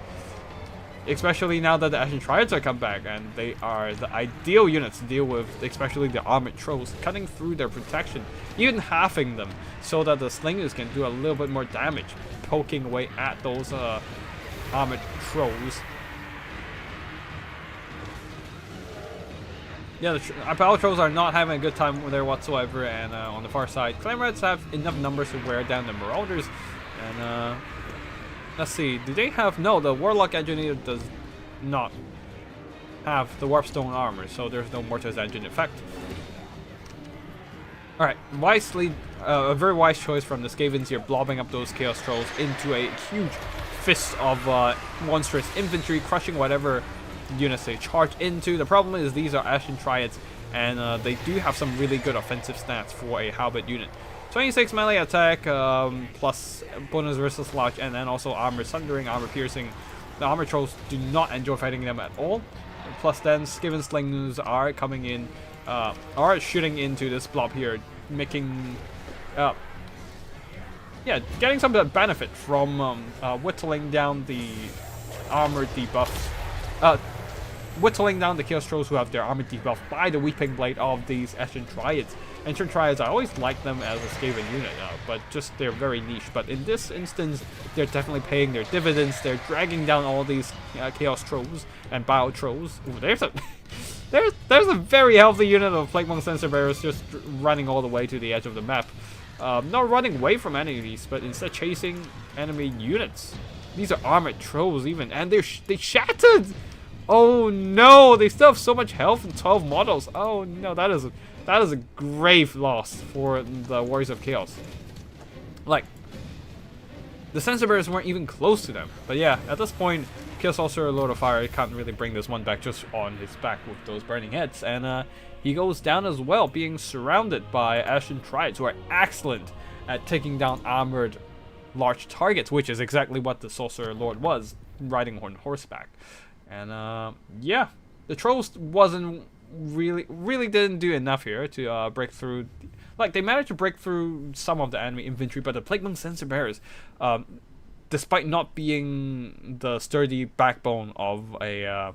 Especially now that the Ashen Triads are come back, and they are the ideal units to deal with, especially the armored trolls, cutting through their protection, even halving them, so that the slingers can do a little bit more damage, poking away at those armored trolls. Yeah, the battle trolls are not having a good time there whatsoever, and on the far side, Clan Reds have enough numbers to wear down the Marauders, and let's see, do they have... No, the Warlock Engineer does not have the Warpstone armor, so there's no Mortis Engine effect. Alright, wisely, a very wise choice from the Skavens here, blobbing up those Chaos Trolls into a huge fist of monstrous infantry, crushing whatever units they charge into. The problem is these are Ashen Triads, and they do have some really good offensive stats for a Halberd unit. 26 melee attack, plus bonus versus slouch, and then also armor sundering, armor piercing. The armor trolls do not enjoy fighting them at all. Plus then, Skaven slingers are coming in, are shooting into this blob here, making, yeah, getting some benefit from whittling down the armor debuff, whittling down the Chaos Trolls who have their armor debuff by the Weeping Blade of these Ashen Triads. Ashen Triads, I always like them as a Skaven unit, but just they're very niche. But in this instance, they're definitely paying their dividends. They're dragging down all these Chaos Trolls and Bio Trolls. Ooh, there's a there's a very healthy unit of Plague Monk Sensor Bearers just running all the way to the edge of the map. Not running away from enemies, but instead chasing enemy units. These are armored trolls even, and they shattered! Oh no, they still have so much health and 12 models. Oh no, that is a grave loss for the Warriors of Chaos. Like, the Sensor Bearers weren't even close to them. But yeah, at this point, Chaos Sorcerer Lord of Fire can't really bring this one back just on his back with those burning heads. And he goes down as well, being surrounded by Ashen Triads, who are excellent at taking down armored large targets, which is exactly what the Sorcerer Lord was, riding on horseback. And yeah, the Trolls really didn't do enough here to break through. Like, they managed to break through some of the enemy infantry, but the Plague Monk Sensor Bearers, despite not being the sturdy backbone of a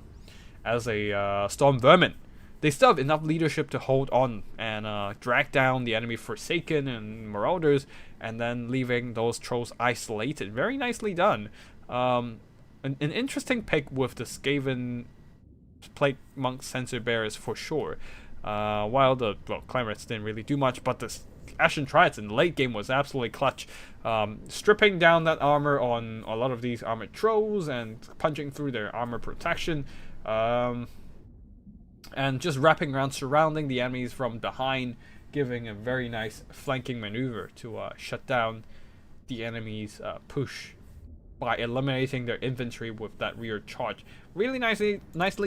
Storm Vermin, they still have enough leadership to hold on and drag down the enemy Forsaken and Marauders, and then leaving those Trolls isolated. Very nicely done. An interesting pick with the Skaven Plague Monk Sensor Bearers for sure. While the Clan Reds didn't really do much, but the Ashen Triads in the late game was absolutely clutch. Stripping down that armor on a lot of these armored trolls and punching through their armor protection. And just wrapping around, surrounding the enemies from behind, giving a very nice flanking maneuver to shut down the enemy's push by eliminating their infantry with that rear charge. Really nicely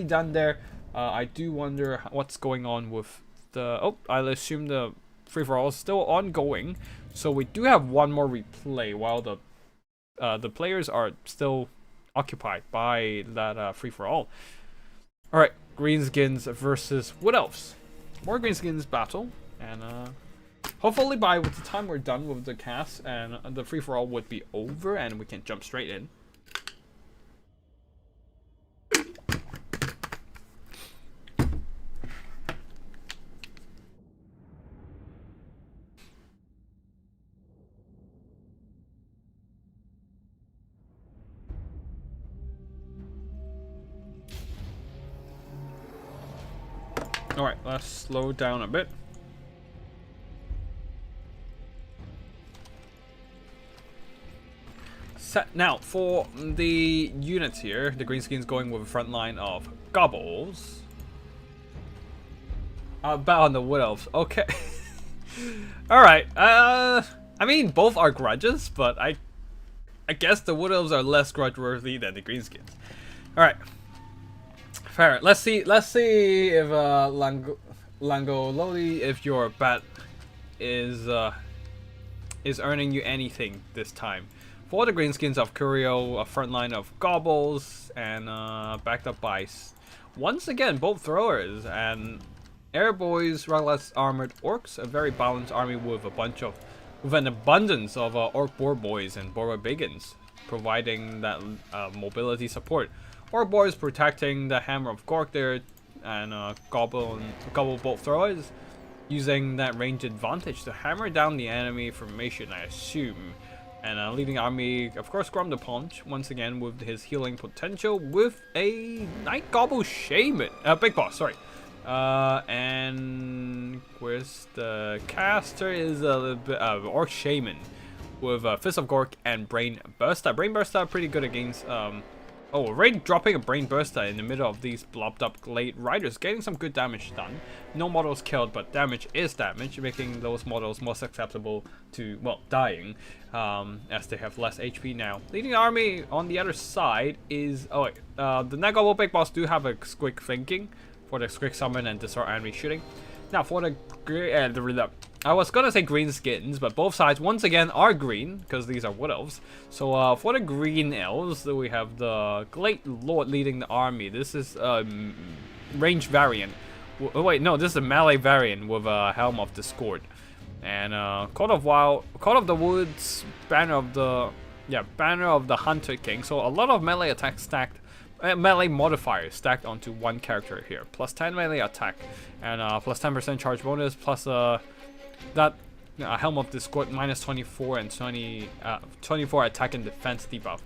done there. I do wonder what's going on with the... Oh, I'll assume the free-for-all is still ongoing. So we do have one more replay while the players are still occupied by that free-for-all. Alright, Greenskins versus Wood Elves. More Greenskins battle. And hopefully by the time we're done with the cast and the free-for-all would be over and we can jump straight in. Alright, let's slow down a bit. Now, for the units here, the Greenskins going with a front line of Gobbles. Bet on the Wood Elves. Okay. Alright, I mean, both are grudges, but I guess the Wood Elves are less grudge-worthy than the Greenskins. Alright. Fair. Let's see if Langolodi, if your bet is earning you anything this time. For the Greenskins of Curio, a front line of Gobbles, and backed up by once again both throwers and Airboys, Rugless Armored Orcs, a very balanced army with a bunch of with an abundance of Orc Boar Boys and Borobigans, providing that mobility support. Orc Boys protecting the Hammer of Gork there, and Gobble Bolt Throwers using that range advantage to hammer down the enemy formation, I assume. And leading army, of course, Grom the Paunch, once again with his healing potential with a Night Gobble Shaman. Big Boss, sorry. And where's the caster is a little bit Orc Shaman with Fist of Gork and Brain Burster. Brain Burster pretty good against already dropping a Brain Burster in the middle of these blobbed up Glade Riders, getting some good damage done. No models killed, but damage is damage, making those models more susceptible to, well, dying, as they have less HP now. Leading the army on the other side is, the Nagabo Big Boss do have a quick thinking for the quick summon and disrupt enemy shooting. Now for the I was gonna say green skins, but both sides once again are green because these are wood elves. So for the green elves, we have the Glade Lord leading the army. This is range variant. Wait, no, this is a melee variant with a Helm of Discord, and Court of the Woods, Banner of the Hunter King. So a lot of melee attacks stacked. Melee modifiers stacked onto one character here. Plus 10 melee attack and plus 10% charge bonus, plus that Helm of Discord minus 24 and 24 attack and defense debuff.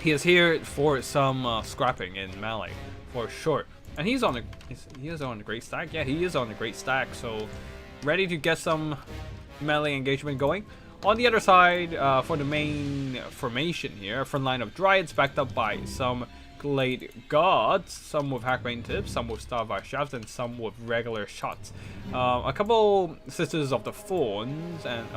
He is here for some scrapping in melee for sure, and he is on a great stack. Yeah, he is on a great stack, so ready to get some melee engagement going. On the other side, for the main formation here, front line of Dryads backed up by some Glade Gods, some with Hackbane Tips, some with Starfire Shafts, and some with regular shots. A couple Sisters of the Thorns, and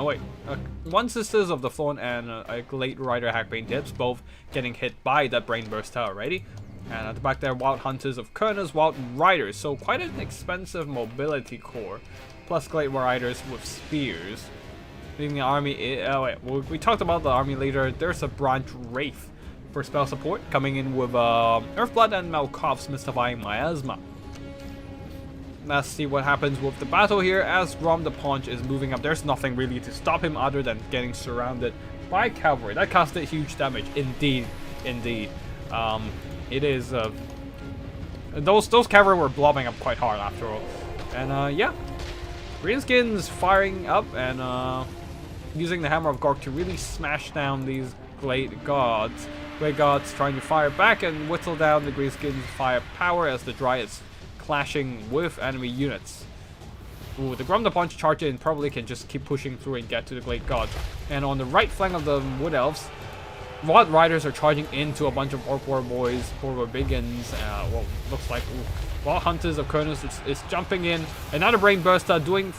one Sisters of the Thorn and a Glade Rider Hackbane Tips, both getting hit by that Brain Burster already. And at the back there, Wild Hunters of Kurnas, Wild Riders, so quite an expensive mobility core, plus Glade Riders with Spears. Leading the army, we talked about the army leader. There's a Branch Wraith for spell support, coming in with Earthblood and Malkov's Mystifying Miasma. Let's see what happens with the battle here as Grom the Paunch is moving up. There's nothing really to stop him other than getting surrounded by cavalry. That casted huge damage, indeed. It is, those cavalry were blobbing up quite hard after all. And yeah, Greenskins firing up and using the Hammer of Gork to really smash down these Glade Gods. Glade Gods trying to fire back and whittle down the Greenskins' firepower as the Dryads clashing with enemy units. Ooh, the Grom the Paunch charge in probably can just keep pushing through and get to the Glade Gods. And on the right flank of the Wood Elves, Wild Riders are charging into a bunch of Orc War Boys, Borobigans, looks like Wild Hunters of Kurnas is jumping in. Another Brain Burster doing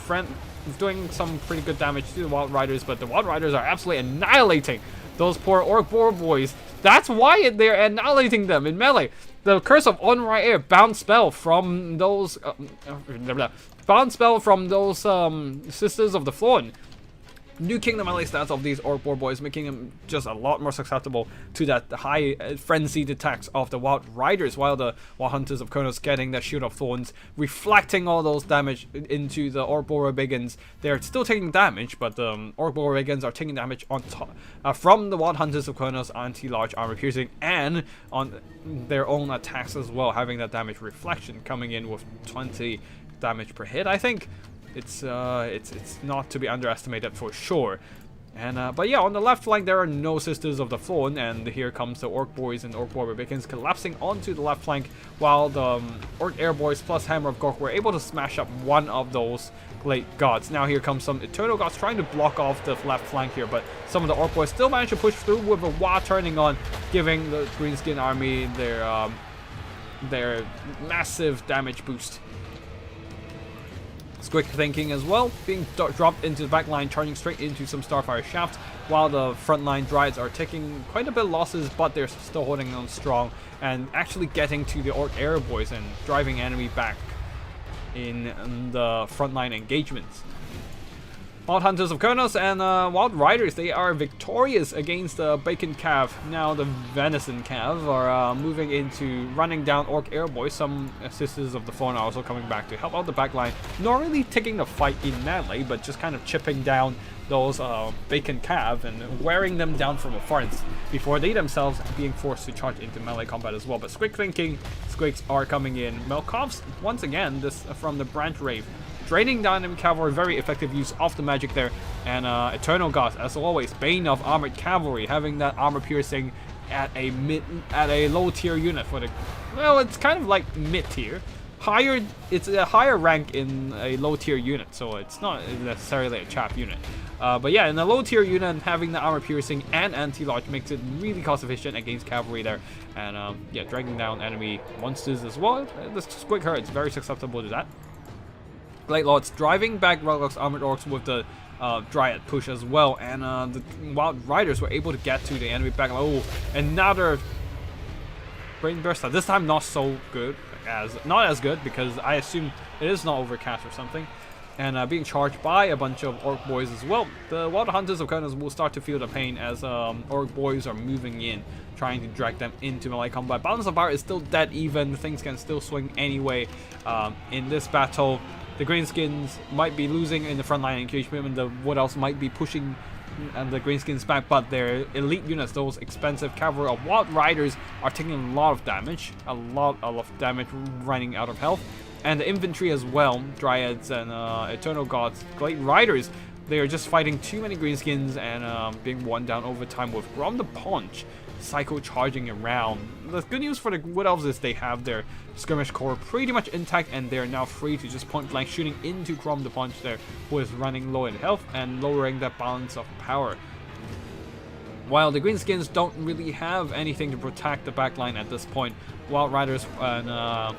some pretty good damage to the Wild Riders, but the Wild Riders are absolutely annihilating those poor Orc War Boys. That's why they're annihilating them in melee. The Curse of On-Right Air, bound spell from those Sisters of the Thorn, nuking the melee stats of these Orc War Boys, making them just a lot more susceptible to that high frenzied attacks of the Wild Riders, while the Wild Hunters of Kurnos getting that Shield of Thorns, reflecting all those damage into the Orc Borobigans. They're still taking damage, but the Orc Borobigans are taking damage on top from the Wild Hunters of Kurnos anti-large armor piercing and on their own attacks as well, having that damage reflection coming in with 20 damage per hit, I think. It's not to be underestimated for sure. And but yeah, on the left flank there are no Sisters of the Thorn, and here comes the Orc Boys and Orc Borobigans collapsing onto the left flank, while the Orc Air Boys plus Hammer of Gork were able to smash up one of those Glade Gods. Now here comes some Eternal Gods trying to block off the left flank here, but some of the Orc Boys still manage to push through with a Wa turning on, giving the Greenskin army their massive damage boost. Quick thinking as well, being dropped into the back line, charging straight into some Starfire Shafts, while the frontline Dryads are taking quite a bit of losses, but they're still holding on strong and actually getting to the Orc Air Boys and driving enemy back in the frontline engagements. Wild Hunters of Kurnos and Wild Riders, they are victorious against the Bacon Cav. Now the Venison Cav are moving into running down Orc Airboys. Some Sisters of the Fallen are also coming back to help out the backline. Not really taking the fight in melee, but just kind of chipping down those Bacon Cav and wearing them down from afar before they themselves being forced to charge into melee combat as well. But Squig thinking Squigs are coming in. Melkovs, once again, this from the Branch Rave. Draining down enemy cavalry, very effective use of the magic there. And Eternal Gods, as always, Bane of Armored Cavalry, having that armor piercing at a low tier unit for the, well, it's kind of like mid tier. Higher, it's a higher rank in a low tier unit, so it's not necessarily a chap unit. But yeah, in a low tier unit, having the armor piercing and anti-lodge makes it really cost efficient against cavalry there. And yeah, dragging down enemy monsters as well. The Squig Herd is very susceptible to that. Blade Lords driving back Ruglock's Armored Orcs with the Dryad push as well, and the Wild Riders were able to get to the enemy back. Oh, another Brain Burster. This time not so good, not as good, because I assume it is not overcast or something. And being charged by a bunch of Orc boys as well. The Wild Hunters of Kurnos will start to feel the pain as Orc boys are moving in, trying to drag them into melee combat. Balance of power is still dead even. Things can still swing anyway in this battle. The Greenskins might be losing in the frontline engagement, and the Wood Elves might be pushing the Greenskins back, but their elite units, those expensive cavalry of Wild Riders, are taking a lot of damage. A lot of damage, running out of health. And the infantry as well, Dryads and Eternal Gods, Glade Riders, they are just fighting too many Greenskins and being worn down over time with Grom the Paunch cycle charging around. The good news for the Wood Elves is they have their skirmish core pretty much intact, and they're now free to just point blank shooting into Grom the Paunch there, who is running low in health and lowering that balance of power. While the Greenskins don't really have anything to protect the backline at this point, Wild Riders are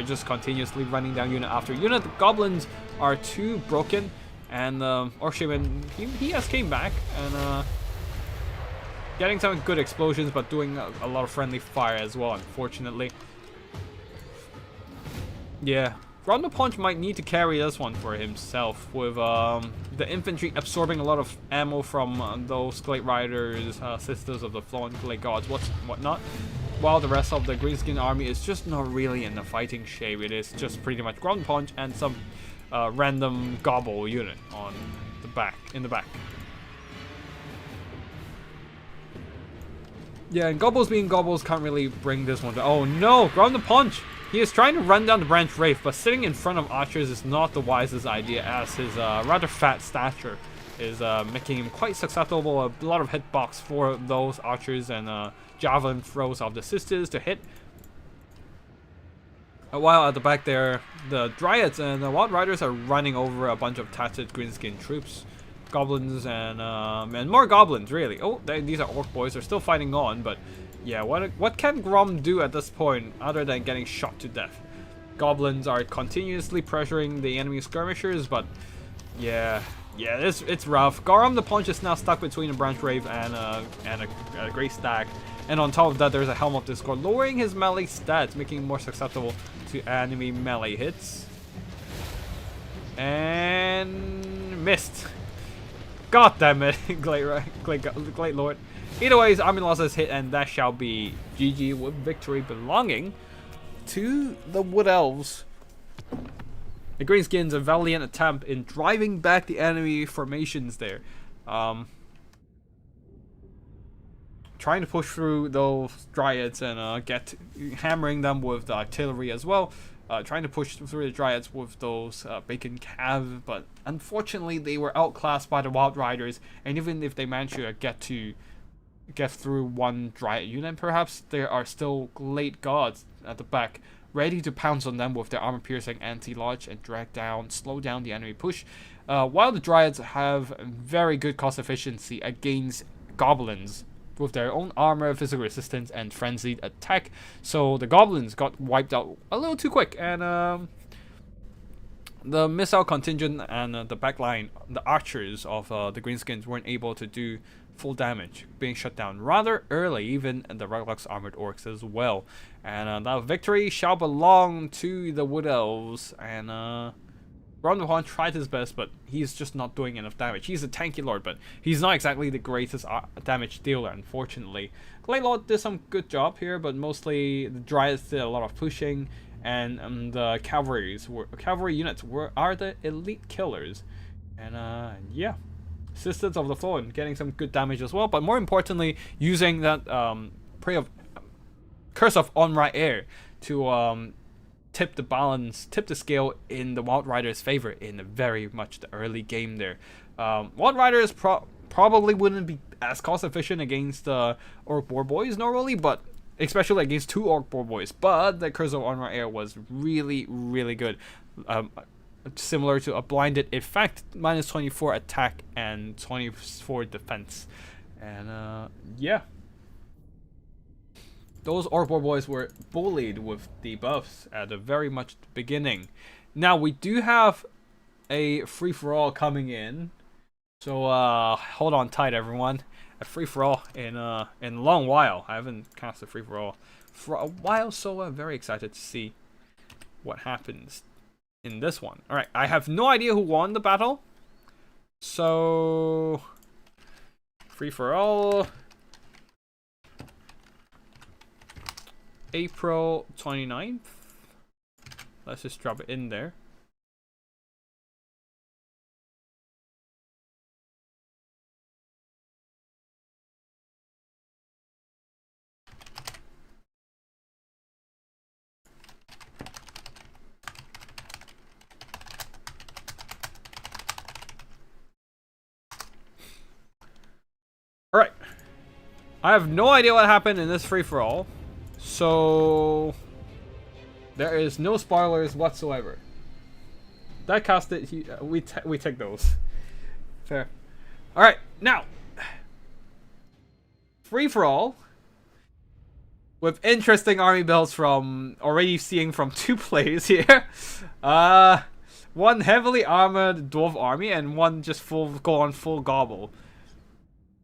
just continuously running down unit after unit. The Goblins are too broken, and Orshaman, he has came back and getting some good explosions, but doing a lot of friendly fire as well, unfortunately. Yeah, Grom the Paunch might need to carry this one for himself, with the infantry absorbing a lot of ammo from those Glade Riders, Sisters of the Fallen Glade Gods, whatnot. While the rest of the Greenskin army is just not really in the fighting shape. It is just pretty much Grom the Paunch and some random Gobble unit on the back, in the back. Yeah, and Gobbles being Gobbles can't really bring this one to. Oh no, Grom the Paunch! He is trying to run down the Branch Wraith, but sitting in front of archers is not the wisest idea, as his rather fat stature is making him quite susceptible. A lot of hitbox for those archers and javelin throws of the Sisters to hit. While at the back there, the Dryads and the Wild Riders are running over a bunch of tattered Greenskin troops. Goblins and more Goblins, really. Oh, these are Orc boys. They're still fighting on, but yeah, what can Grom do at this point other than getting shot to death? Goblins are continuously pressuring the enemy skirmishers, but yeah, it's rough. Grom the Paunch is now stuck between a Branch Rave and a Grey Stag, and on top of that, there's a Helm of Discord, lowering his melee stats, making him more susceptible to enemy melee hits. And missed. God damn it, Glade Lord. Either way, his army losses hit, and that shall be GG, with victory belonging to the Wood Elves. The Greenskins, a valiant attempt in driving back the enemy formations there. Trying to push through those Dryads and hammering them with the artillery as well. Trying to push through the Dryads with those Bacon Cav, but unfortunately they were outclassed by the Wild Riders, and even if they managed to get through one Dryad unit, perhaps there are still Glade Gods at the back, ready to pounce on them with their armor-piercing anti-lodge and slow down the enemy push. While the Dryads have very good cost efficiency against Goblins, with their own armor, physical resistance, and frenzied attack. So the Goblins got wiped out a little too quick, and the missile contingent and the backline, the archers of the Greenskins, weren't able to do full damage, being shut down rather early, even the Ruglock's Armored Orcs as well. And that victory shall belong to the Wood Elves, and Ron tried his best, but he's just not doing enough damage. He's a tanky lord, but he's not exactly the greatest damage dealer, unfortunately. Clay Lord did some good job here, but mostly the Dryads did a lot of pushing, and the cavalry units are the elite killers. And yeah, Sisters of the Fallen getting some good damage as well, but more importantly, using that Curse of On-Right Air to tip the scale in the Wild Riders' favor in very much the early game there. Wild Riders probably wouldn't be as cost efficient against Orc Boar Boys normally, but especially against 2 Orc Boar Boys. But the Curse of On-Right Air was really, really good. Similar to a blinded effect, minus 24 attack and 24 defense. And yeah. Those Orc Boar Boys were bullied with debuffs at the very much beginning. Now we do have a free-for-all coming in, so hold on tight, everyone. A free-for-all in a long while. I haven't cast a free-for-all for a while, so I'm very excited to see what happens in this one. All right, I have no idea who won the battle, so free-for-all. April 29th. Let's just drop it in there. All right. I have no idea what happened in this free-for-all. So there is no spoilers whatsoever. That casted, we take those. Fair. All right, now free for all with interesting army builds from already seeing from 2 plays here. One heavily armored dwarf army and one just full gobble.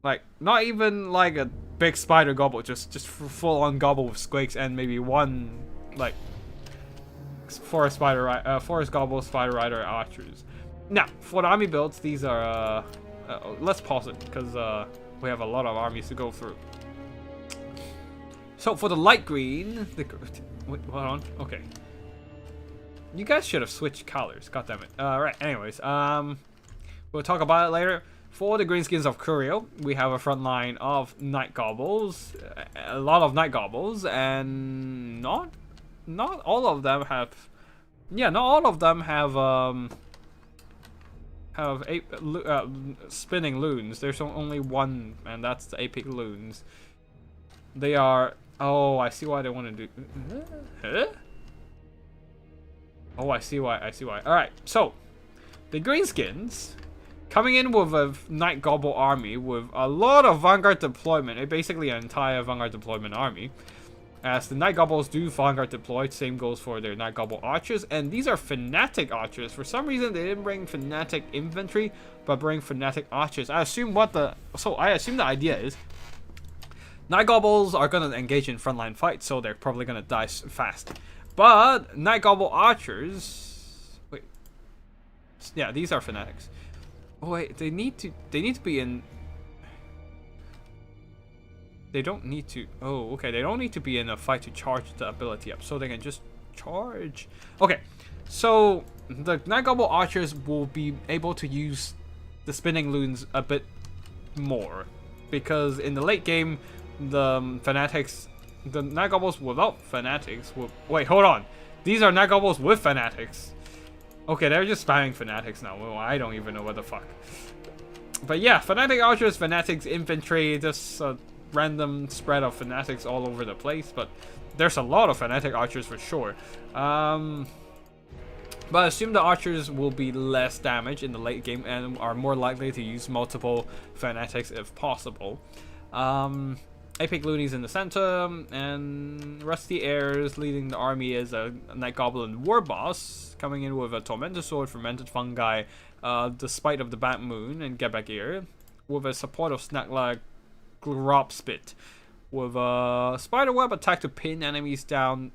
Like, not even like a big spider gobble, just full on gobble with squakes and maybe one like forest gobble spider rider archers. Now for the army builds, these are let's pause it because we have a lot of armies to go through. So for the light green, wait, hold on, okay. You guys should have switched colors. God damn it. Right. Anyways, we'll talk about it later. For the greenskins of Curio, we have a front line of Night Gobbles, a lot of Night Gobbles, and not all of them have. Yeah, not all of them have spinning loons. There's only one, and that's the Epic Loons. They are. Oh, I see why they want to do. Huh? Oh, I see why. All right, so the greenskins coming in with a Night Gobble army with a lot of Vanguard deployment, basically an entire Vanguard deployment army. As the Night Gobbles do Vanguard deployed, same goes for their Night Gobble archers, and these are Fanatic archers. For some reason, they didn't bring Fanatic infantry, but bring Fanatic archers. I assume the idea is Night Gobbles are gonna engage in frontline fights, so they're probably gonna die fast. But Night Gobble archers, wait, yeah, these are Fanatics. Oh wait, they need to be in. They don't need to. Oh, okay. They don't need to be in a fight to charge the ability up, so they can just charge. Okay, so the Night Gobble archers will be able to use the spinning loons a bit more, because in the late game, the Fanatics, the Night Gobbles without Fanatics will. Wait, hold on. These are Night Gobbles with Fanatics. Okay, they're just spamming Fanatics now. Well, I don't even know what the fuck. But yeah, Fanatic Archers, Fanatics, Infantry, just a random spread of Fanatics all over the place. But there's a lot of Fanatic Archers for sure. But I assume the Archers will be less damage in the late game and are more likely to use multiple Fanatics if possible. Epic Loonies in the center, and Rusty Airs leading the army as a Night Goblin War Boss, coming in with a Tormentor Sword, Fermented Fungi, the Spite of the Bat Moon, and Get Back Ear, with a support of Snacklag Grop Spit, with a Spiderweb attack to pin enemies down.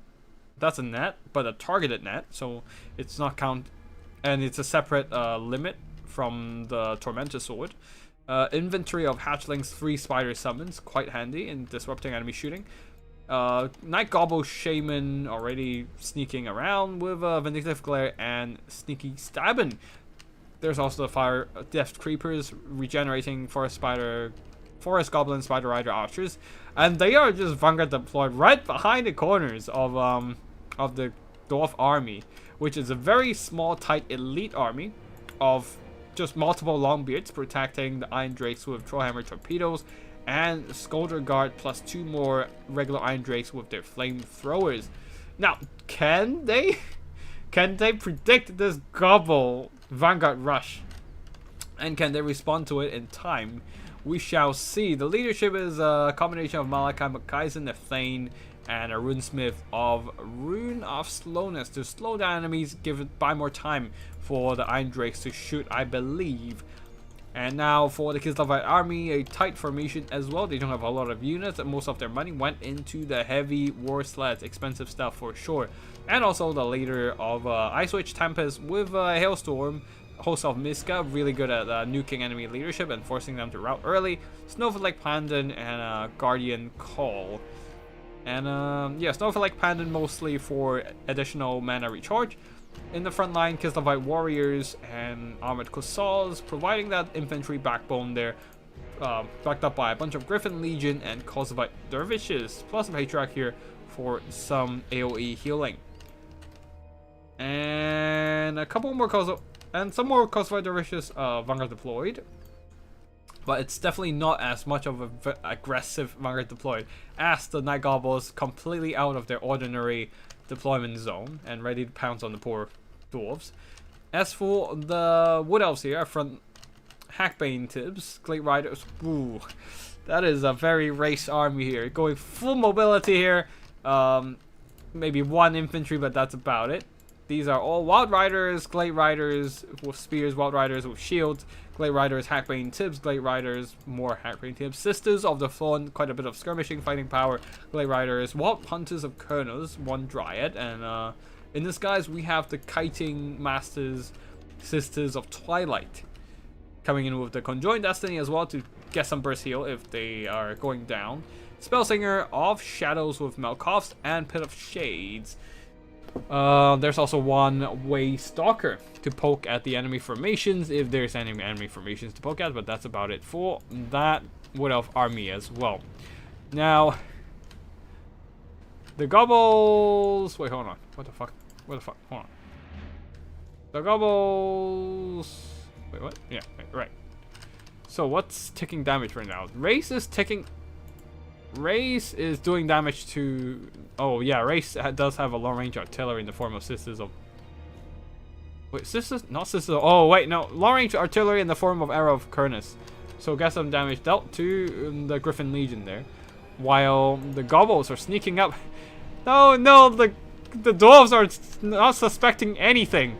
That's a net, but a targeted net, so it's not and it's a separate limit from the Tormentor Sword. Inventory of hatchlings, 3 spider summons, quite handy in disrupting enemy shooting. Night Gobble Shaman already sneaking around with Vindictive Glare and Sneaky Stabbing. There's also the Fire Death Creepers regenerating Forest Goblin, Spider Rider Archers, and they are just Vanguard deployed right behind the corners of the Dwarf army, which is a very small, tight elite army of just multiple Longbeards protecting the Iron Drakes with Trollhammer torpedoes, and Scolder Guard plus 2 more regular Iron Drakes with their flamethrowers. Now, can they predict this Gobble Vanguard rush? And can they respond to it in time? We shall see. The leadership is a combination of Malachi McKaisen, the Thane, and a runesmith of Rune of Slowness to slow down enemies, buy more time for the Iron Drakes to shoot, I believe. And now for the Kislevite army, a tight formation as well. They don't have a lot of units, and most of their money went into the heavy war sleds, expensive stuff for sure. And also the leader of Ice Witch Tempest with Hailstorm, host of Miska, really good at nuking enemy leadership and forcing them to rout early. Snowflake Pandan and Guardian Call. And yeah, Snowflake Pandan mostly for additional mana recharge. In the front line, Kislevite Warriors and Armored Kossals, providing that infantry backbone there, backed up by a bunch of Griffin Legion and Kossovite Dervishes, plus a Patriarch here for some AoE healing. And a couple more some more Kossovite Dervishes Vanguard deployed. But it's definitely not as much of an aggressive Vanguard deployed as the Night Goblins, completely out of their ordinary deployment zone and ready to pounce on the poor dwarves. As for the Wood Elves here, front Hackbane Tibbs, Glade Riders, ooh, that is a very race army here, going full mobility here. Maybe 1 infantry, but that's about it. These are all Wild Riders, Glade Riders with spears, Wild Riders with shields, Glade Riders, Hackbane Tibbs, Glade Riders, more Hackbane Tibbs, Sisters of the Fawn, quite a bit of skirmishing, fighting power, Glade Riders, Wild Hunters of Kurnos, 1 Dryad, and in this guys we have the Kiting Masters, Sisters of Twilight, coming in with the Conjoined Destiny as well to get some burst heal if they are going down. Spellsinger of Shadows with Malkovs and Pit of Shades. There's also 1 Way Stalker to poke at the enemy formations if there's any enemy formations to poke at, but that's about it for that Wood Elf army as well. Now, the Gobbles... Wait, hold on. What the fuck? Hold on. The Gobbles... Wait, what? Yeah, right. So what's taking damage right now? Race is doing damage to... Oh yeah, Race does have a long range artillery in the form of Sisters of... Wait, Sisters? Not Sisters. Oh wait, no. Long range artillery in the form of Arrow of Kurnus. So get some damage dealt to the Griffin Legion there. While the Gobbles are sneaking up. No, the Dwarves are not suspecting anything.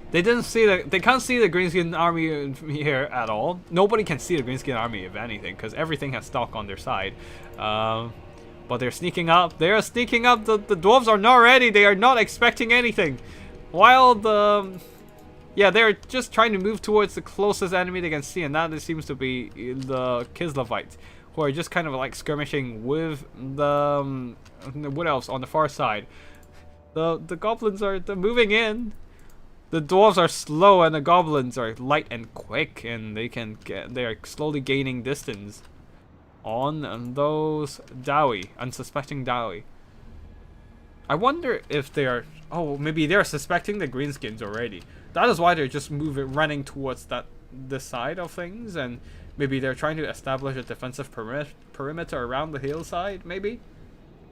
They can't see the Greenskin army here at all. Nobody can see the Greenskin army if anything, because everything has stock on their side. But they're sneaking up. They are sneaking up. The dwarves are not ready. They are not expecting anything. While they're just trying to move towards the closest enemy they can see, and that seems to be the Kislevites, who are just kind of like skirmishing with the Wood Elves on the far side. The goblins are moving in. The dwarves are slow and the goblins are light and quick, and they are slowly gaining distance on those unsuspecting Dowie. I wonder if they're... Oh, maybe they're suspecting the greenskins already. That is why they're just running towards this side of things, and maybe they're trying to establish a defensive perimeter around the hillside, maybe?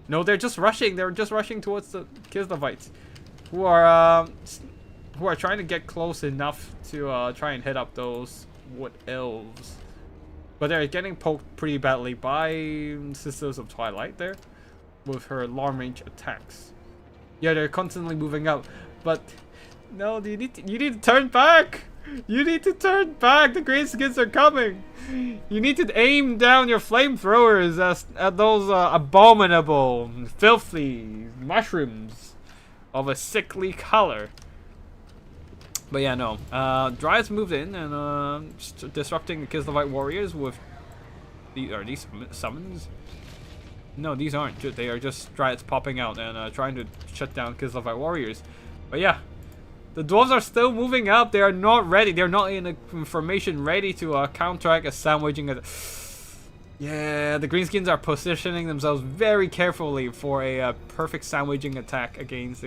No, they're just rushing. They're just rushing towards the Kislevites, who are trying to get close enough to try and hit up those Wood Elves. But they're getting poked pretty badly by Sisters of Twilight there with her long range attacks. Yeah, they're constantly moving up, but no, you need to turn back. You need to turn back. The greenskins are coming. You need to aim down your flamethrowers at those abominable, filthy mushrooms of a sickly color. But yeah, no. Dryads moved in and disrupting the Kislev warriors with are these summons? No, these aren't. They are just Dryads popping out and trying to shut down Kislev warriors. But yeah, the dwarves are still moving up. They are not ready. They're not in a formation ready to counteract a sandwiching. Yeah, the greenskins are positioning themselves very carefully for a perfect sandwiching attack against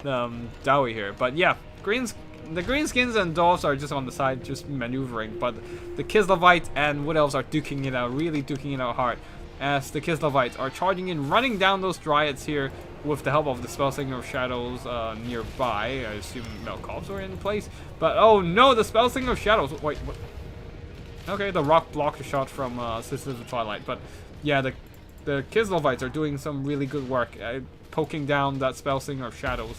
the Dowie here. But yeah, the greenskins and dwarves are just on the side, just maneuvering. But the Kislevites and Wood Elves are duking it out, really duking it out hard. As the Kislevites are charging in, running down those Dryads here with the help of the Spellsinger of Shadows nearby. I assume Melkovs were in place. But oh no, the Spellsinger of Shadows. Wait, what? Okay, the rock blocked a shot from Sisters of Twilight. But yeah, the Kislevites are doing some really good work, poking down that Spellsinger of Shadows.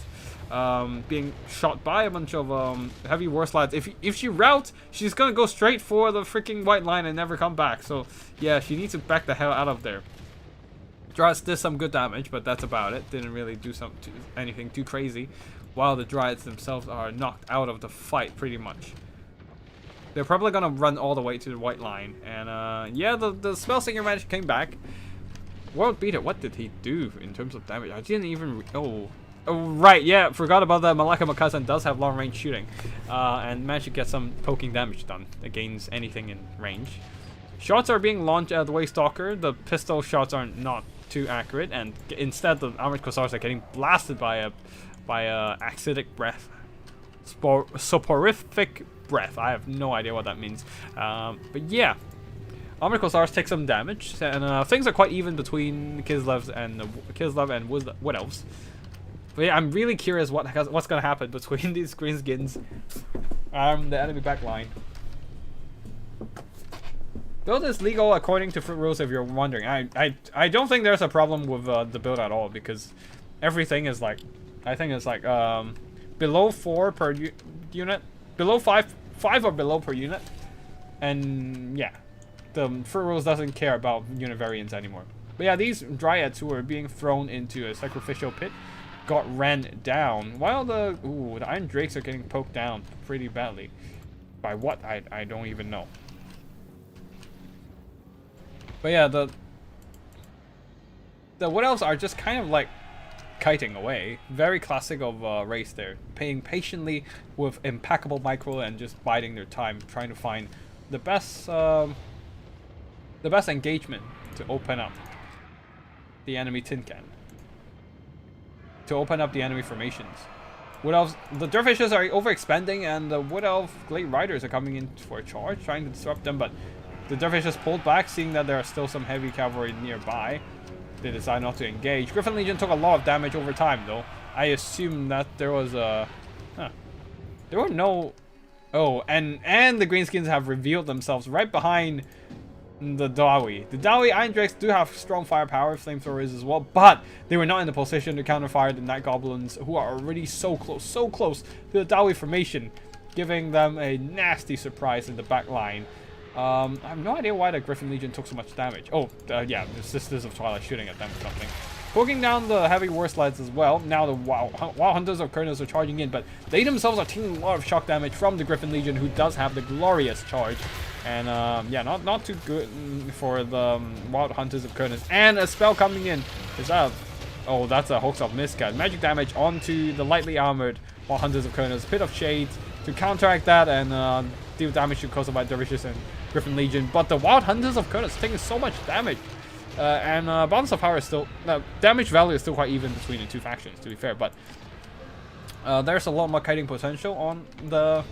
Being shot by a bunch of heavy war lads. If she routes, she's gonna go straight for the freaking white line and never come back. So yeah, she needs to back the hell out of there. Dryads did some good damage, but that's about it. Didn't really do anything too crazy. While the Dryads themselves are knocked out of the fight pretty much. They're probably gonna run all the way to the white line. And yeah, the Spellsinger magic came back. World Beater, what did he do in terms of damage? I didn't even Oh, right, yeah, forgot about that. Malaka Makasan does have long range shooting. And managed to get some poking damage done against anything in range. Shots are being launched at the Waystalker. The pistol shots are not too accurate. And instead, the Armored Corsairs are getting blasted by a acidic breath. Soporific breath. I have no idea what that means. But yeah. Armored Corsairs take some damage. And things are quite even between Kislev and Wood Elves. But yeah, I'm really curious what's gonna happen between these greenskins and the enemy backline. Build is legal according to fruit rules if you're wondering. I don't think there's a problem with the build at all, because everything is like, I think it's like below 4 per unit, below 5 or below per unit, and yeah, the fruit rules doesn't care about unit variance anymore. But yeah, these Dryads who are being thrown into a sacrificial pit got ran down, while the Iron Drakes are getting poked down pretty badly. By what? I don't even know. But yeah, the Wood Elves are just kind of like kiting away. Very classic of race there. Paying patiently with impeccable micro and just biding their time, trying to find the best engagement to open up the enemy tin can. To open up the enemy formations. Wood Elves, the Dervishes are overexpanding, and the Wood Elf Glade Riders are coming in for a charge, trying to disrupt them, but the Dervishes pulled back, seeing that there are still some heavy cavalry nearby. They decide not to engage. Griffin Legion took a lot of damage over time, though. I assume that there was a... There were no... Oh, and the Greenskins have revealed themselves right behind the Dowie. The Dowie Iron Drakes do have strong firepower, flamethrowers as well, but they were not in the position to counterfire the Night Goblins, who are already so close to the Dowie formation, giving them a nasty surprise in the back line. I have no idea why the Griffin Legion took so much damage. Oh, yeah, the Sisters of Twilight shooting at them or something. Poking down the heavy war slides as well. Now the Wild Hunters of Kurnos are charging in, but they themselves are taking a lot of shock damage from the Griffin Legion, who does have the glorious charge. And yeah, not too good for the Wild Hunters of Kurnos. And a spell coming in. Is that? Oh, that's a Hoax of Miscast. Magic damage onto the lightly armored Wild Hunters of Kurnos. Pit of Shades to counteract that and deal damage to Kosovo Dervishes and Griffin Legion. But the Wild Hunters of Kurnos taking so much damage. And balance of power is still... damage value is still quite even between the two factions, to be fair. But there's a lot more kiting potential on the...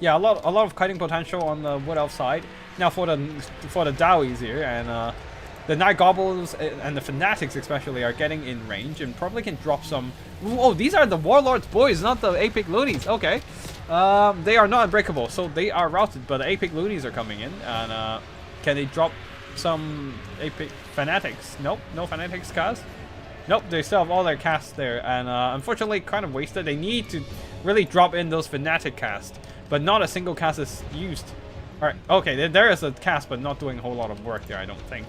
Yeah, a lot of kiting potential on the Wood Elf side. Now for the Dowies here, and the Night Goblins and the Fanatics especially are getting in range and probably can drop some... Oh, these are the Warlord's boys, not the Apic Loonies. Okay. They are not unbreakable, so they are routed, but the Apic Loonies are coming in. And can they drop some Apic Fanatics? Nope, no Fanatics cast. Nope, they still have all their casts there, and unfortunately kind of wasted. They need to really drop in those Fanatic casts, but not a single cast is used. Alright, okay, there is a cast, but not doing a whole lot of work there, I don't think.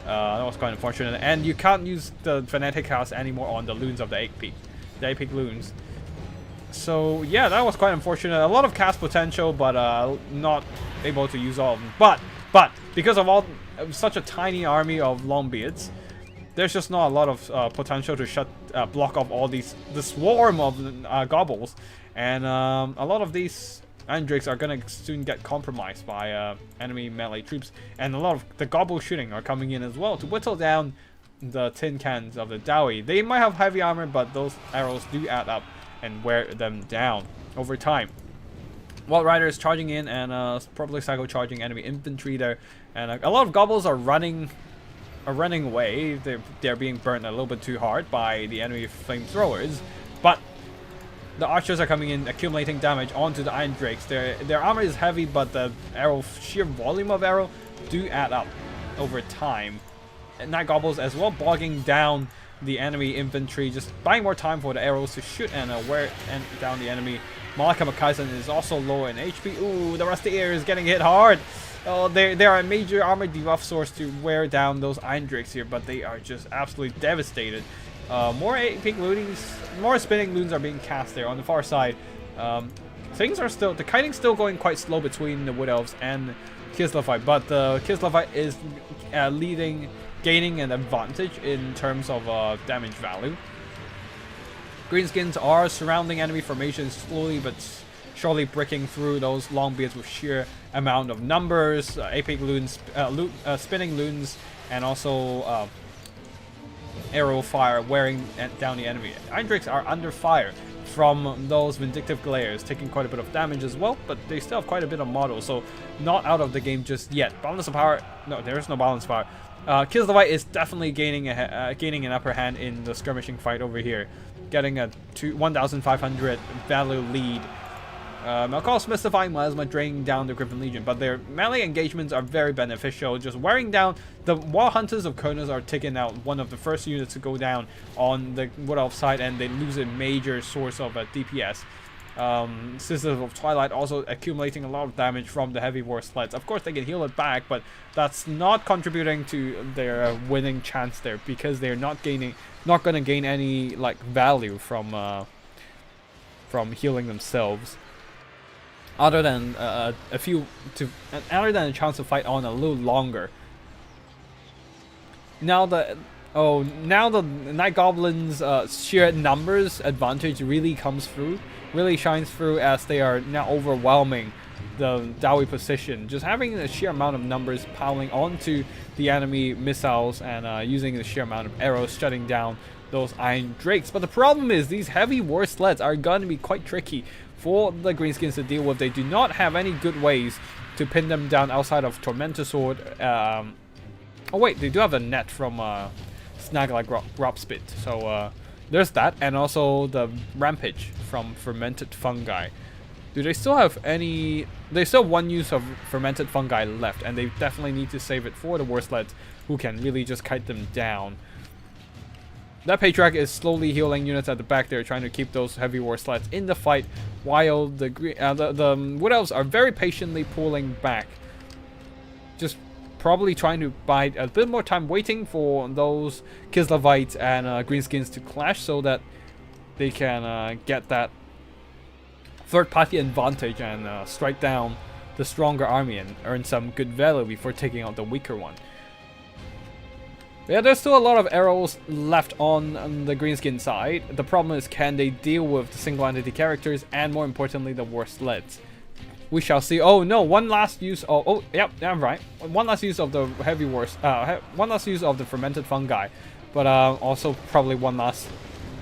That was quite unfortunate, and you can't use the Fanatic cast anymore on the loons of the Apic. The Apic loons. So yeah, that was quite unfortunate. A lot of cast potential, but not able to use all of them. But because of such a tiny army of Longbeards, there's just not a lot of potential to block off all the swarm of gobbles, and a lot of these Iron Drakes are gonna soon get compromised by enemy melee troops, and a lot of the gobble shooting are coming in as well to whittle down the tin cans of the Dowie. They might have heavy armor, but those arrows do add up and wear them down over time. Wild Rider is charging in and probably psycho charging enemy infantry there, and a lot of gobbles are running away. They're being burned a little bit too hard by the enemy flamethrowers, but the archers are coming in, accumulating damage onto the Iron Drakes. Their armor is heavy, but the sheer volume of arrow do add up over time. And Night Goblins as well, bogging down the enemy infantry, just buying more time for the arrows to shoot and wear down the enemy. Malaka Makaisen is also low in HP. Ooh, the Rusty Ear is getting hit hard. Oh, they are a major armor debuff source to wear down those Iron Drakes here, but they are just absolutely devastated. More pink loonies, more spinning loons are being cast there on the far side. The kiting's still going quite slow between the Wood Elves and Kislevite, but the Kislevite is gaining an advantage in terms of damage value. Greenskins are surrounding enemy formations slowly but surely, breaking through those Longbeards with sheer amount of numbers, Apex loons, spinning loons, and also arrow fire wearing down the enemy. Iron Drakes are under fire from those vindictive glares, taking quite a bit of damage as well, but they still have quite a bit of model, so not out of the game just yet. Balance of power, no, there is no balance of power. Kislevite is definitely gaining an upper hand in the skirmishing fight over here, getting a 1,500 value lead. Malkal's Mystifying Miasma draining down the Griffin Legion, but their melee engagements are very beneficial, just wearing down. The Wild Hunters of Kurnos are taking out one of the first units to go down on the Wood Elf side, and they lose a major source of DPS. Sisters of Twilight also accumulating a lot of damage from the heavy war sleds. Of course they can heal it back, but that's not contributing to their winning chance there, because they're not going to gain any like value from healing themselves, other than other than a chance to fight on a little longer. Now the Night Goblins' sheer numbers advantage really shines through, as they are now overwhelming the Dowie position. Just having the sheer amount of numbers piling onto the enemy missiles and using the sheer amount of arrows shutting down those Iron Drakes. But the problem is these heavy war sleds are going to be quite tricky for the Greenskins to deal with. They do not have any good ways to pin them down outside of Tormentor Sword. Oh wait, they do have a net from Snag like Robspit, so there's that, and also the Rampage from Fermented Fungi. Do they still have any? They still have one use of Fermented Fungi left, and they definitely need to save it for the war sleds, who can really just kite them down. That Patriarch is slowly healing units at the back there, trying to keep those heavy war sleds in the fight, while the Wood Elves are very patiently pulling back, just probably trying to bide a bit more time, waiting for those Kislevites and Greenskins to clash, so that they can get that third-party advantage and strike down the stronger army and earn some good value before taking out the weaker one. Yeah, there's still a lot of arrows left on the Greenskin side. The problem is, can they deal with the single entity characters and, more importantly, the war sleds? We shall see. Oh no, one last use of... Oh, yep, I'm right. One last use of the heavy wars. One last use of the fermented fungi. But also probably one last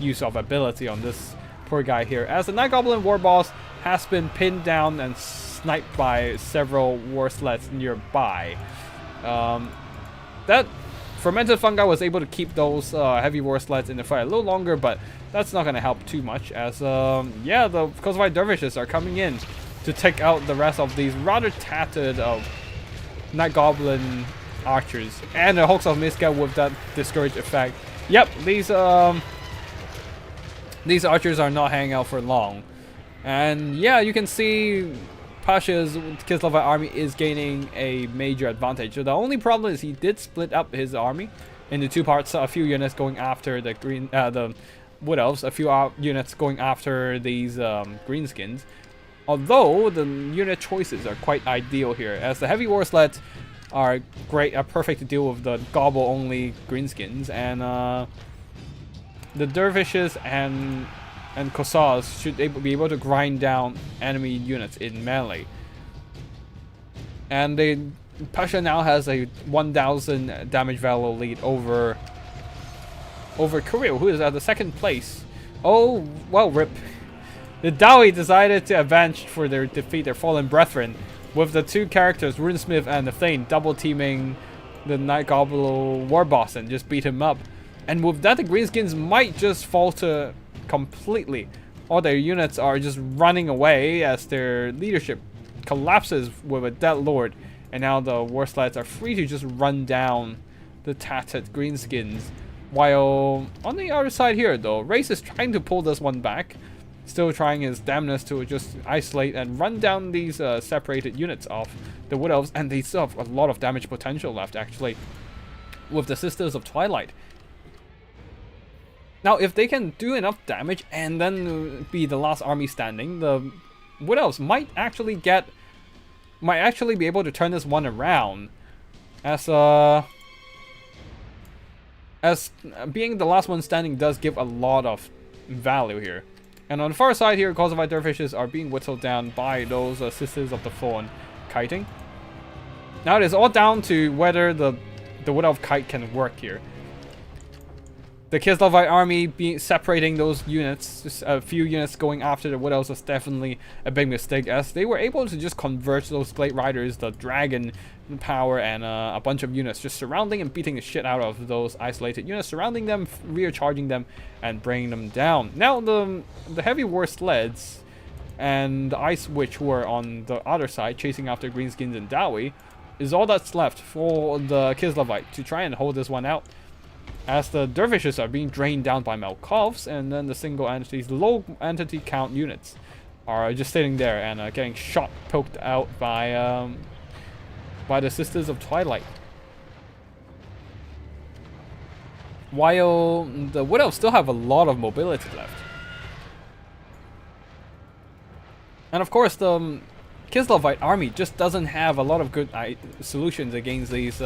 use of ability on this poor guy here, as the Night Goblin War Boss has been pinned down and sniped by several war sleds nearby. That fermented fungi was able to keep those heavy war sleds in the fight a little longer, but that's not going to help too much, as yeah, the Kozovite Dervishes are coming in to take out the rest of these rather tattered Night Goblin archers, and the Hulks of Miska with that discourage effect. Yep, these archers are not hanging out for long. And yeah, you can see Pasha's Kislevite army is gaining a major advantage. So the only problem is he did split up his army into two parts, a few units going after the Wood Elves, a few units going after these greenskins. Although the unit choices are quite ideal here, as the heavy war sleds are perfect to deal with the gobble only greenskins, and the dervishes and Kossars should be able to grind down enemy units in melee. And Pasha now has a 1000 damage value lead over Kirill, who is at the second place. Oh, well, rip. The Dawi decided to avenge for their defeat their fallen brethren, with the two characters, Runesmith and the Thane, double teaming the Night Goblin war boss and just beat him up. And with that, the greenskins might just falter completely. All their units are just running away as their leadership collapses with a dead lord. And now the war sleds are free to just run down the tattered greenskins. While on the other side here, though, Race is trying to pull this one back. Still trying his damnness to just isolate and run down these separated units of the Wood Elves. And they still have a lot of damage potential left, actually, with the Sisters of Twilight. Now, if they can do enough damage and then be the last army standing, the Wood Elves might actually be able to turn this one around. As being the last one standing does give a lot of value here. And on the far side here, Kosovo dervishes are being whittled down by those Sisters of the Thorn kiting. Now it is all down to whether the Wood Elf kite can work here. The Kislavite army separating those units, just a few units going after the Wood Elves, was definitely a big mistake, as they were able to just converge those Glade Riders, the Dragon power, and a bunch of units just surrounding and beating the shit out of those isolated units, surrounding them, rear charging them, and bringing them down. Now the heavy war sleds and the Ice Witch, who are on the other side chasing after greenskins and Dawi, is all that's left for the Kislavite to try and hold this one out, as the dervishes are being drained down by Malkovs, and then the single entities, low entity count units are just sitting there and getting poked out by the Sisters of Twilight. While the Wood Elves still have a lot of mobility left. And of course, the Kislavite army just doesn't have a lot of good solutions against these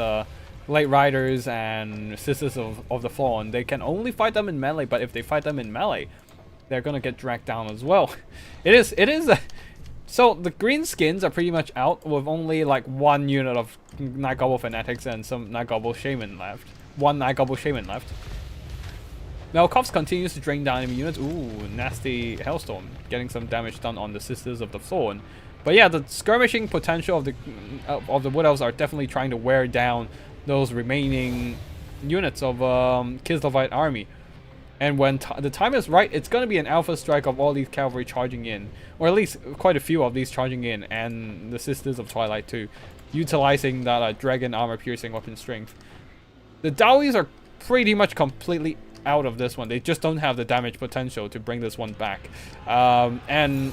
Light Riders and Sisters of the Fallen. They can only fight them in melee, but if they fight them in melee, they're gonna get dragged down as well. So the greenskins are pretty much out, with only like one unit of Night Goblin Fanatics and some Night Goblin Shaman left. One Night Goblin Shaman left. Malkovs continues to drain down enemy units. Ooh, nasty Hailstorm, getting some damage done on the Sisters of the Thorn. But yeah, the skirmishing potential of the Wood Elves are definitely trying to wear down those remaining units of Kislavite army. And when the time is right, it's going to be an alpha strike of all these cavalry charging in, or at least quite a few of these charging in, and the Sisters of Twilight too, utilizing that dragon armor piercing weapon strength. The Dawis are pretty much completely out of this one. They just don't have the damage potential to bring this one back. And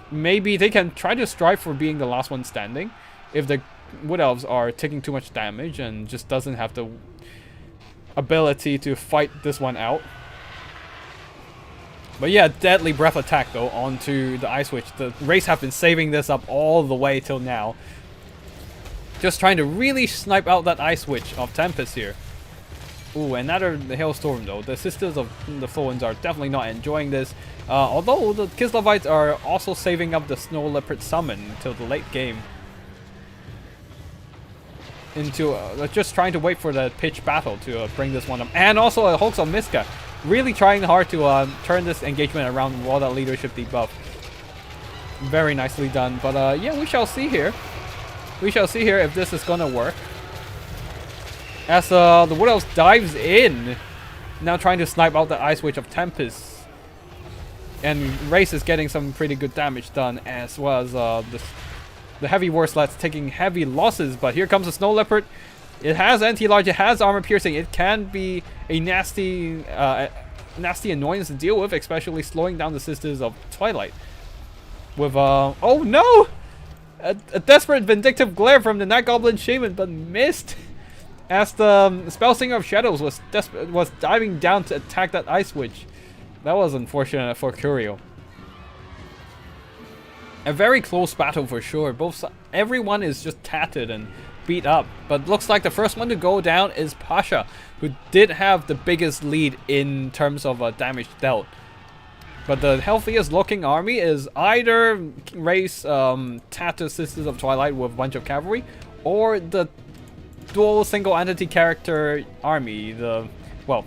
maybe they can try to strive for being the last one standing if the Wood Elves are taking too much damage and just doesn't have the ability to fight this one out. But yeah, deadly breath attack though onto the Ice Witch. The Race have been saving this up all the way till now. Just trying to really snipe out that Ice Witch of Tempest here. Ooh, another Hailstorm though. The Sisters of the Thorns are definitely not enjoying this. Although the Kislavites are also saving up the Snow Leopard summon until the late game. Into just trying to wait for the pitch battle to bring this one up. And also a Hulks of Miska. Really trying hard to turn this engagement around with all that leadership debuff. Very nicely done. But yeah, we shall see here. We shall see here if this is gonna work. As the Wood Elves dives in. Now trying to snipe out the Ice Witch of Tempest. And Race is getting some pretty good damage done, as well as the heavy war sleds taking heavy losses. But here comes the Snow Leopard. It has anti-large, it has armor piercing. It can be a nasty annoyance to deal with, especially slowing down the Sisters of Twilight. With oh no! A desperate vindictive glare from the Night Goblin Shaman, but missed. as the Spellsinger of Shadows was diving down to attack that Ice Witch. That was unfortunate for Curio. A very close battle for sure. Everyone is just tattered and beat up, but looks like the first one to go down is Pasha, who did have the biggest lead in terms of damage dealt. But the healthiest looking army is either Ray's tattered Sisters of Twilight with a bunch of cavalry, or the dual single entity character army, the, well,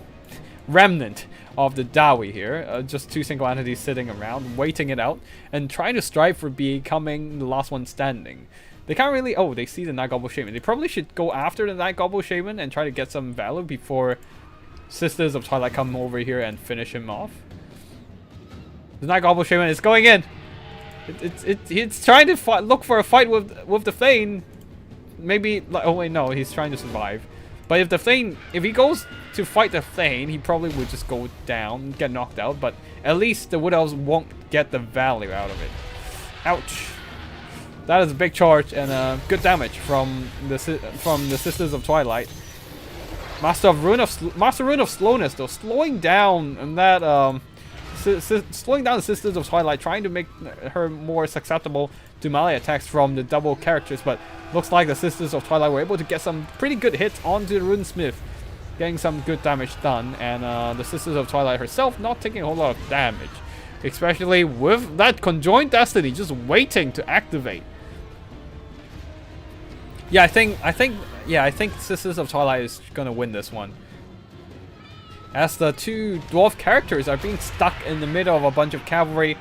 remnant of the Dawi here. Just two single entities sitting around, waiting it out, and trying to strive for becoming the last one standing. They can't really... Oh, they see the Night Gobble Shaman. They probably should go after the Night Gobble Shaman and try to get some valor before Sisters of Twilight come over here and finish him off. The Night Gobble Shaman is going in. It's trying to look for a fight with the Thane. Maybe... Like, oh wait, no, he's trying to survive. But if the Thane... If he goes to fight the Thane, he probably would just go down, get knocked out. But at least the Wood Elves won't get the value out of it. Ouch. That is a big charge and good damage from the Sisters of Twilight. Master Rune of Slowness though, slowing down and that slowing down the Sisters of Twilight, trying to make her more susceptible to melee attacks from the double characters. But looks like the Sisters of Twilight were able to get some pretty good hits onto the Runesmith, getting some good damage done. And the Sisters of Twilight herself not taking a whole lot of damage, especially with that Conjoined Destiny just waiting to activate. Yeah, I think Sisters of Twilight is gonna win this one, as the two dwarf characters are being stuck in the middle of a bunch of cavalry.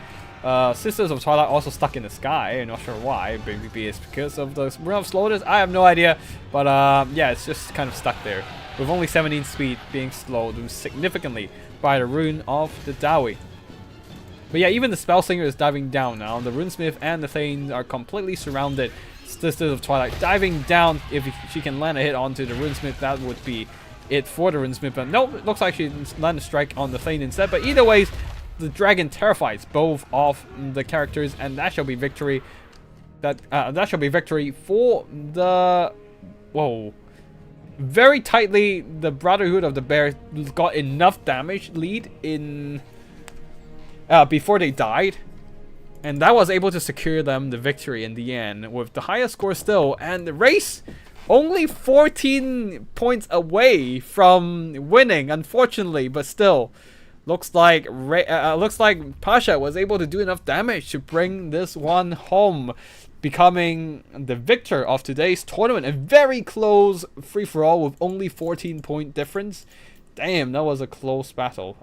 Sisters of Twilight also stuck in the sky. I'm not sure why. Maybe it's because of the Rune of Slowness. I have no idea. But yeah, it's just kind of stuck there, with only 17 speed being slowed significantly by the Rune of the Dawi. But yeah, even the Spellsinger is diving down now. The Runesmith and the Thane are completely surrounded. Sisters of Twilight diving down. If she can land a hit onto the Runesmith, that would be it for the Runesmith. But no, it looks like she landed a strike on the Thane instead. But either way, the dragon terrifies both of the characters, and that shall be victory. That shall be victory for the... Whoa. Very tightly, the Brotherhood of the Bear got enough damage lead in... before they died. And that was able to secure them the victory in the end, with the highest score still. And the race only 14 points away from winning, unfortunately, but still. Looks like Pasha was able to do enough damage to bring this one home, becoming the victor of today's tournament. A very close free-for-all with only 14-point difference. Damn, that was a close battle.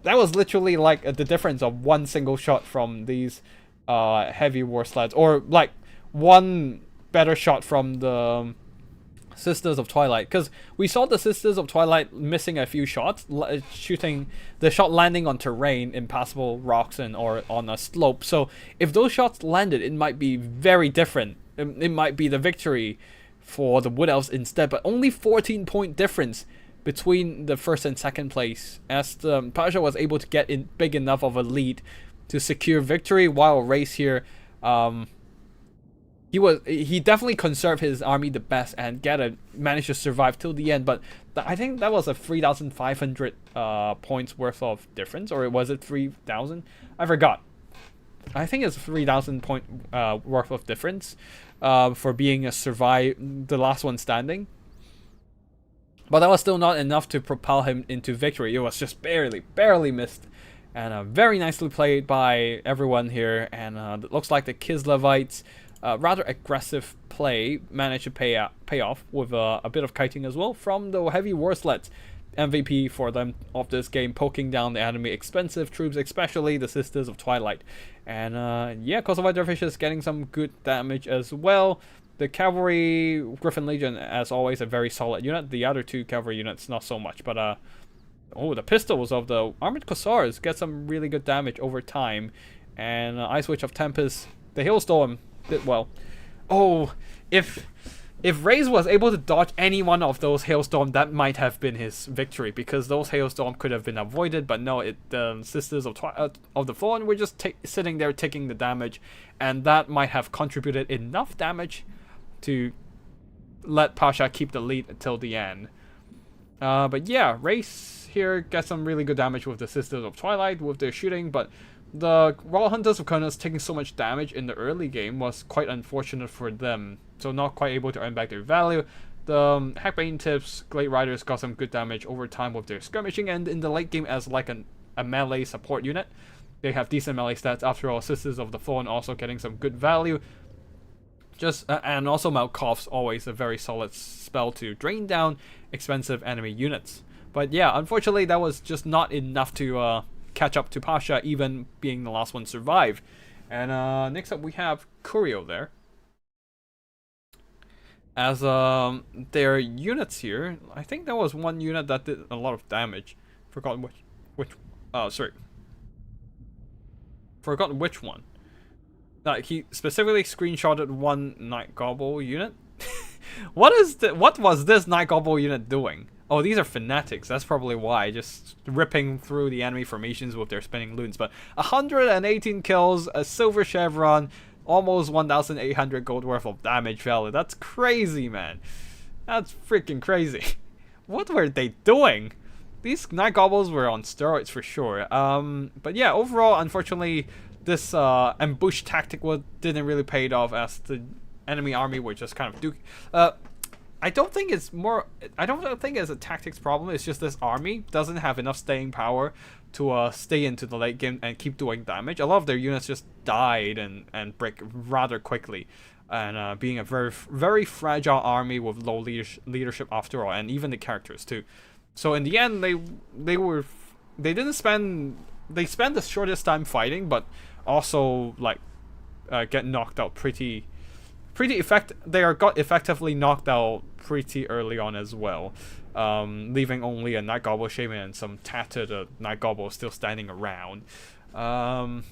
That was literally like the difference of one single shot from these heavy war sleds, or like one better shot from the Sisters of Twilight, because we saw the Sisters of Twilight missing a few shots, shooting the shot landing on terrain, impassable rocks, and or on a slope. So if those shots landed, it might be very different. It might be the victory for the Wood Elves instead. But only 14-point difference between the first and second place, as Pasha was able to get in big enough of a lead to secure victory, while Race here, he definitely conserved his army the best and managed to survive till the end. But I think that was a 3,500 points worth of difference, or was it 3,000? I forgot. I think it's 3,000 point worth of difference for being the last one standing. But that was still not enough to propel him into victory. It was just barely missed. And very nicely played by everyone here. And it looks like the Kislevites' rather aggressive play managed to pay off with a bit of kiting as well from the heavy war sleds. MVP for them of this game, poking down the enemy expensive troops, especially the Sisters of Twilight. And yeah, Kosovo Dervishes getting some good damage as well. The Cavalry Griffin Legion, as always, a very solid unit. The other two cavalry units, not so much. But oh, the pistols of the Armored Cossars get some really good damage over time. And Ice Witch of Tempest, the Hailstorm did well. Oh, if Raze was able to dodge any one of those Hailstorm, that might have been his victory, because those Hailstorm could have been avoided. But no, the Sisters of the Fallen were just sitting there taking the damage, and that might have contributed enough damage to let Pasha keep the lead until the end. But yeah, Race here gets some really good damage with the Sisters of Twilight with their shooting, but the Royal Hunters of Kurnoss taking so much damage in the early game was quite unfortunate for them, so not quite able to earn back their value. The Hackbane Tips, Glade Riders got some good damage over time with their skirmishing, and in the late game as like a melee support unit. They have decent melee stats. After all, Sisters of the Fallen also getting some good value. And also Malkov's always a very solid spell to drain down expensive enemy units. But yeah, unfortunately that was just not enough to catch up to Pasha, even being the last one to survive. And next up we have Curio there. As their units here, I think there was one unit that did a lot of damage. Forgotten forgotten which one. He specifically screenshotted one Night Gobble unit. What was this Night Gobble unit doing? Oh, these are fanatics. That's probably why. Just ripping through the enemy formations with their spinning loons. But 118 kills, a silver chevron, almost 1,800 gold worth of damage value. That's crazy, man. That's freaking crazy. What were they doing? These Night Gobbles were on steroids for sure. But yeah, overall, unfortunately, this ambush tactic didn't really pay it off, as the enemy army were just kind of I don't think it's a tactics problem. It's just this army doesn't have enough staying power to stay into the late game and keep doing damage. A lot of their units just died and break rather quickly, and being a very fragile army with low leadership after all, and even the characters too. So in the end, they spent the shortest time fighting, but also like get knocked out pretty got effectively knocked out pretty early on as well, leaving only a Night Gobble Shaman and some tattered Night Gobble still standing around. And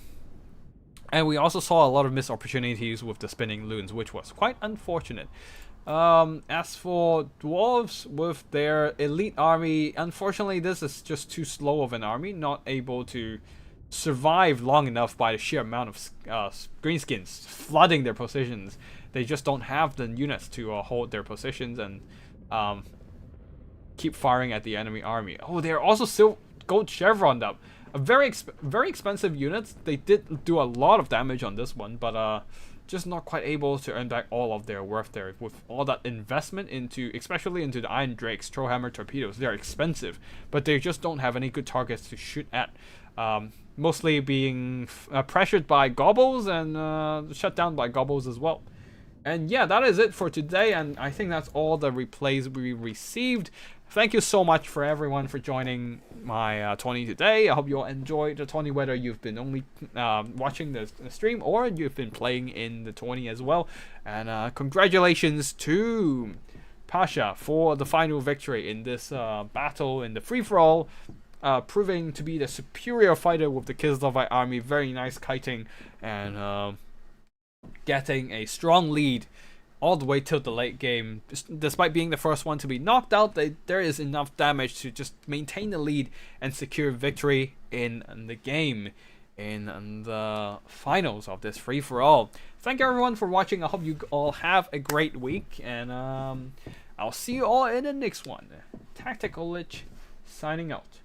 we also saw a lot of missed opportunities with the spinning loons, which was quite unfortunate. As for dwarves with their elite army, unfortunately this is just too slow of an army, not able to survive long enough by the sheer amount of greenskins flooding their positions. They just don't have the units to hold their positions and keep firing at the enemy army. Oh, they're also still gold chevroned up. A very expensive units. They did do a lot of damage on this one, but just not quite able to earn back all of their worth there with all that investment especially into the Iron Drakes, Trollhammer torpedoes. They're expensive, but they just don't have any good targets to shoot at. Mostly being pressured by gobbles and shut down by gobbles as well. And yeah, that is it for today, and I think that's all the replays we received. Thank you so much for everyone for joining my 20 today. I hope you all enjoyed the 20, whether you've been only watching the stream or you've been playing in the 20 as well. And congratulations to Pasha for the final victory in this battle in the free-for-all, proving to be the superior fighter with the Kislevi army. Very nice kiting, and getting a strong lead all the way till the late game. Despite being the first one to be knocked out, there is enough damage to just maintain the lead and secure victory in the game, in the finals of this free-for-all. Thank you everyone for watching. I hope you all have a great week, and I'll see you all in the next one. Tactical Lich signing out.